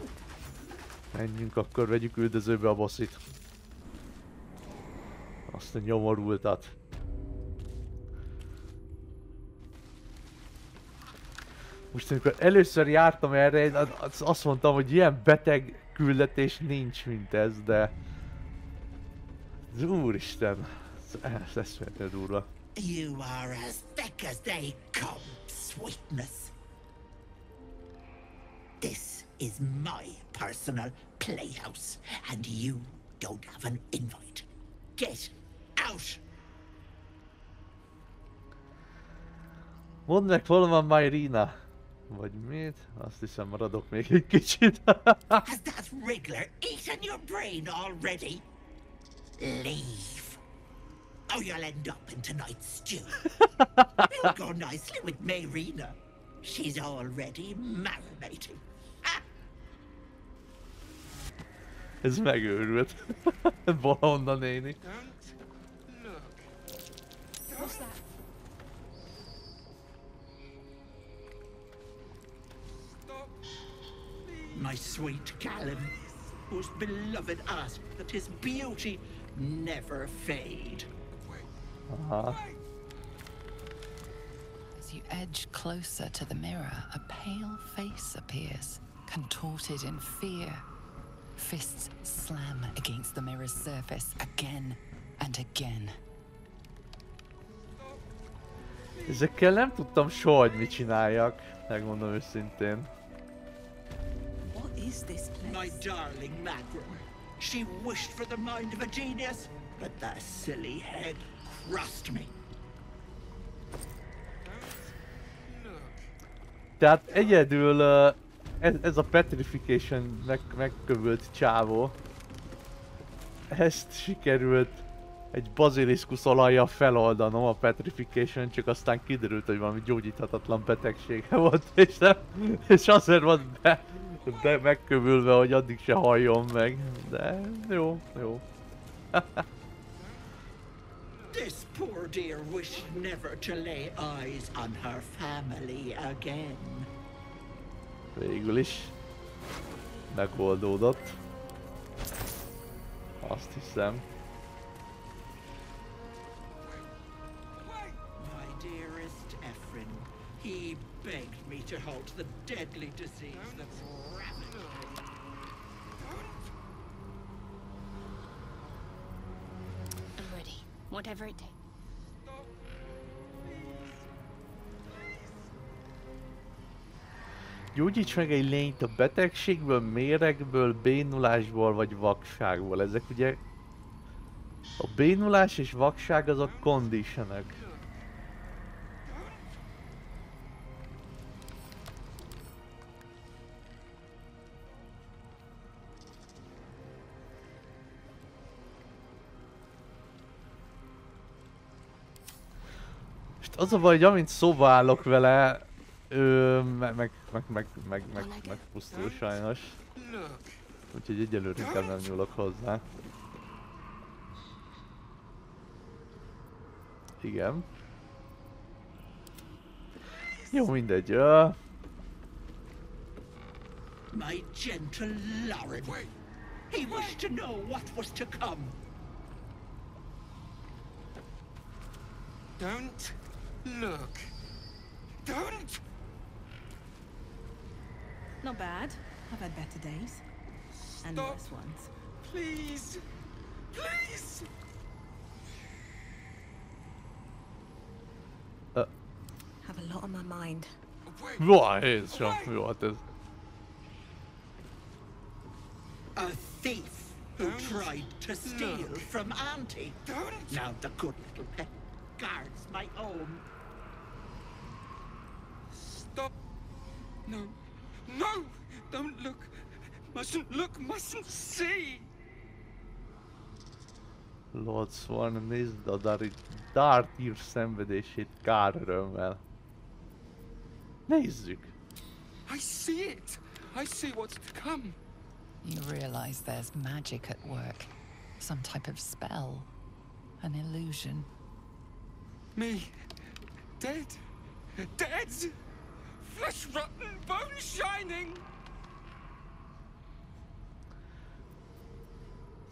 menjünk akkor, vegyük üldözőbe a bosszit. Azt a nyomorultat. Most amikor először jártam erre, azt mondtam, hogy ilyen beteg küldetés nincs, mint ez, de... Úristen, ez eszméletlen durva. You are as thick as they come, sweetness. This is my personal playhouse, and you don't have an invite. Get out! Mondd meg, hol van Myrina? Vagy mit? Azt hiszem, maradok még egy kicsit. Has that wriggler eaten your brain already? Leave. Or you'll end up in tonight's stew. It'll go nicely with Myrina. She's already marinating. Ez megőrült. Bolond a néni. My sweet Callum, whose beloved asked that his beauty never fade. As you edge closer to the mirror, a pale face appears, contorted in fear. Fists slam against the mirror's surface again and again. Ezekkel nem tudtam soha, hogy mit csináljak, megmondom őszintén. What is this place? My darling Magrum. She wished for the mind of a genius, but that silly head crushed me. Tehát egyedül ez a petrification megkövült csávó. Ezt sikerült egy baziliszkusz olajjal feloldanom a petrification, csak aztán kiderült, hogy valami gyógyíthatatlan betegsége volt, és azért volt megkövülve, hogy addig se halljon meg. De jó, jó. This poor dear wished never to lay eyes on her family again. Végül is megoldódott. Azt hiszem. My dearest Ephraim, he begged me to halt the deadly disease that's ravaged me. I'm ready. Whatever it takes. Gyógyíts meg egy lényt a betegségből, méregből, bénulásból vagy vakságból. Ezek ugye... A bénulás és vakság azok conditionek. És az a baj, hogy amint szóba állok vele, megpusztul sajnos. Úgyhogy egyelőre inkább nem nyúlok hozzá. Igen. Jó, mindegy. My gentle Lauren. He wished to know what was to come. Don't look. Don't! Not bad. I've had better days. And worse ones. Please! Please! Have a lot on my mind. Jó, ez sem. Jó, hát ez... A thief who tried to steal from Auntie. Now the good little pet guards my home. Stop! No. No! Don't look! Mustn't look, mustn't see! Lord Swan, nézd a Dartír szenvedését kárörömmel. Nézzük! I see it! I see what's to come! You realize there's magic at work. Some type of spell. An illusion. Me? Dead? Dead? Flesh rotten, bone shining!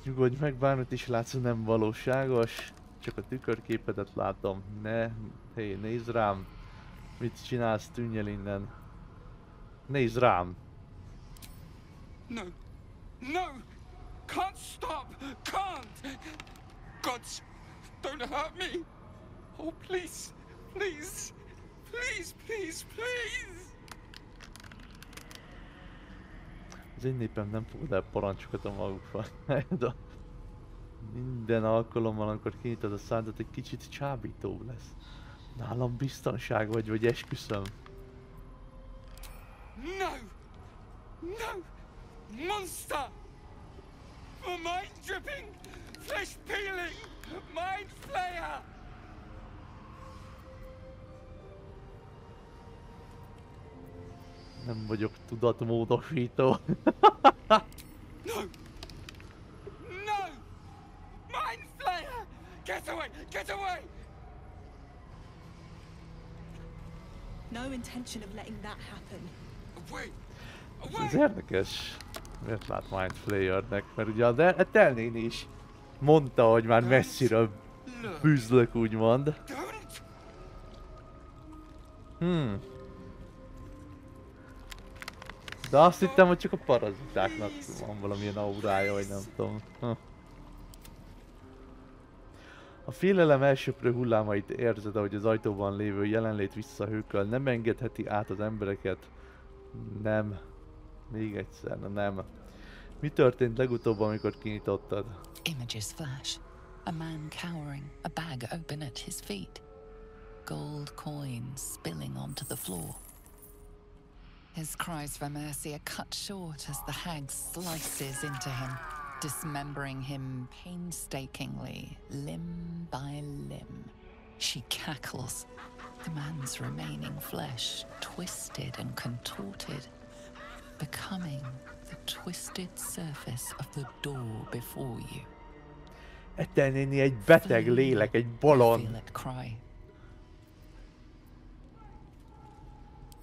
Nyugodj meg, bármit is látsz, nem valóságos. Csak a tükörképedet látom. Ne, hé, nézd rám. Mit csinálsz, tűnj el innen. Nézd rám! No! No! Can't stop! Can't! Gods, don't hurt me! Oh, please! Please! Please, please, please! Az én népem nem fogad el parancsokat a magukra. Minden alkalommal, amikor kinyitod a szádat, egy kicsit csábítóbb lesz. Nálam biztonság vagy esküszöm. No! No! Monster! For mind dripping, flesh peeling, mind flayer! Nem vagyok tudatmódosító. No! No! Mind flayer! Get away! Get away! No intention of letting that happen. Away! Ez érdekes. Miért lát Mind Flayernek? Mert ugye a Ethel néni is mondta, hogy már messziről bűzlök, úgymond. De azt hittem, hogy csak a parazitáknak van valamilyen aurája, vagy nem tudom. A félelem elsöprő hullámait érzed, ahogy az ajtóban lévő jelenlét visszahőköl. Nem engedheti át az embereket. Nem. Még egyszer, nem. Mi történt legutóbb, amikor kinyitottad? Images flash. A man cowering, a bag open at his feet. Gold coins spilling onto the floor. His cries for mercy are cut short as the hag slices into him, dismembering him painstakingly, limb by limb. She cackles, the man's remaining flesh twisted and contorted, becoming the twisted surface of the door before you. Ethel néni egy beteg lélek, egy bolond.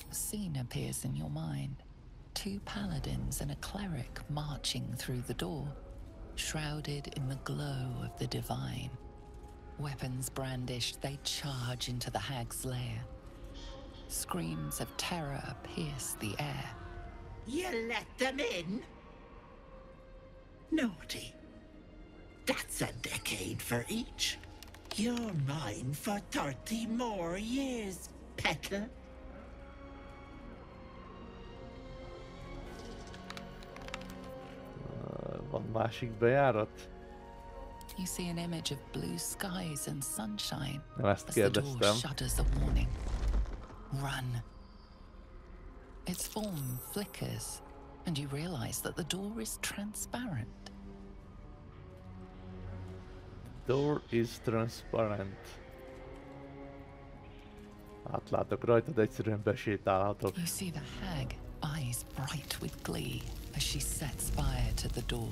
A scene appears in your mind. Two paladins and a cleric marching through the door, shrouded in the glow of the divine. Weapons brandished, they charge into the hag's lair. Screams of terror pierce the air. You let them in? Naughty. That's a decade for each. You're mine for 30 more years, Petal. Van másik bejárat? You see an image of blue skies and sunshine as the door shudders a warning. Run. Its form flickers, and you realize that the door is transparent. Door is transparent. Átlátok rajtad, egyszerűen besétálhatok. You see the hag, eyes bright with glee, as she sets fire to the door.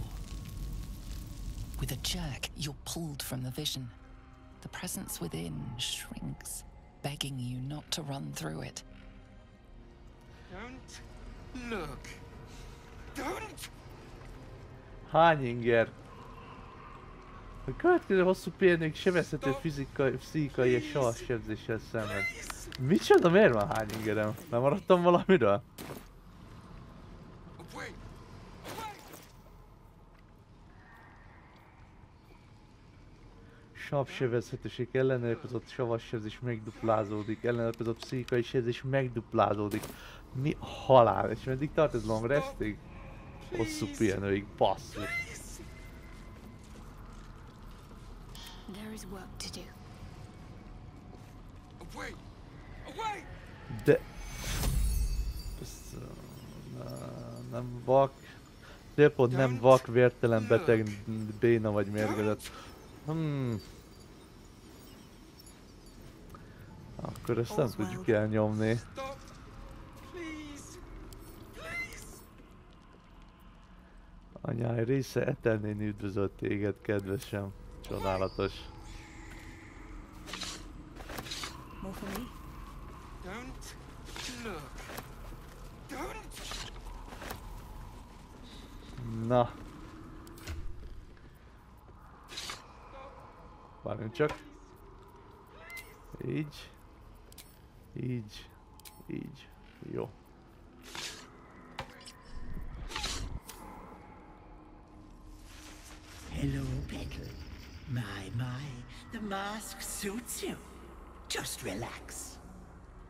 With a jerk, you're pulled from the vision. The presence within shrinks, begging you not to run through it. Don't look. Don't! Hány inger? A következő hosszú pihenők sebezhető fizikai és savasebzéssel szemben. Micsoda, miért van hány ingerem? Nem maradtam valamiről? Savsebezhetőség ellenőrközott savasebzés megduplázódik, ellenőrközott pszichikai sebzés megduplázódik. Mi a halál? És meddig tart ez long restig? Hosszú pihenőig, basszus. There is work to do. Away! Away! De... nem vak... Tépod nem vak, vértelen, beteg, béna vagy mérgezett. Akkor ezt nem tudjuk elnyomni. Anyáj része, Ethel néni üdvözölt téged, kedvesem. Csodálatos. More for me? Don't look. Don't. Na. Várjunk csak. Így. Így. Így. Jó. Hello, Petal. My, the mask suits you. Just relax.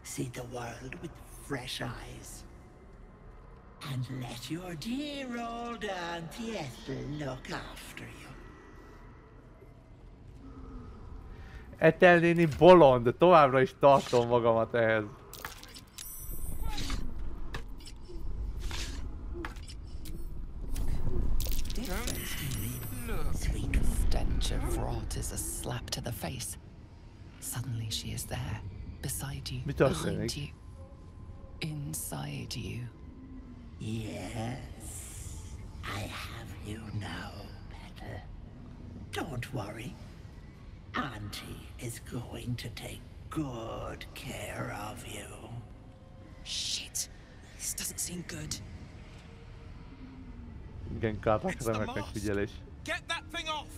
See the world with fresh eyes. And let your dear old Auntie Ethel look after you. Ethel néni bolond, de továbbra is tartom magamat ehhez. Sweet stench of rot is a slap to the face. Suddenly she is there, beside you, behind you, inside you. Yes, I have you now, Petal. Don't worry. Auntie is going to take good care of you. Shit. This doesn't seem good. Igen, Karlak, remek megfigyelés. Get that thing off!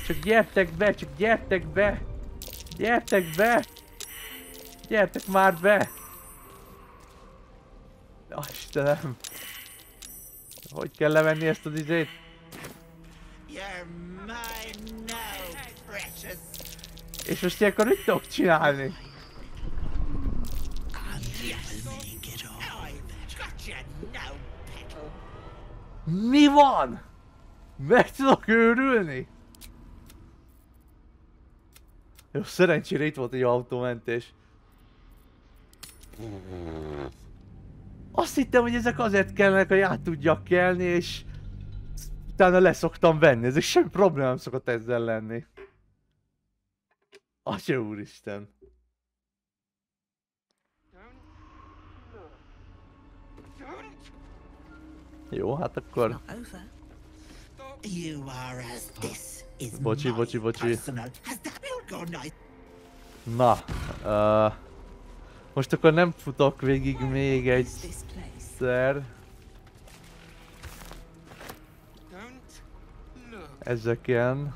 Csak gyertek be, csak gyertek be! Gyertek be! Gyertek már be! Ó, Istenem! Hogy kell levenni ezt az izét? You're mine now, precious. És most ilyenkor mit tudok csinálni? Mi van? Meg tudok őrülni? Jó, szerencsére itt volt egy autómentés. Azt hittem, hogy ezek azért kellenek, hogy át tudjak kelni, és utána leszoktam venni. Ezek semmi probléma nem szokott ezzel lenni. Atya úristen. Jó, hát akkor... Bocsi. Na, most akkor nem futok végig még egyszer. Ezeken.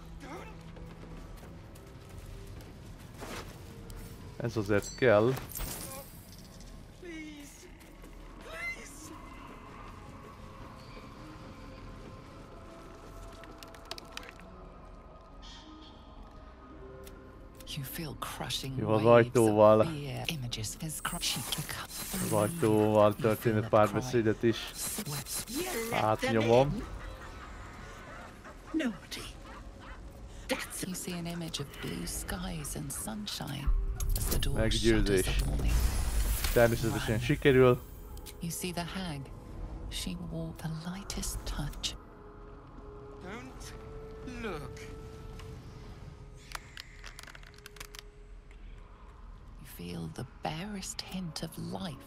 Ez azért kell. Jó, az ajtóval. Az ajtóval történő párbeszédet is átnyomom. Meggyőzés. Természetesen sikerül. You see the hag? She wore the lightest touch. Don't look. You feel the barest hint of life.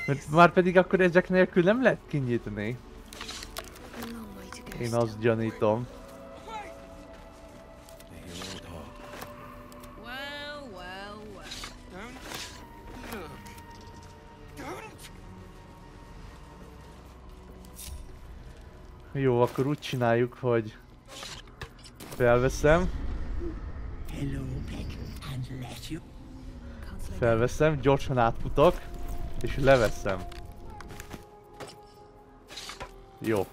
Mert már pedig akkor ezek nélkül nem lehet kinyitni. Én azt gyanítom. Jó, akkor úgy csináljuk, hogy felveszem. Felveszem, gyorsan átfutok, és leveszem. Jó.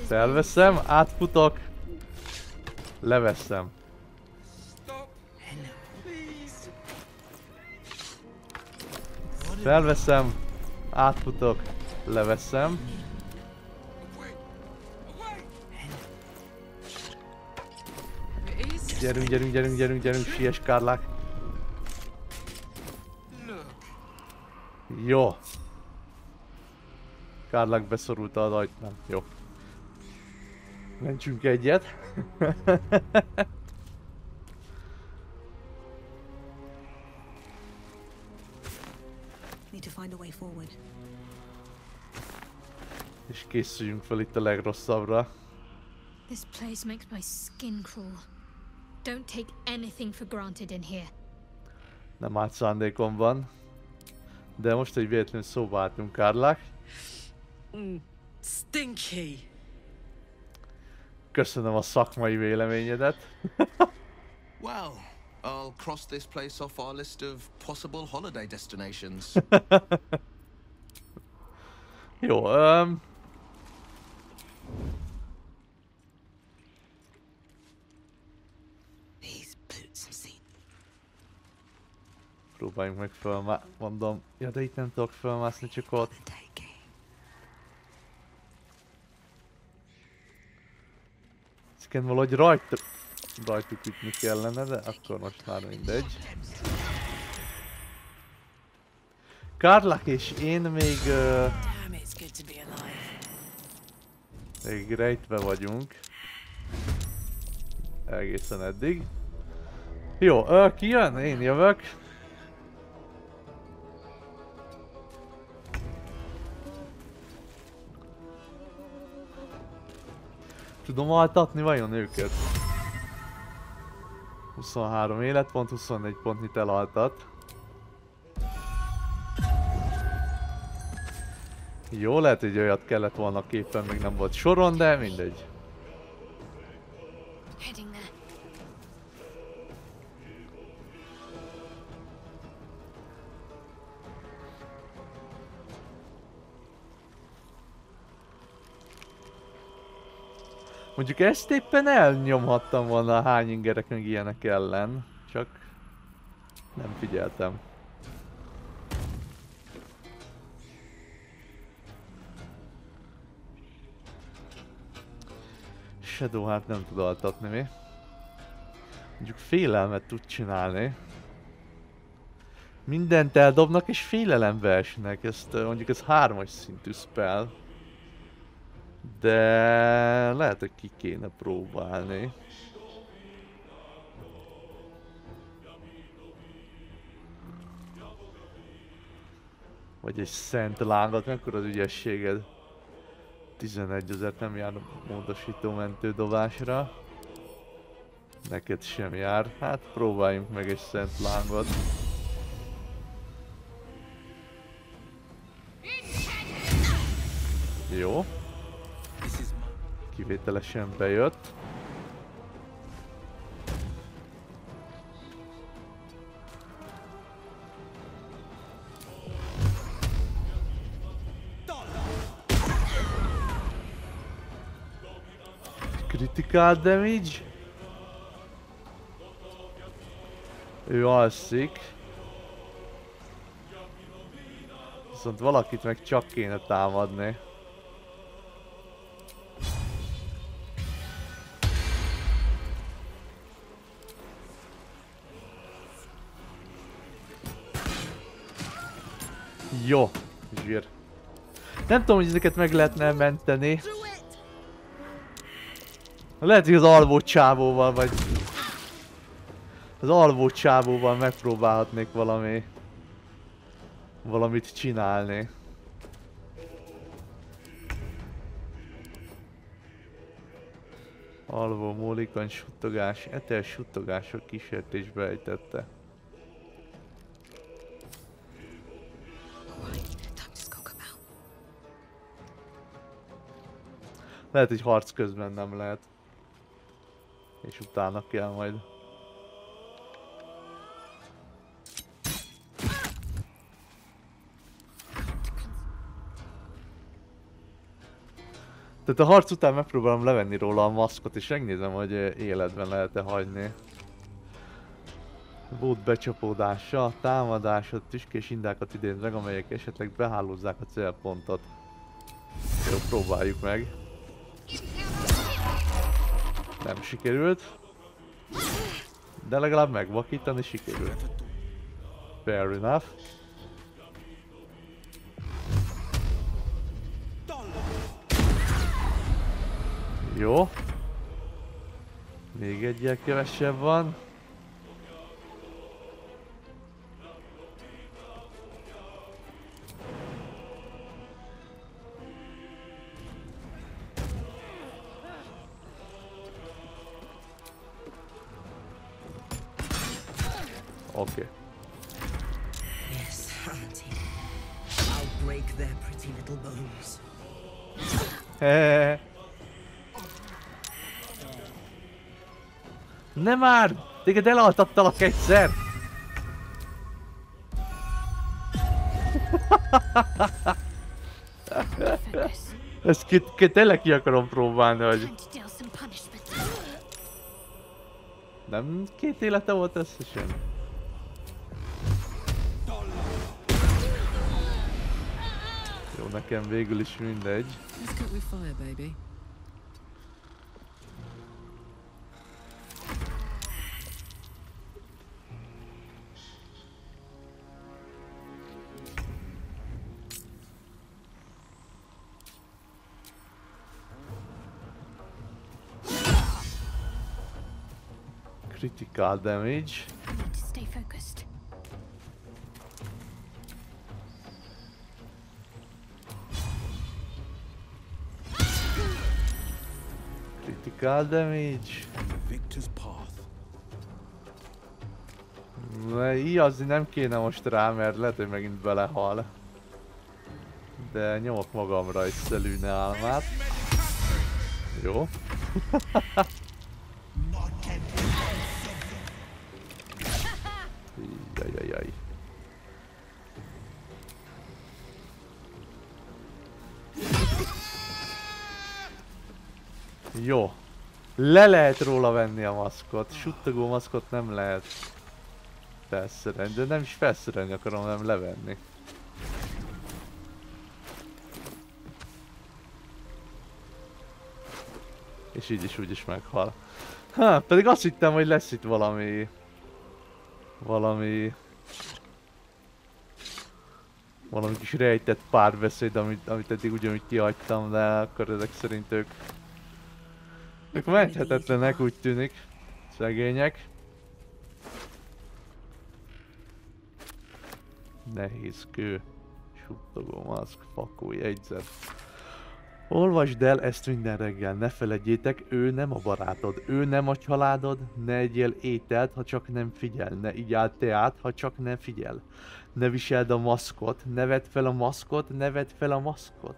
Felveszem, átfutok, leveszem. Felveszem, átfutok, leveszem. Gyerünk, siess Kárlák. Jó. Kárlák beszorulta az ajtón. Nem, jó. Mentsünk egyet. És készüljünk fel itt a legrosszabbra. This place makes my skin crawl. Don't take anything for granted in here. Nem állt szándékom van. De most egy véletlenül szóba álltunk, Kárlák. Stinky. Köszönöm a szakmai véleményedet. Well, I'll cross this place off our list of possible holiday destinations. Jó, próbáljunk meg mondom. Ja, de itt nem tudok felmászni, csak ott. Ezeken valahogy rajtuk ütni kellene, de akkor most már mindegy. Karlak és én még rejtve vagyunk. Egészen eddig. Jó, ki jön? Én jövök. Tudom altatni vajon őket? 23 életpont, 24 pontnyit elaltat. Jó, lehet, hogy olyat kellett volna képen, még nem volt soron, de mindegy. Mondjuk ezt éppen elnyomhattam volna a hány ingerek meg ilyenek ellen, csak nem figyeltem. Shadow hát nem tud altatni mi. Mondjuk félelmet tud csinálni. Mindent eldobnak és félelembe esnek, ezt mondjuk ez 3-as szintű spell. De lehet, hogy ki kéne próbálni. Vagy egy szent lángot, mekkora az ügyességed? 11 000 nem jár módosító mentődobásra. Neked sem jár. Hát próbáljunk meg egy szent lángot. Jó. Kivételesen bejött. Critical damage. Ő alszik. Viszont valakit meg csak kéne támadni. Jó, zsír. Nem tudom, hogy ezeket meg lehetne menteni. Lehet, hogy az alvó csávóval, vagy... Az alvó csávóval megpróbálhatnék valamit csinálni. Alvó, mólikony, suttogás, Ethel suttogások kísértésbe ejtette. Lehet, hogy harc közben nem lehet. És utána kell majd. Tehát a harc után megpróbálom levenni róla a maszkot, és megnézem, hogy életben lehet-e hagyni. Bót becsapódása, támadásod, tüskés indákat idéz meg, amelyek esetleg behálózzák a célpontot. Jó, próbáljuk meg. Nem sikerült. De legalább megvakítani sikerült. Fair enough. Jó. Még egyel kevesebb van. Okay. Yes, auntie. I'll break their pretty little bones. Nem már! Téged elaltattalak egyszer! Ezt tényleg ki akarom próbálni, hogy... Nem 2 élete volt összesen? Jó, nekem végül is mindegy. Critical damage. Stay focused. Critical damage. Victor's path. Ijazni nem kéne most rá, mert lehet, hogy megint belehal. De nyomok magamra egy szelűne álmát. Jó. Jajjajjaj. Jó. Le lehet róla venni a maszkot. Suttogó maszkot nem lehet felszerelni, de nem is felszerelni akarom, hanem levenni. És így is úgy is meghal. Pedig azt hittem, hogy lesz itt valami kis rejtett párbeszéd, amit eddig ugyanúgy kihagytam, de akkor ezek szerint ők menthetetlenek, úgy tűnik. Szegények. Nehéz kő. Suttogó maszk, fakó jegyzet. Olvasd el ezt minden reggel, ne feledjétek, ő nem a barátod, ő nem a családod, ne egyél ételt, ha csak nem figyel, ne igyál teát, ha csak nem figyel. Ne viseld a maszkot, ne vedd fel a maszkot, ne vedd fel a maszkot.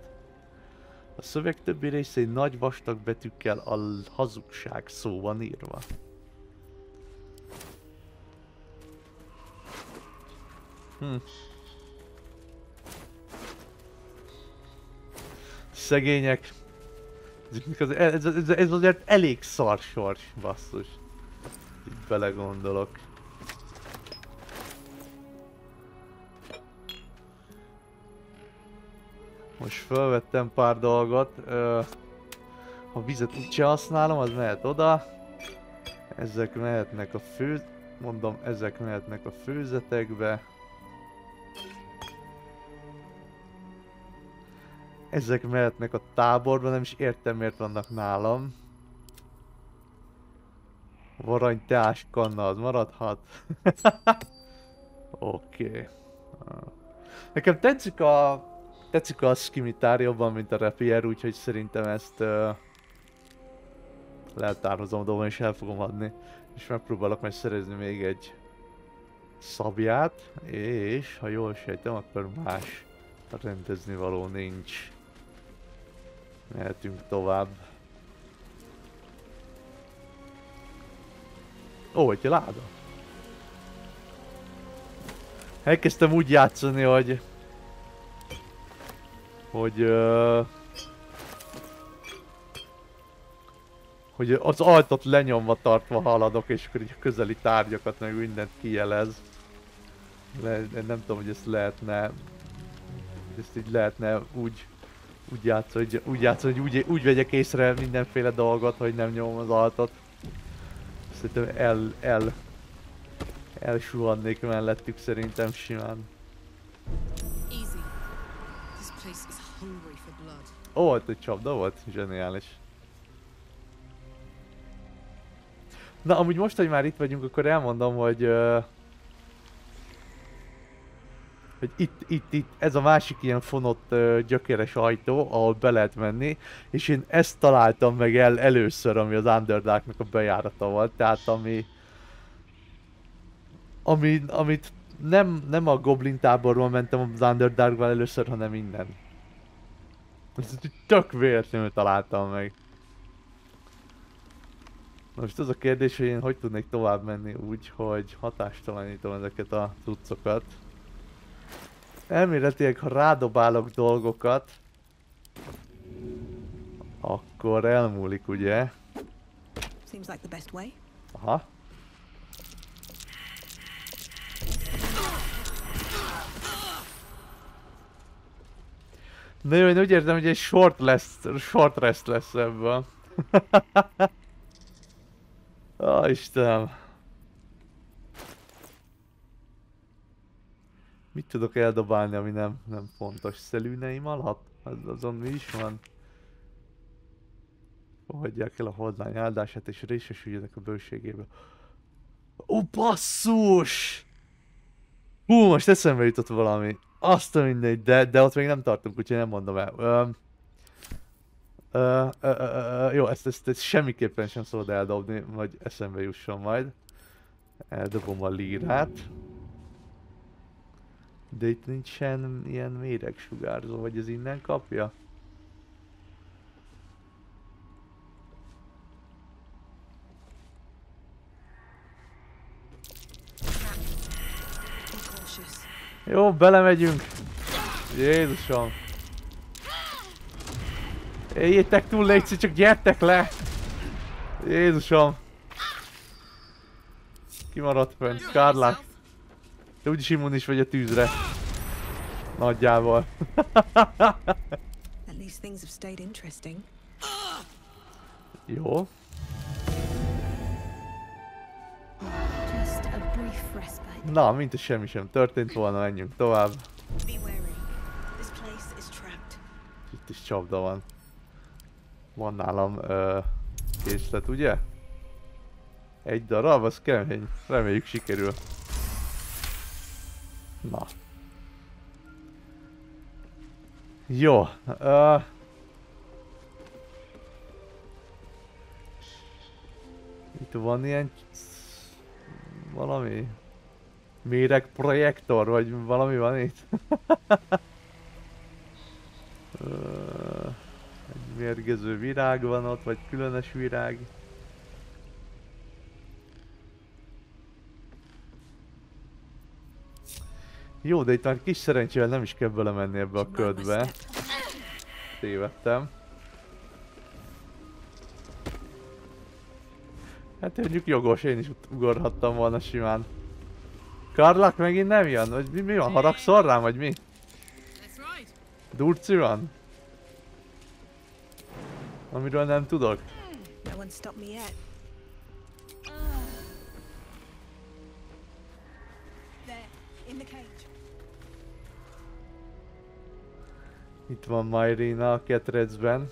A szöveg többi részén nagy vastag betűkkel a hazugság szó van írva. Szegények. Ez azért elég szar sors, basszus. Így belegondolok. Most felvettem pár dolgot. Ha vizet úgyse használom, az mehet oda. Ezek mehetnek a ezek mehetnek a főzetekbe. Ezek mehetnek a táborba, nem is értem miért vannak nálam. Varany teás kanna, az maradhat. Oké. Nekem tetszik a skimitár jobban, mint a rapier, úgyhogy szerintem ezt leltározom a dobban és el fogom adni. És megpróbálok majd szerezni még egy szabját, és ha jól sejtem, akkor más rendezni való nincs. Mehetünk tovább. Ó, egy láda. Elkezdtem úgy játszani, hogy az altot lenyomva tartva haladok, és akkor így a közeli tárgyakat meg mindent kijelez. Nem tudom, hogy ezt lehetne... Ezt így lehetne úgy játszani, hogy úgy vegyek észre mindenféle dolgot, hogy nem nyomom az altot. Szerintem elsuhannék mellettük szerintem simán. Ó, ott egy csapda volt? Zseniális. Na, amúgy most, hogy már itt vagyunk, akkor elmondom, hogy itt ez a másik ilyen fonott gyökeres ajtó, ahol be lehet menni, és én ezt találtam meg először, ami az Underdarknak a bejárata volt, tehát amit nem a Goblin táborban mentem az Underdarkban először, hanem innen. Ezt tök véletlenül találtam meg. Most az a kérdés, hogy én hogy tudnék tovább menni úgy, hogy hatástalanítom ezeket a cuccokat. Elméletileg, ha rádobálok dolgokat, akkor elmúlik, ugye? Seems like the best way. Aha. De jó, én úgy érzem, hogy egy short rest lesz ebből. Ó, Istenem. Mit tudok eldobálni, ami nem fontos? Szelűneim alatt? Azon mi is van? Fogadják el a holdlány áldását és részesüljenek a bőségéből. Ó, basszus! Hú, most eszembe jutott valami. Azt a mindegy, de ott még nem tartunk, úgyhogy nem mondom el. Jó, ezt semmiképpen sem szabad eldobni, vagy eszembe jusson majd. Eldobom a lírát. De itt nincsen ilyen méregsugárzó, vagy ez innen kapja? Jó, belemegyünk. Jézusom. Éljétek túl, légy, csak gyertek le. Jézusom. Kimaradt fönt, Kárlák. De úgyis immunis vagy a tűzre. Nagyjából. At least things have stayed interesting. Jó. Just a brief respite. Na, mint semmi sem történt volna, menjünk tovább. Be wary. This place is trapped. Itt is csapda van. Van nálam készlet, ugye? Egy darab, az kemény. Reméljük sikerül. Na. Jó. Itt van ilyen... valami... méregprojektor, vagy valami van itt? Egy mérgező virág van ott, vagy különös virág. Jó, de itt már kis szerencsével nem is kell belemenni ebbe a ködbe. Tévedtem. Hát mondjuk jogos, én is ugorhattam volna simán. Karlak megint nem jön? Vagy mi van? Haragszol rám, vagy mi? Durci van? Amiről nem tudok. No one stopped me yet. There, in the cage. Itt van Myrina a ketrecben.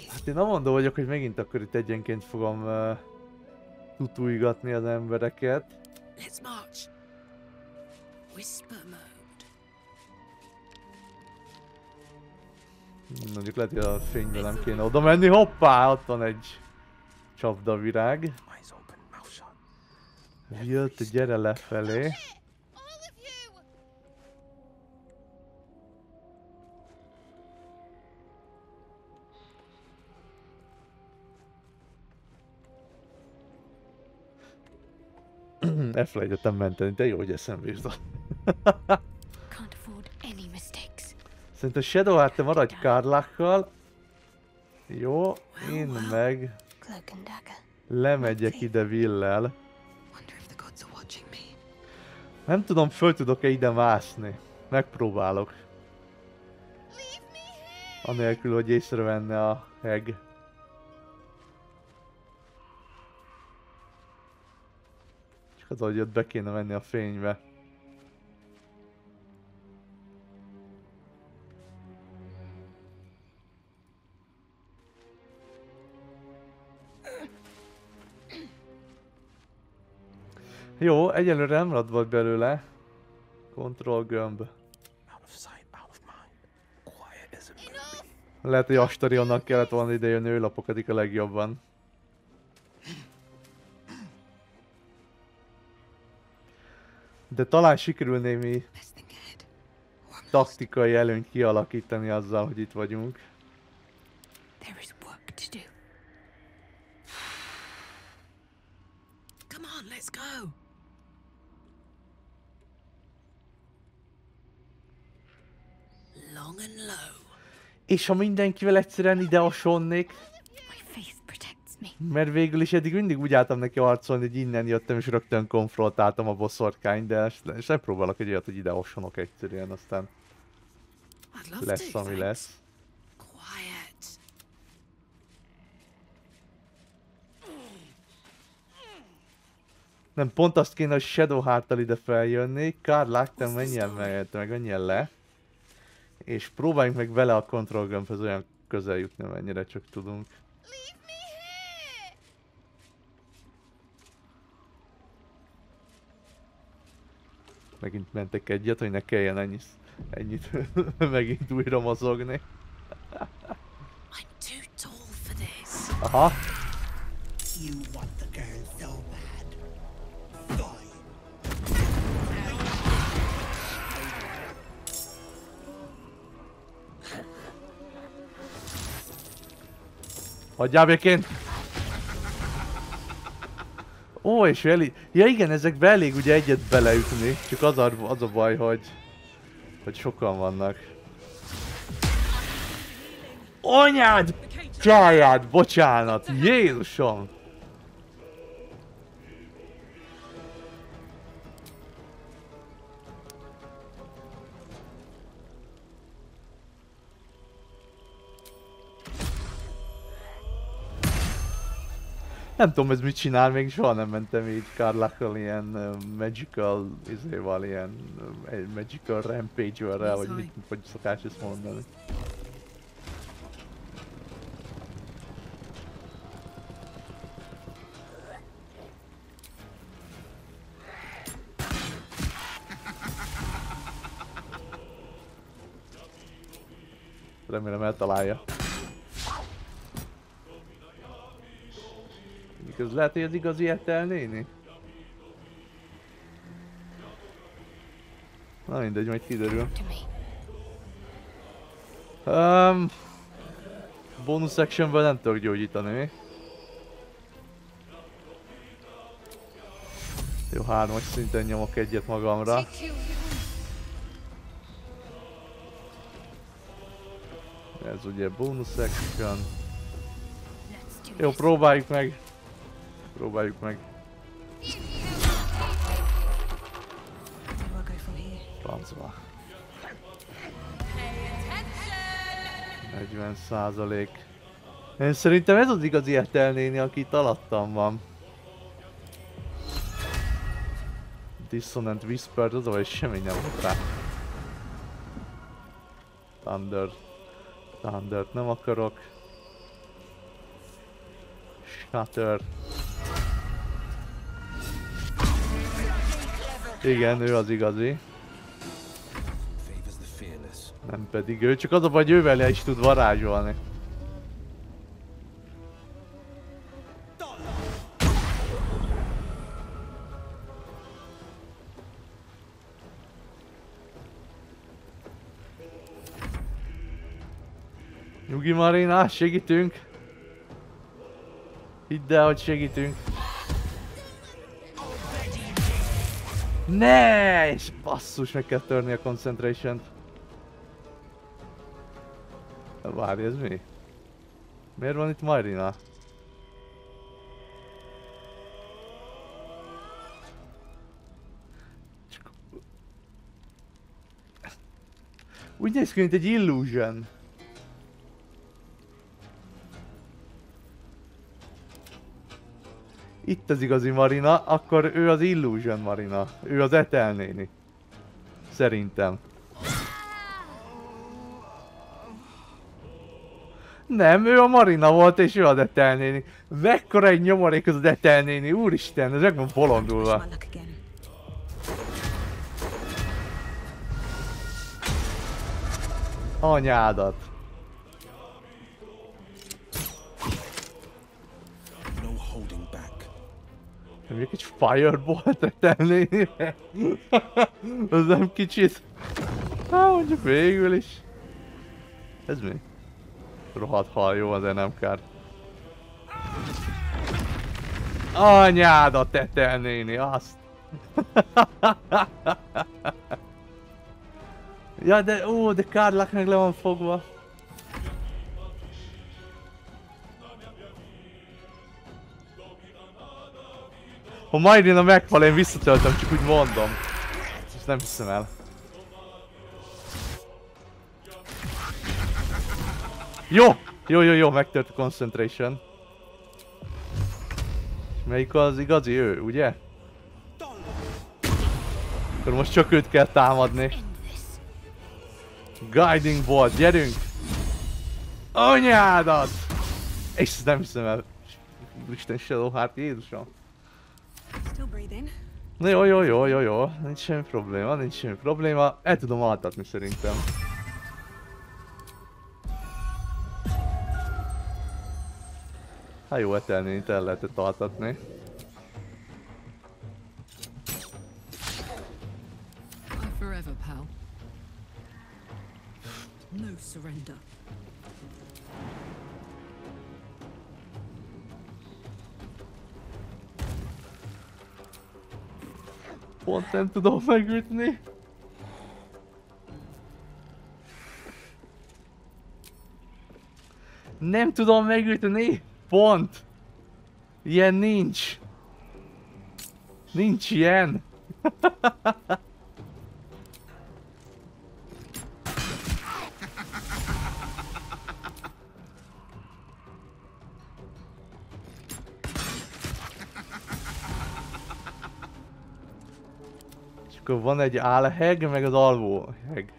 Hát én amondó vagyok, hogy megint akkor itt egyenként fogom tutújgatni az embereket. Let's march. Whisper mode. Mondjuk lehet, hogy a fényben nem kéne oda menni. Hoppá! Ott van egy csapdavirág. Jött, gyere lefelé. Elfelejtettem menteni, de jó, hogy eszembe jutott. Szerintem Shadowheart, te maradj Karlakkal. Jó, én meg lemegyek ide Will-lel. Nem tudom, föl tudok-e ide mászni. Megpróbálok. Anélkül, hogy észrevenne a heg. Csak az, hogy ott be kéne menni a fénybe. Jó, egyelőre nem maradt volt belőle. Control gömb. Lehet, hogy Astarionnak kellett volna idejönni, ő lapokadik a legjobban. De talán sikerül némi taktikai előnyt kialakítani azzal, hogy itt vagyunk. There is work to do. Come on, let's go. Long and low. És ha mindenkivel egyszerűen ide hasonnék, mert végül is eddig mindig úgy álltam neki harcolni, hogy innen jöttem és rögtön konfrontáltam a boszorkányt, de és nem próbálok egy olyat, hogy ide hasonok egyszerűen, aztán lesz, ami lesz. Nem, pont azt kéne, hogy Shadowheart-tal ide feljönnék, Karlák, te menjen meg menjen le. És próbáljunk meg vele a control gömbhöz olyan közel jutni, amennyire csak tudunk. Megint mentek egyet, hogy ne kelljen ennyit megint újra mozogni. Aha. Hagyjál békén! Ó, és elég... Ja igen, ezekbe elég ugye egyet beleütni, csak az a baj, hogy sokan vannak. Anyád! Csájád! Bocsánat! Jézusom! Nem tudom, ez mit csinál, még soha nem mentem így Karlakkal ilyen magical, izéval, ilyen magical rampage-rel, vagy mit vagy szokás ezt mondani. Remélem eltalálja. Ez lehet, hogy az igazi Ethel néni? Na mindegy, majd kiderül. Bonus actionből nem tudok gyógyítani mi. Jó, 3-as szinten nyomok egyet magamra. Ez ugye bonus action. Jó, próbáljuk meg. Próbáljuk meg. Francba. 40%. Én szerintem ez az igazi Ethel néni, aki itt alattam van. Dissonant Whisper, az vagy semmi nem volt rá. Thundert nem akarok. Shatter. Igen, ő az igazi. Nem pedig ő, csak az a baj, hogy ővel is tud varázsolni. Nyugi Marina, segítünk! Hidd el, hogy segítünk! Ne! És basszus, meg kell törni a concentration-t. Várj, ez mi? Miért van itt Marina? Úgy néz ki, mint egy illusion. Itt az igazi Marina, akkor ő az Illusion Marina. Ő az Ethel néni. Szerintem. Nem, ő a Marina volt és ő az Ethel néni. Mekkora egy nyomorék az Ethel néni, úristen, ez meg van bolondulva. Anyádat. Még egy fireball-t tenni. Az nem kicsit. Hát mondjuk végül is. Ez mi? Rohadt hal, jó, azért nem kár. Anyádat Ethel néni, azt! Ja, de de Karlak meg le van fogva. Ha Majdina meghal, én visszatöltöm, csak úgy mondom. Ezt nem hiszem el. Jó, megtört a concentration. Melyik az igazi ő, ugye? Akkor most csak őt kell támadni. Guiding bolt, gyerünk! Anyádat! És ezt nem hiszem el. Isten Shadowheart, Jézusom. Na jó. Nincs semmi probléma, El tudom altatni szerintem. Hát jó, Ethel nénit el lehetett altatni. Forever, pal. No surrender. Pont nem tudom megütni. Nem tudom megütni. Pont. Ilyen nincs. Nincs ilyen. És akkor van egy álheg, meg az alvóheg.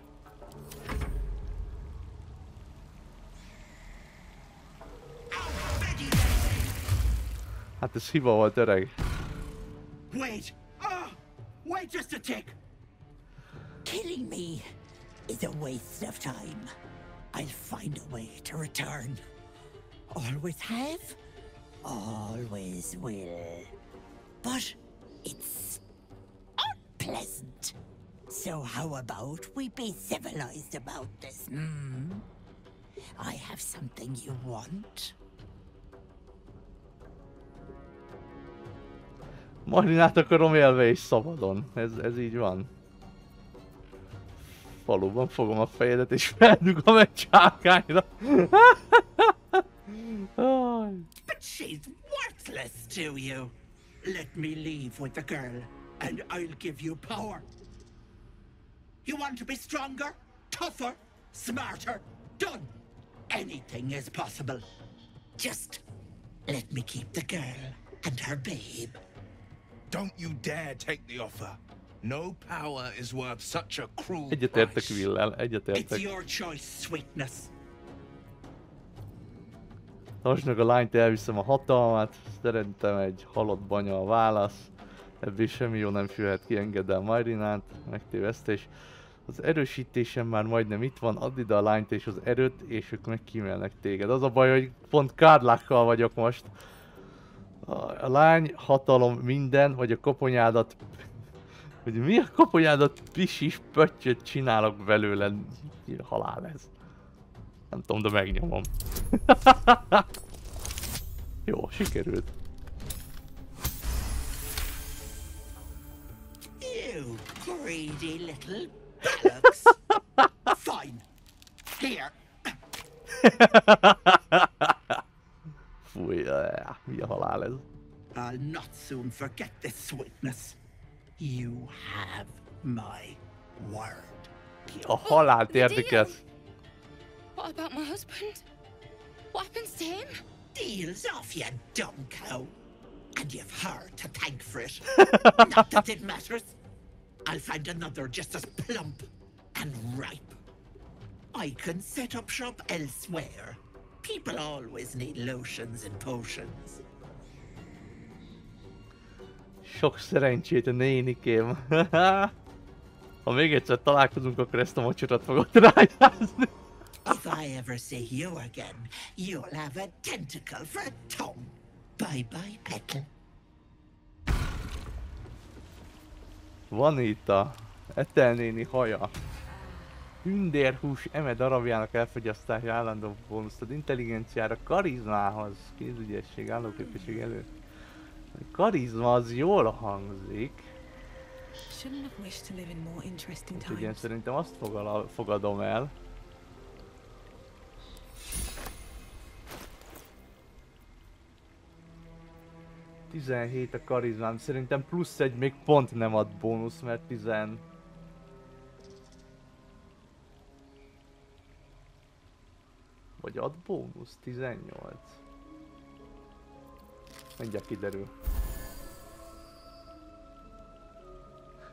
Hát ez hiba volt, öreg. Wait! Wait just a tick! Killing me is a waste of time. I'll find a way to return. Always have, always will. But it's unpleasant. So how about we be civilized about this, hmm? I have something you want. Marinát akarom élve és szabadon. Ez így van. Valóban fogom a fejedet és feldugom egy csákányra. But she's worthless to you. Let me leave with the girl, and I'll give you power. You want to be stronger, tougher, smarter? Done. Anything is possible. Just let me keep the girl and her babe. Don't you dare take the offer. No power is worth such a cruel Egyetértek Willel, egyetértek. It's your choice, sweetness. Most meg a lányt elviszem a hatalmat, szerintem egy halott banya a válasz. Ebből semmi jó nem fűhet ki, engedel Marinát, megtévesztés. Az erősítésem már majdnem itt van, add ide a lányt és az erőt, és ők meg kímélnek téged. Az a baj, hogy pont Karlakkal vagyok most. A lány, hatalom, minden, vagy a koponyádat... Hogy mi a koponyádat pisis pöttyöt csinálok belőle. Halál ez. Nem tudom, de megnyomom. Jó, sikerült. You greedy little bollocks. Fine. Here. Fúj, mi a halál ez? I'll not soon forget this sweetness. You have my word. A halált érdekes. What about my husband? What happens to him? Deals off, you dumb cow. And you've her to thank for it. Not that it matters. I'll find another just as plump and ripe. I can set up shop elsewhere. People always need lotions and potions. Sok szerencsét a nénikém. Ha még egyszer találkozunk, akkor ezt a mocsorat fogod rájázni. If I ever see you again, you'll have a tentacle for a tongue. Bye bye, Ethel. Van itt a Ethel néni haja. Tündérhús eme darabjának elfogyasztása állandó bónuszt ad intelligenciára, karizmához, kézügyesség, állóképesség elő. A karizma az jól hangzik. Úgyhogy én szerintem azt fogadom el. ...17 a karizmám, szerintem plusz egy még pont nem ad bónusz, mert 10... Vagy ad bónusz? 18. Mindjárt kiderül.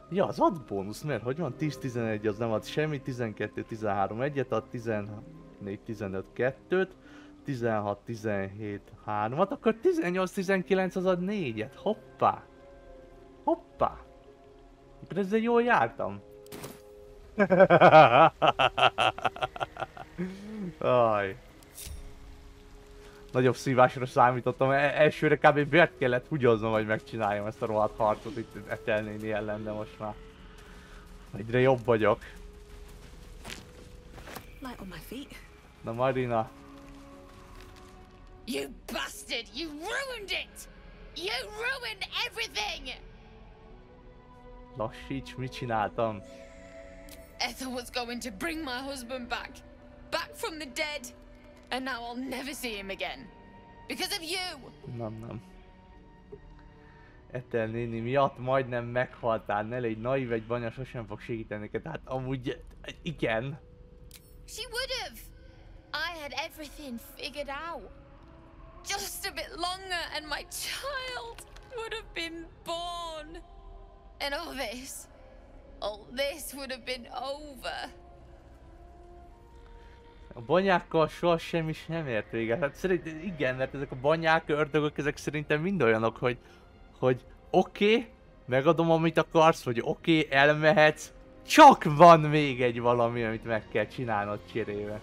Ja, az ad bónusz, mert hogy van? 10-11 az nem ad semmi, 12-13 egyet ad, 14-15 2-t, 16-17 3-at, akkor 18-19 az ad 4-et. Hoppá! Hoppá! Akkor ezzel jól jártam. Aj. Nagyobb szívásra számítottam, elsőre kb. Bért kellett húgyoznom, hogy megcsináljam ezt a rohadt harcot itt Ethel néni ellen, de most már egyre jobb vagyok. Na Marina. You bastard! You ruined it! You ruined everything! Lassíts, mit csináltam? Ethel was going to bring my husband back. Back from the dead. And now I'll never see him again. Because of you! Nem. Ethel néni miatt majdnem meghaltál, ne légy naív, egy banya sosem fog segíteni neked, hát amúgy igen. She would have! I had everything figured out. Just a bit longer and my child would have been born. And all this would have been over. A banyákkal soha semmi sem ért véget. Hát szerintem igen, mert ezek a banyák, ördögök, ezek szerintem mind olyanok, hogy oké, megadom amit akarsz, vagy oké, elmehetsz, csak van még egy valami, amit meg kell csinálnod cserébe.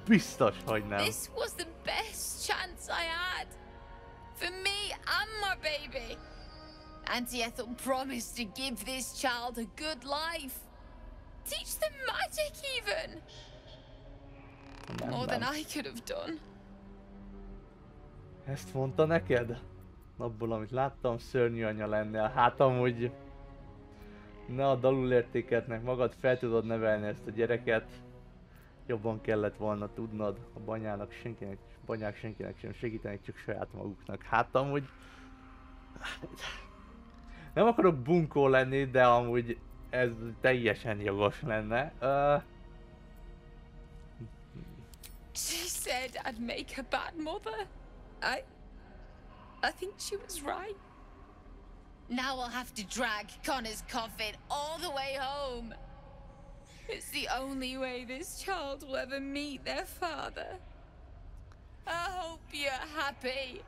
Biztos, hogy nem. This was the best chance I had. For me and my baby. Auntie Ethel promised to give this child a good life. Teach them magic even. More than I could have done. Ezt mondta neked? Abból, amit láttam, szörnyű anya lennél. Hát amúgy... Ne a alulértékeltnek magad, fel tudod nevelni ezt a gyereket. Jobban kellett volna tudnod. A banyák senkinek sem segítenek, csak saját maguknak. Hát amúgy... Nem akarok bunkó lenni, de amúgy ez teljesen jogos lenne. She said I'd make a bad mother. I think she was right. Now I'll have to drag Connor's coffin all the way home. It's the only way this child will ever meet their father. I hope you're happy.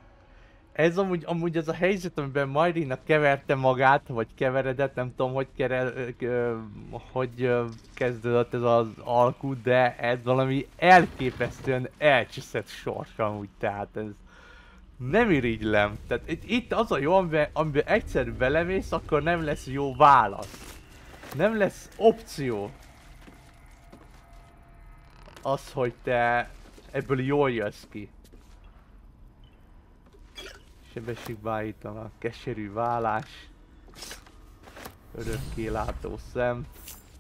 Ez amúgy ez a helyzet, amiben Marina keverte magát, vagy keveredett, nem tudom, hogy kezdődött ez az alkú, de ez valami elképesztően elcseszett sors amúgy, tehát ez nem irigylem. Tehát itt az a jó, amiben egyszer belemész, akkor nem lesz jó válasz. Nem lesz opció. Az, hogy te ebből jól jössz ki. Sebességbeállítom, a keserű vállás, örökké látó szem,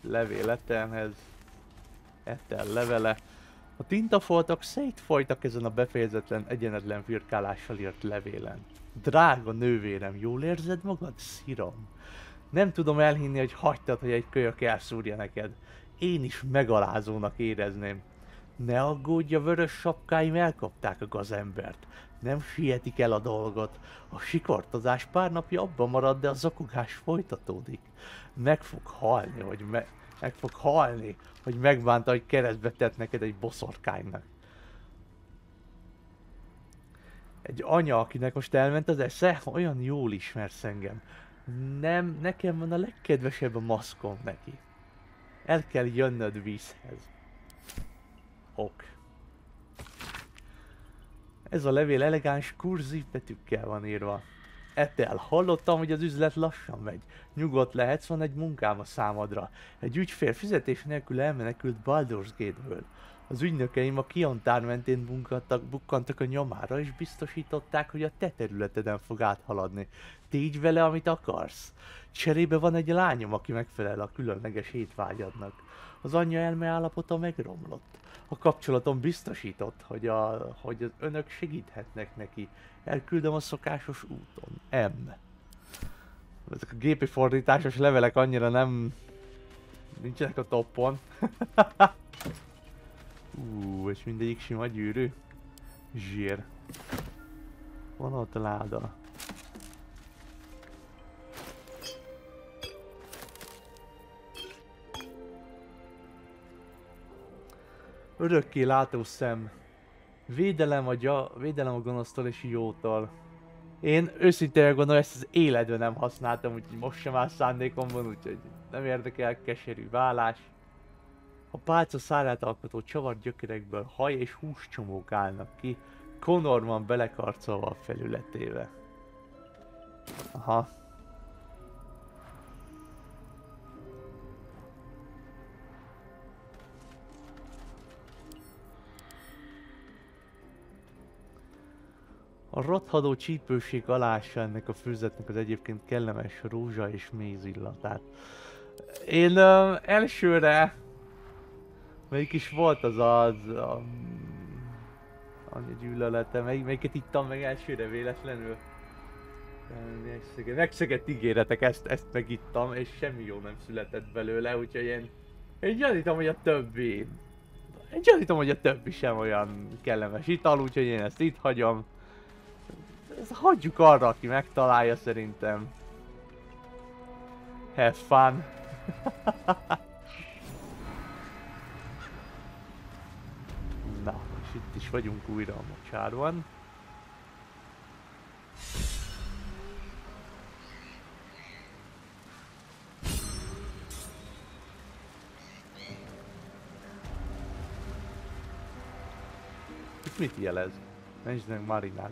levél Ethelhez, Ethel levele. A tintafoltok szétfolytak ezen a befejezetlen, egyenetlen firkálással írt levélen. Drága nővérem, jól érzed magad? Szírom. Nem tudom elhinni, hogy hagytad, hogy egy kölyök elszúrja neked. Én is megalázónak érezném. Ne aggódj, a vörös sapkáim elkapták a gazembert. Nem sietik el a dolgot. A sikortozás pár napja abban marad, de a zakogás folytatódik. Meg fog halni, hogy megbánta, hogy keresztbe tett neked egy boszorkánynak. Egy anya, akinek most elment az esze, olyan jól ismersz engem. Nem, nekem van a legkedvesebb a maszkom neki. El kell jönnöd vízhez. Ok. Ez a levél elegáns kurzív betűkkel van írva. Ethel, hallottam, hogy az üzlet lassan megy. Nyugodt lehetsz, van egy munkám a számodra. Egy ügyfél fizetés nélkül elmenekült Baldur's Gate-ből. Az ügynökeim a kiantár mentén bukkantak a nyomára, és biztosították, hogy a te területeden fog áthaladni. Tégy vele, amit akarsz. Cserébe van egy lányom, aki megfelel a különleges étvágyadnak. Az anyja elmeállapota megromlott. A kapcsolatom biztosított, hogy az önök segíthetnek neki. Elküldöm a szokásos úton. M. Ezek a gépi fordításos levelek annyira nincsenek a toppon. És mindegyik sima gyűrű. Zsír. Van ott a láda. Örökké látó szem. Védelem a gonosztól és jótól. Én őszintén gondolom, ezt az életben nem használtam, úgyhogy most sem áll szándékom van, úgyhogy nem érdekel, keserű vállás. A pálca szárát alkotó csavart gyökerekből haj és húscsomók állnak ki, Connor van belekarcolva a felületébe. Aha. A rothadó csípőség alássa ennek a főzetnek az egyébként kellemes rózsa és méz illatát. Én elsőre... Melyik is volt az annyi gyűlölete, melyiket ittam meg elsőre véletlenül? Megszegett ígéretek, ezt megittam, és semmi jó nem született belőle, úgyhogy én gyanítom, hogy a többi... Én gyanítom, hogy a többi sem olyan kellemes ital, úgyhogy én ezt itt hagyom. Ezt hagyjuk arra, aki megtalálja szerintem. Have fun! Na, és itt is vagyunk újra a mocsárban. Itt mit jelez? Mentsd meg Marinát.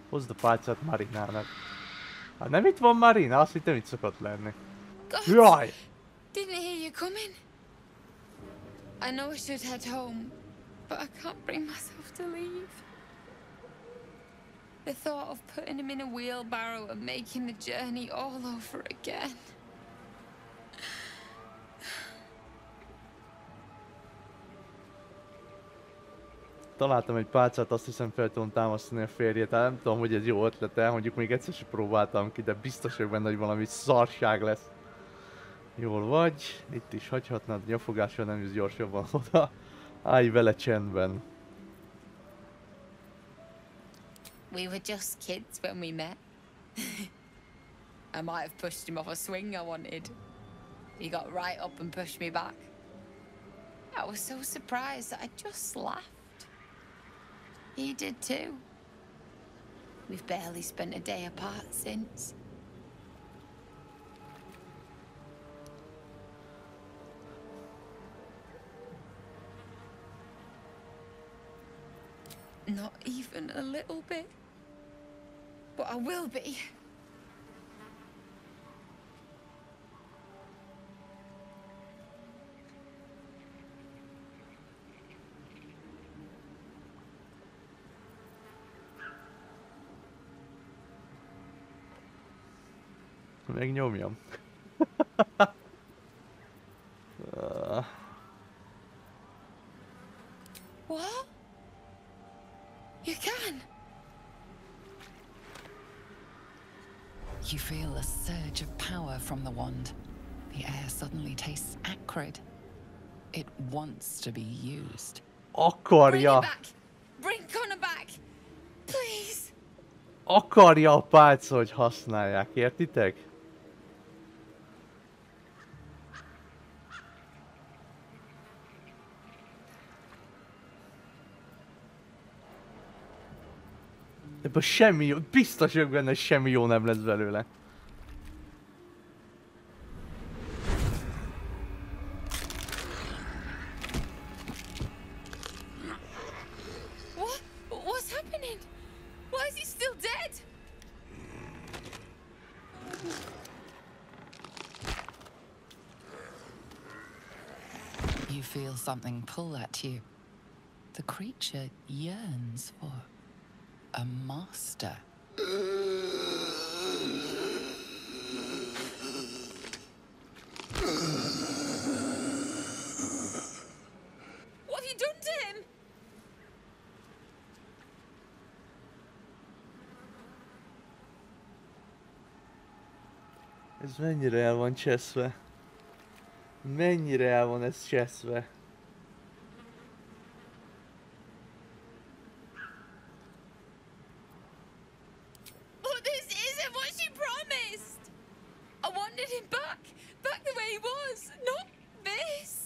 Hozd a pálcát Marinának. Hát nem itt van Marina? Azt hittem itt szokott lenni. Jaj! Didn't hear you coming. I know I should head home, but I can't bring myself to leave. The thought of putting him in a wheelbarrow and making the journey all over again. Találtam egy pálcát, azt hiszem fel tudom támasztani a férjét, nem tudom, hogy ez jó ötlete, mondjuk még egyszer sem próbáltam ki, de biztos vagyok benne, hogy valami szarság lesz. Jól vagy, itt is hagyhatnád, nyafogással nem jössz gyorsabban oda. Állj vele csendben. We were just kids when we met. I might have pushed him off a swing I wanted. He got right up and pushed me back. I was so surprised that I just laughed. He did too. We've barely spent a day apart since. Not even a little bit. But I will be. Megnyomjam. What? You can? You feel a surge of power from the wand. The air suddenly tastes acrid. It wants to be used. Akarja! Bring Connor back! Please! Akarja a pálca, hogy használják, értitek? Ebből semmi jó, biztos vagyok benne, hogy semmi jó nem lesz belőle. What's happening? Why is he still dead? feel something pull at you. The creature yearns for a master. What have you done to him? Ez mennyire el van cseszve? Mennyire el van ez cseszve? But this isn't what she promised! I wanted him back the way he was, not this!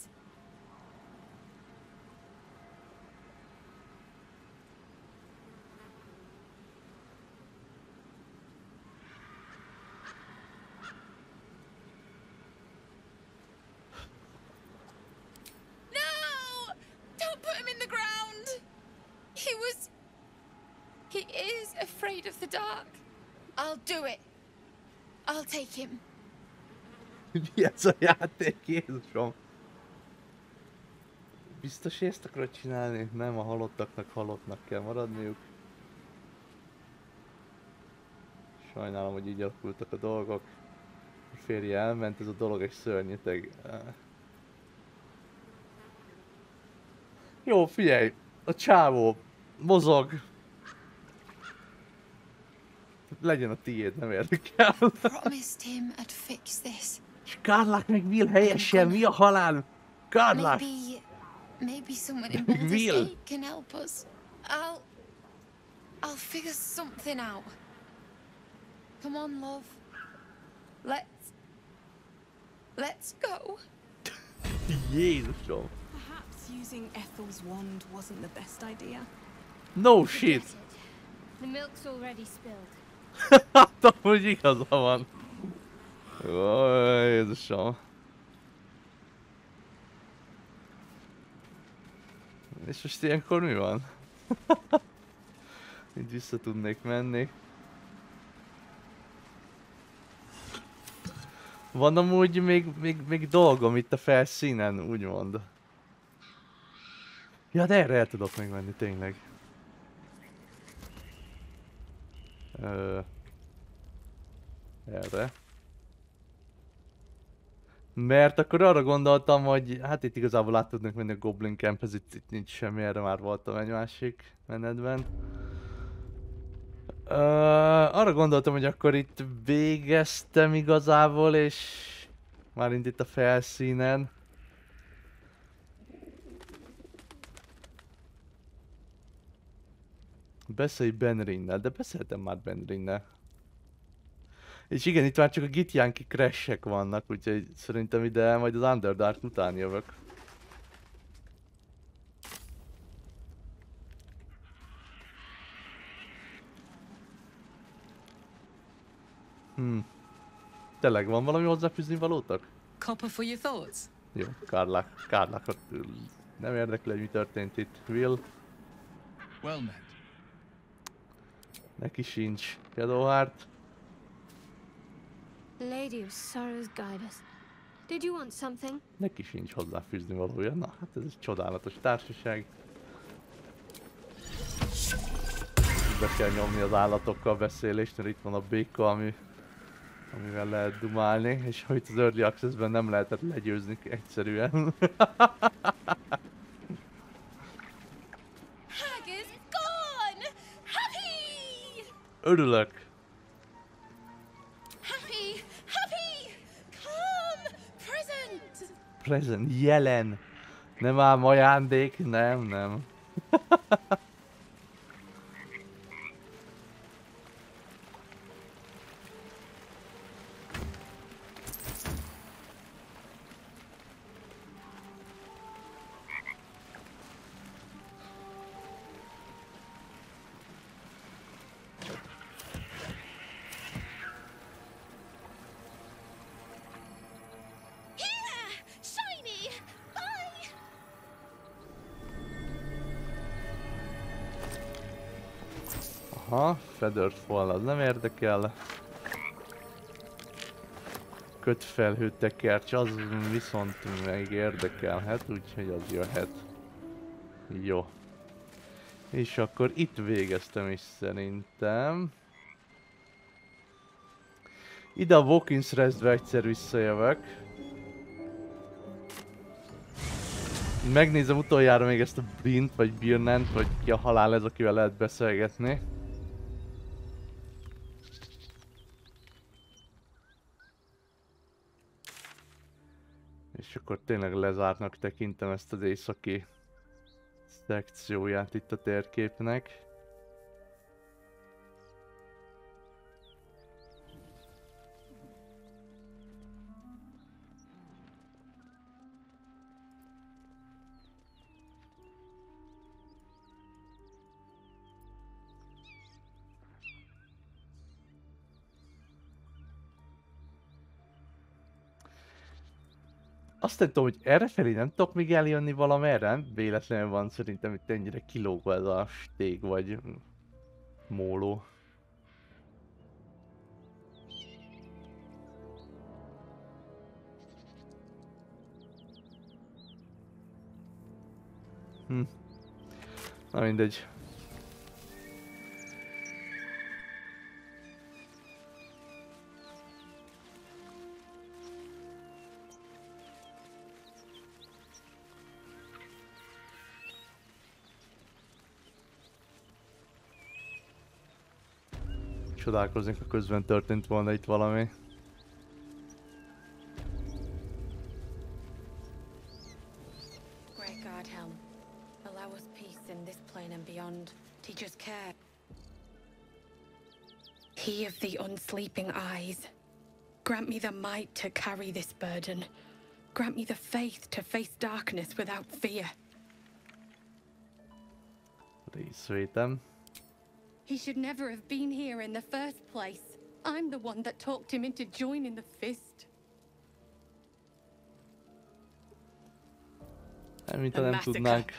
He is afraid of the dark. I'll do it. I'll take him. Mi ez a játék, Jézusom? Biztos, hogy ezt akarod csinálni? Nem, a halottaknak halottnak kell maradniuk. Sajnálom, hogy így alakultak a dolgok. A férje elment, ez a dolog egy szörnyeteg. Jó, figyelj! A csávó mozog. Legyen a tiéd, nem érdekel. Promised him I'd fix this. És Karlak meg Will helyesen, mi a halál? Karlak! Maybe someone in Baldur's Gate can help us. I'll figure something out. Come on, love. Let's go. Jézusom. Perhaps using Ethel's wand wasn't the best idea. No shit. The milk's already spilled. Hát, hogy igaza van. Ó, Jézusom. És most ilyenkor mi van? Így vissza tudnék menni. Van amúgy még dolgom itt a felszínen, úgymond. Ja, de erre el tudok még menni, tényleg. Erre. Mert akkor arra gondoltam, hogy hát itt igazából át tudnak menni a Goblin Camphez, itt nincs semmi, erre már voltam egy másik menetben. Arra gondoltam, hogy akkor itt végeztem igazából, és már itt a felszínen. Beszélj Benrinnel, de beszéltem már Benrinnel. És igen, itt már csak a Githyanki crashek vannak, úgyhogy szerintem ide majd az Underdark után jövök. Tényleg van valami hozzáfűzni valótak? Copper for your thoughts? Jó, Karlakot nem érdekli, hogy mi történt itt. Will? Well met. Neki sincs. Shadowheart? Lady of Sorrows, guide us. Did you want something? Neki sincs hozzáfűzni valója. Na, hát ez egy csodálatos társaság. Be kell nyomni az állatokkal beszélést, mert itt van a béka, amivel lehet dumálni, és hogy az Early Access-ben nem lehetett legyőzni egyszerűen. Örülök! Happy! Come! Present! Present, jelen! Nem ám ajándék, nem. Aha, Feathered Fall, az nem érdekel. Kötfelhő tekercs, az viszont még érdekelhet, úgyhogy az jöhet. Jó. És akkor itt végeztem is szerintem. Ide a Walking Restbe egyszer visszajövök. Megnézem utoljára még ezt a Brint vagy Birnent, vagy ki a halál ez, akivel lehet beszélgetni. És akkor tényleg lezártnak tekintem ezt az északi szekcióját itt a térképnek. Azt nem tudom, hogy errefelé nem tudok még eljönni valamerre? Véletlenül van szerintem itt ennyire kilógva ez a stég vagy móló. Na mindegy. Csodálkoznék, ha közben történt volna itt valami. Great God, Helm, allow us peace in this plane and beyond. Teach us care. He of the unsleeping eyes, grant me the might to carry this burden. Grant me the faith to face darkness without fear. Részvétem. He should never have been here in the first place. I'm the one that talked him into joining the fist. Mint ha nem tudnánk.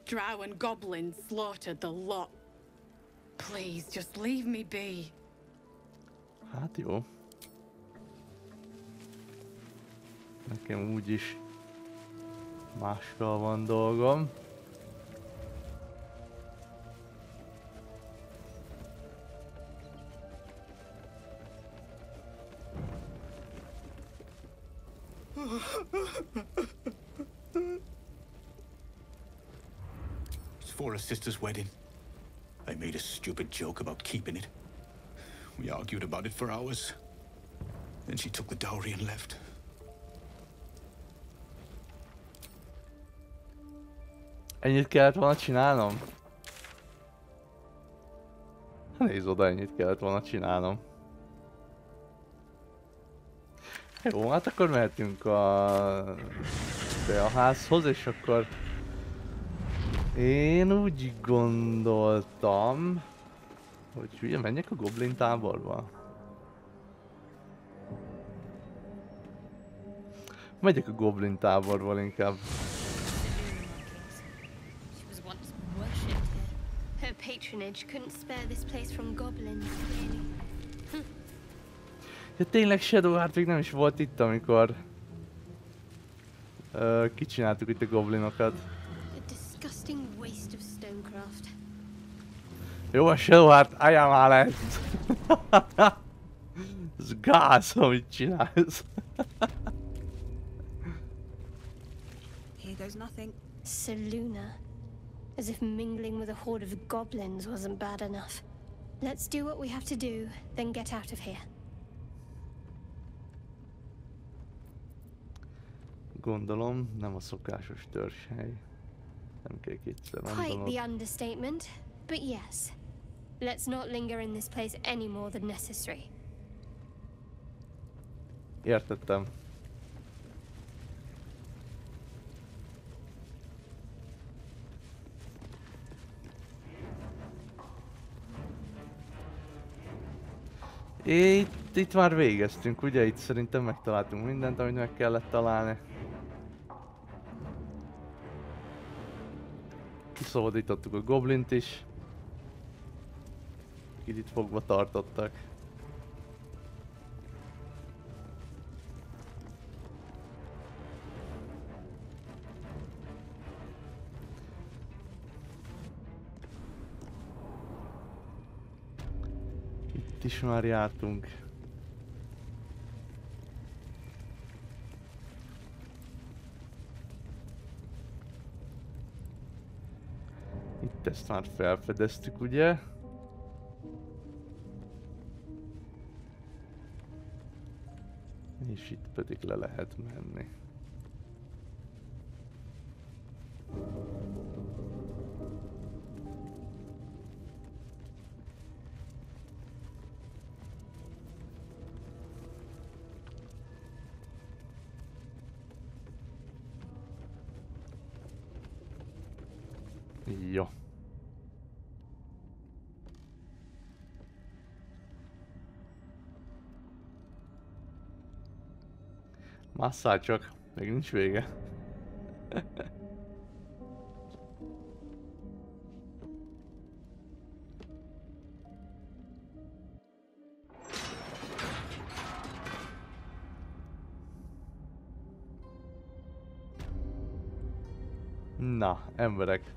Drow and goblins slaughtered the lot. Please, just leave me be. Hát jó. Nekem úgyis mással van dolgom. It's for a sister's wedding. I made a stupid joke about keeping it. We argued about it for hours. Then she took the dowry and left. Ennyit kellett volna csinálnom? Nézd oda, ennyit kellett volna csinálnom. Jó, hát akkor mehetünk a házhoz, és akkor én úgy gondoltam, hogy ugye menjek a goblin táborba. Megyek a goblin táborból inkább. Her patronage couldn't spare this place from goblins, really. Ja, tényleg Shadowheart még nem is volt itt, amikor kicsináltuk itt a goblinokat. A disgusting waste of stonecraft. Jó, a Shadowheart, álljál már le! Ez gáz, amit csinálsz. Here goes nothing. Seluna. As if mingling with a horde of goblins wasn't bad enough. Let's do what we have to do, then get out of here. Gondolom, nem a szokásos törzshely. Nem kell kétszer Quite the understatement, but yes. Let's not linger in this place any more than necessary. Értettem. Itt már végeztünk, ugye? Itt szerintem megtaláltunk mindent, amit meg kellett találni. Kiszabadítottuk a goblint is. Itt fogva tartottak. Itt is már jártunk. Itt ezt már felfedeztük, ugye? És itt pedig le lehet menni. Jó. Masszál csak, még nincs vége. Na, emberek.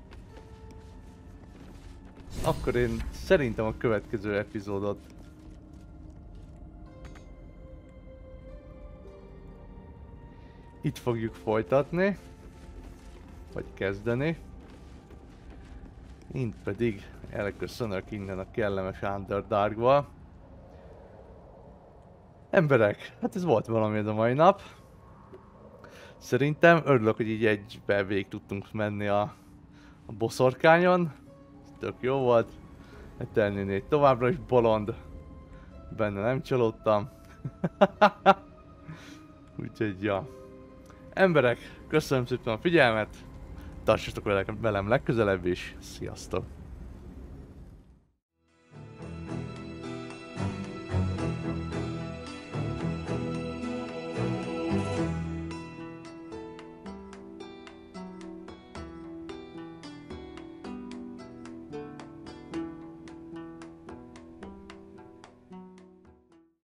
Akkor én szerintem a következő epizódot itt fogjuk folytatni, vagy kezdeni. Én pedig elköszönök innen a kellemes Underdarkba. Emberek, hát ez volt valami ez a mai nap. Szerintem örülök, hogy így egybe végig tudtunk menni a boszorkányon. Tök jó volt. Ethel néni továbbra is bolond. Benne nem csalódtam. Úgyhogy ja. Emberek, köszönöm szépen a figyelmet. Tartsatok velem legközelebb is. Sziasztok!